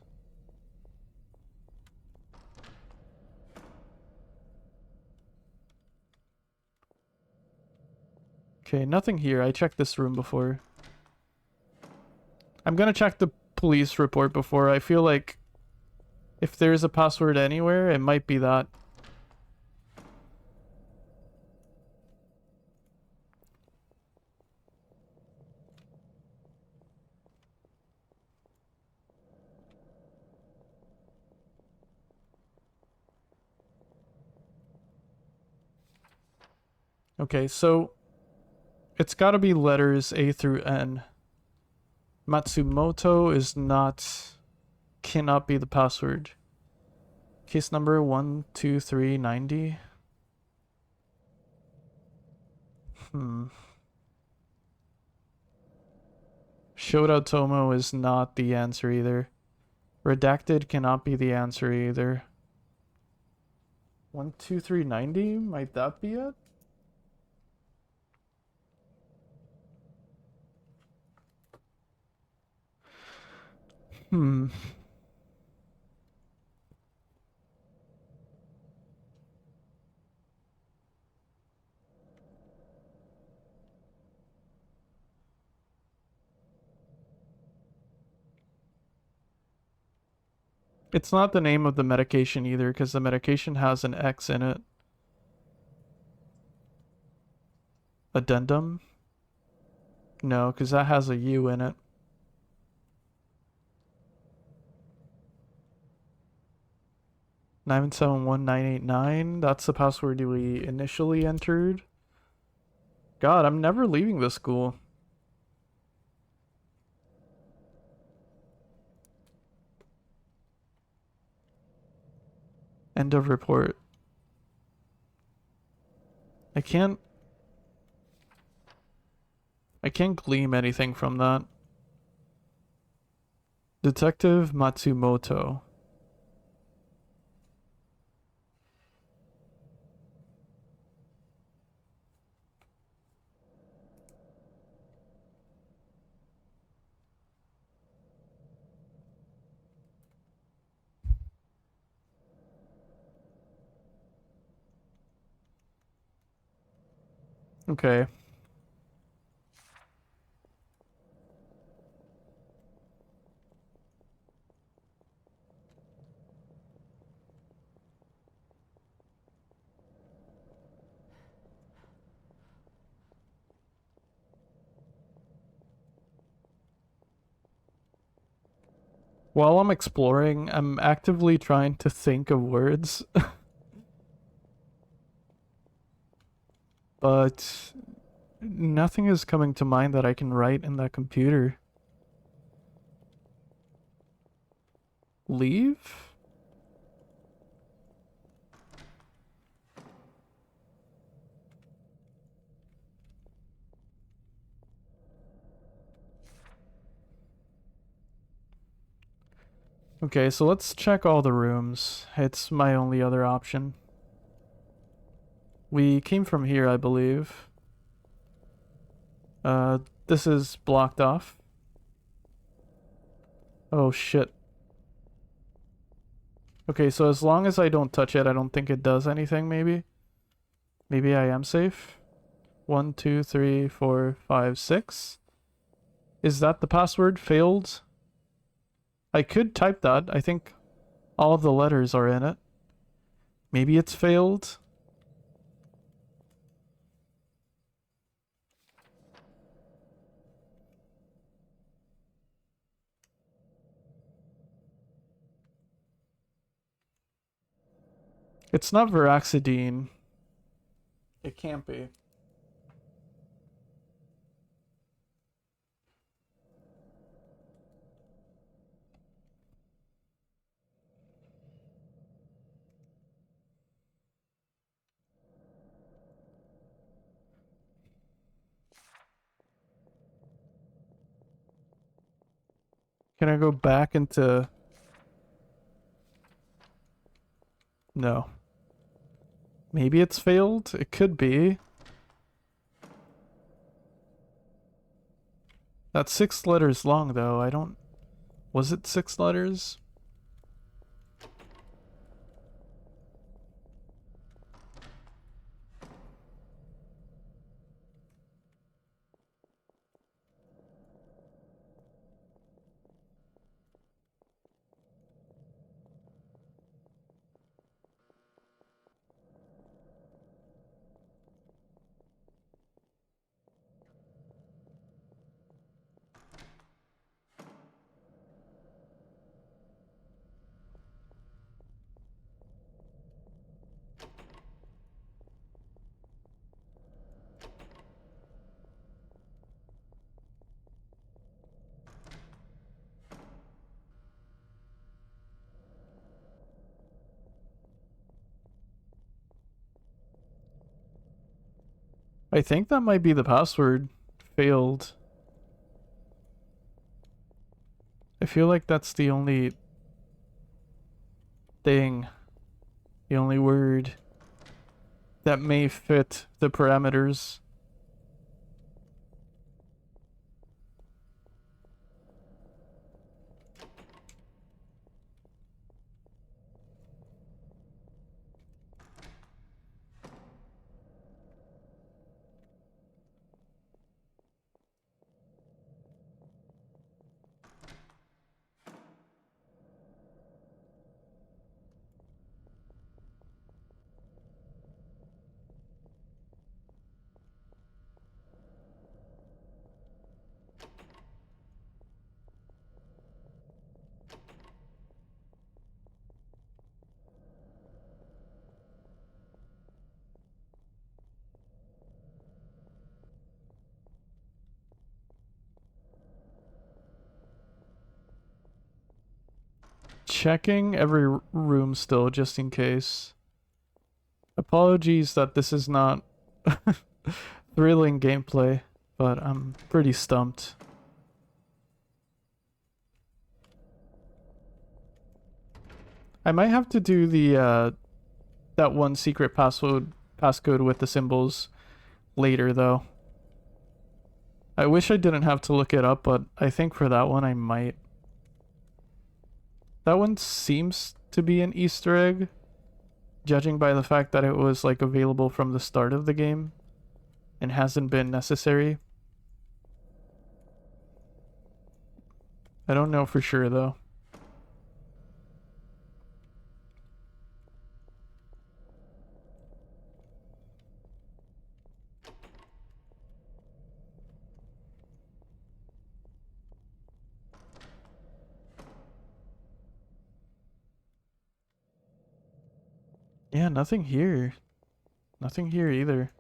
Okay, nothing here. I checked this room before. I'm gonna check the police report before. I feel like if there's a password anywhere, it might be that. Okay, so it's gotta be letters A through N. Matsumoto is not... cannot be the password. Case number 12390. Shoda Tomo is not the answer either. Redacted cannot be the answer either. 12390? Might that be it? Hmm. It's not the name of the medication either, because the medication has an X in it. Addendum? No, because that has a U in it. Nine seven one nine eight nine. That's the password we initially entered. God, I'm never leaving this school. End of report. I can't glean anything from that. Detective Matsumoto. Okay. While I'm exploring, I'm actively trying to think of words. But nothing is coming to mind that I can write in that computer. Leave? Okay, so let's check all the rooms. It's my only other option. We came from here, I believe. This is blocked off. Oh shit. Okay, so as long as I don't touch it, I don't think it does anything, maybe? Maybe I am safe? 1, 2, 3, 4, 5, 6. Is that the password? Failed? I could type that. I think all of the letters are in it. Maybe it's failed? It's not Veraxidine. It can't be. Can I go back into... No. Maybe it's failed? It could be. That's 6 letters long, though. I don't... Was it 6 letters? I think that might be the password. Failed. I feel like that's the only thing, the only word that may fit the parameters. checking every room still, just in case. Apologies that this is not thrilling gameplay, but I'm pretty stumped. I might have to do the that one secret passcode with the symbols later, though. I wish I didn't have to look it up, but I think for that one I might. That one seems to be an Easter egg, judging by the fact that it was like available from the start of the game and hasn't been necessary. I don't know for sure though. Yeah, nothing here. Nothing here either.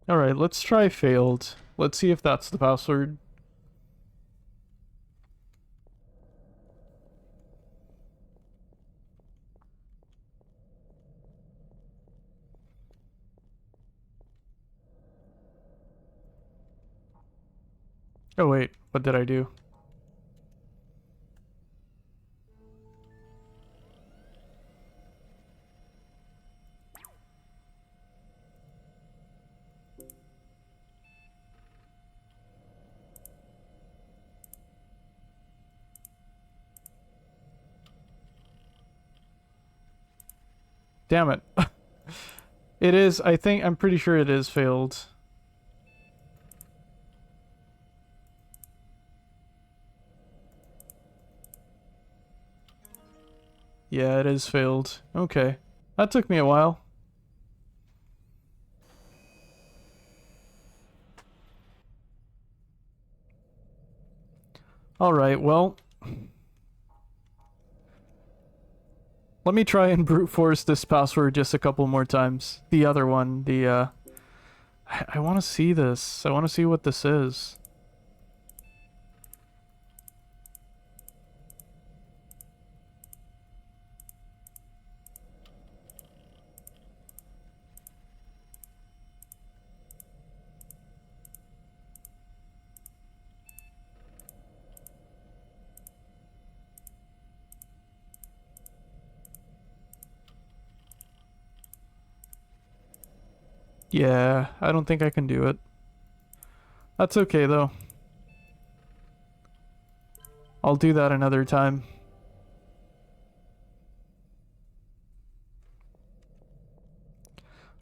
Alright, let's try failed. Let's see if that's the password. Oh wait, what did I do? Damn it. It is, I'm pretty sure it is failed. Yeah, it is failed. Okay. That took me a while. Alright, well. Let me try and brute force this password just a couple more times. The other one, I want to see this. I want to see what this is. Yeah, I don't think I can do it. That's okay, though. I'll do that another time.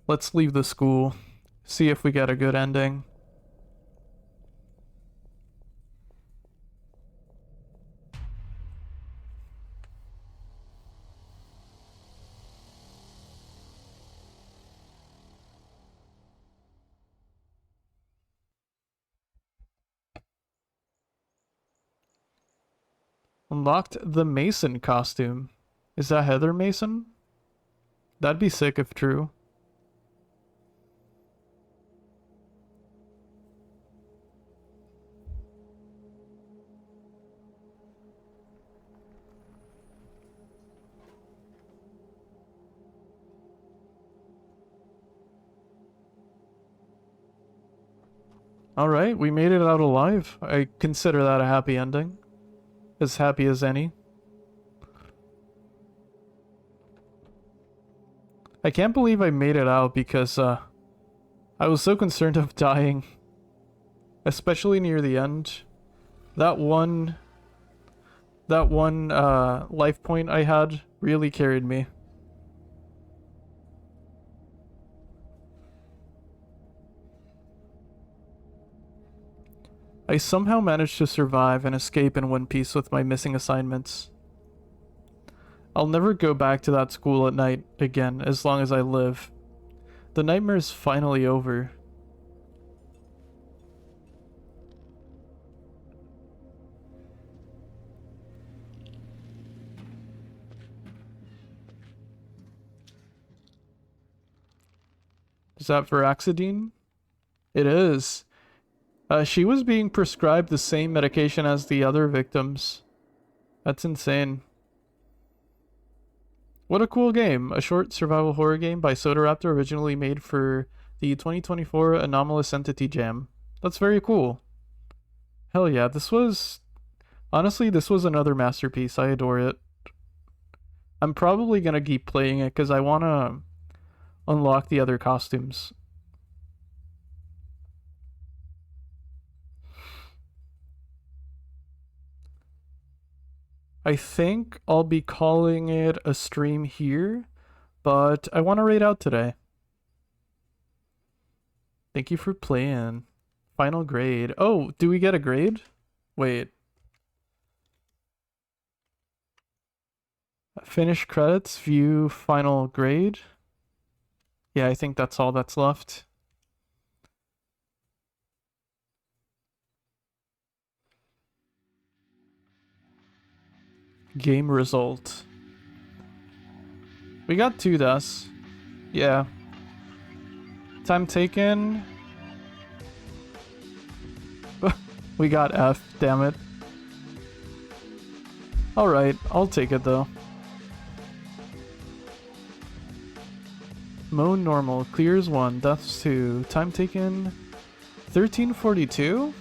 Let's leave the school. See if we get a good ending. Unlocked the Mason costume. Is that Heather Mason? That'd be sick if true. Alright, we made it out alive. I consider that a happy ending. As happy as any. I can't believe I made it out because, I was so concerned of dying. Especially near the end. That one life point I had really carried me. I somehow managed to survive and escape in one piece with my missing assignments. I'll never go back to that school at night again as long as I live. The nightmare's finally over. Is that for Axidine? It is. She was being prescribed the same medication as the other victims. That's insane. What a cool game. A short survival horror game by Soda Raptor, originally made for the 2024 Anomalous Entity Jam. That's very cool. Hell yeah, this was... Honestly, this was another masterpiece. I adore it. I'm probably gonna keep playing it because I want to unlock the other costumes. I think I'll be calling it a stream here, but I want to raid out today. Thank you for playing. Final grade. Oh, do we get a grade? Wait. Finish credits, view final grade. Yeah, I think that's all that's left. Game result. We got 2 deaths. Yeah. Time taken. We got F, damn it. Alright, I'll take it though. Mode normal, clears 1, deaths 2, time taken 1342?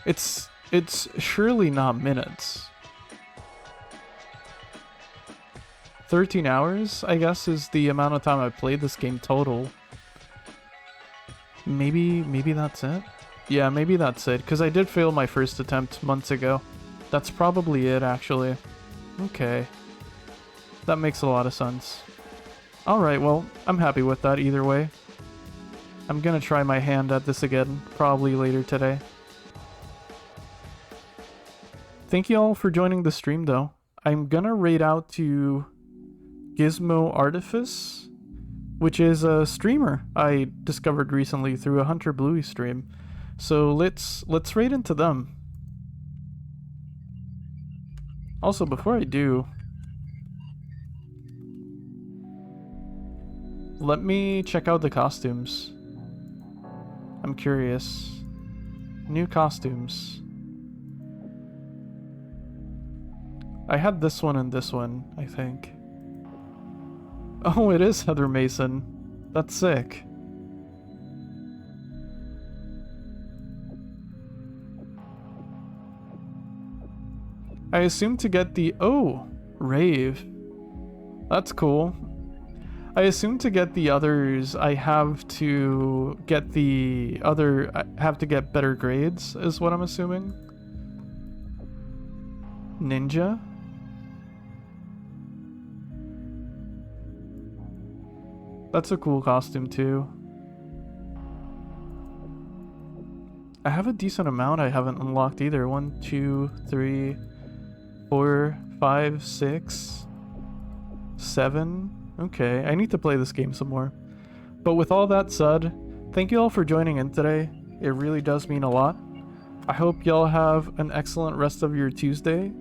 It's surely not minutes. 13 hours, I guess, is the amount of time I played this game total. Maybe that's it? Yeah, maybe that's it, because I did fail my first attempt months ago. That's probably it, actually. Okay. That makes a lot of sense. Alright, well, I'm happy with that either way. I'm gonna try my hand at this again, probably later today. Thank you all for joining the stream, though. I'm gonna raid out to Gizmo Artifice, which is a streamer I discovered recently through a Hunter Bluey stream. So let's raid into them. Also, before I do, let me check out the costumes. I'm curious. New costumes. I had this one and this one, I think. Oh, it is Heather Mason. That's sick. I assume to get the... Oh! Rave. That's cool. I assume to get the others, I have to get the other... I have to get better grades, is what I'm assuming. Ninja? That's a cool costume too. I have a decent amount I haven't unlocked either. 1, 2, 3, 4, 5, 6, 7. Okay, I need to play this game some more. But with all that said, thank you all for joining in today. It really does mean a lot. I hope y'all have an excellent rest of your Tuesday.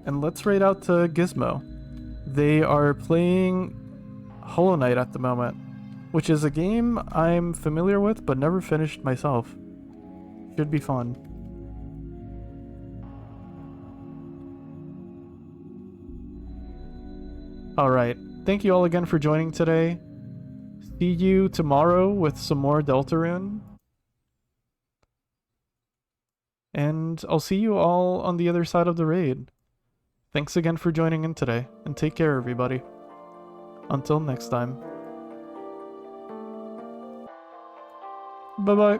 And let's raid out to Gizmo. They are playing Hollow Knight at the moment, which is a game I'm familiar with but never finished myself. Should be fun. Alright, thank you all again for joining today. See you tomorrow with some more Deltarune. And I'll see you all on the other side of the raid. Thanks again for joining in today, and take care everybody. Until next time. Bye-bye.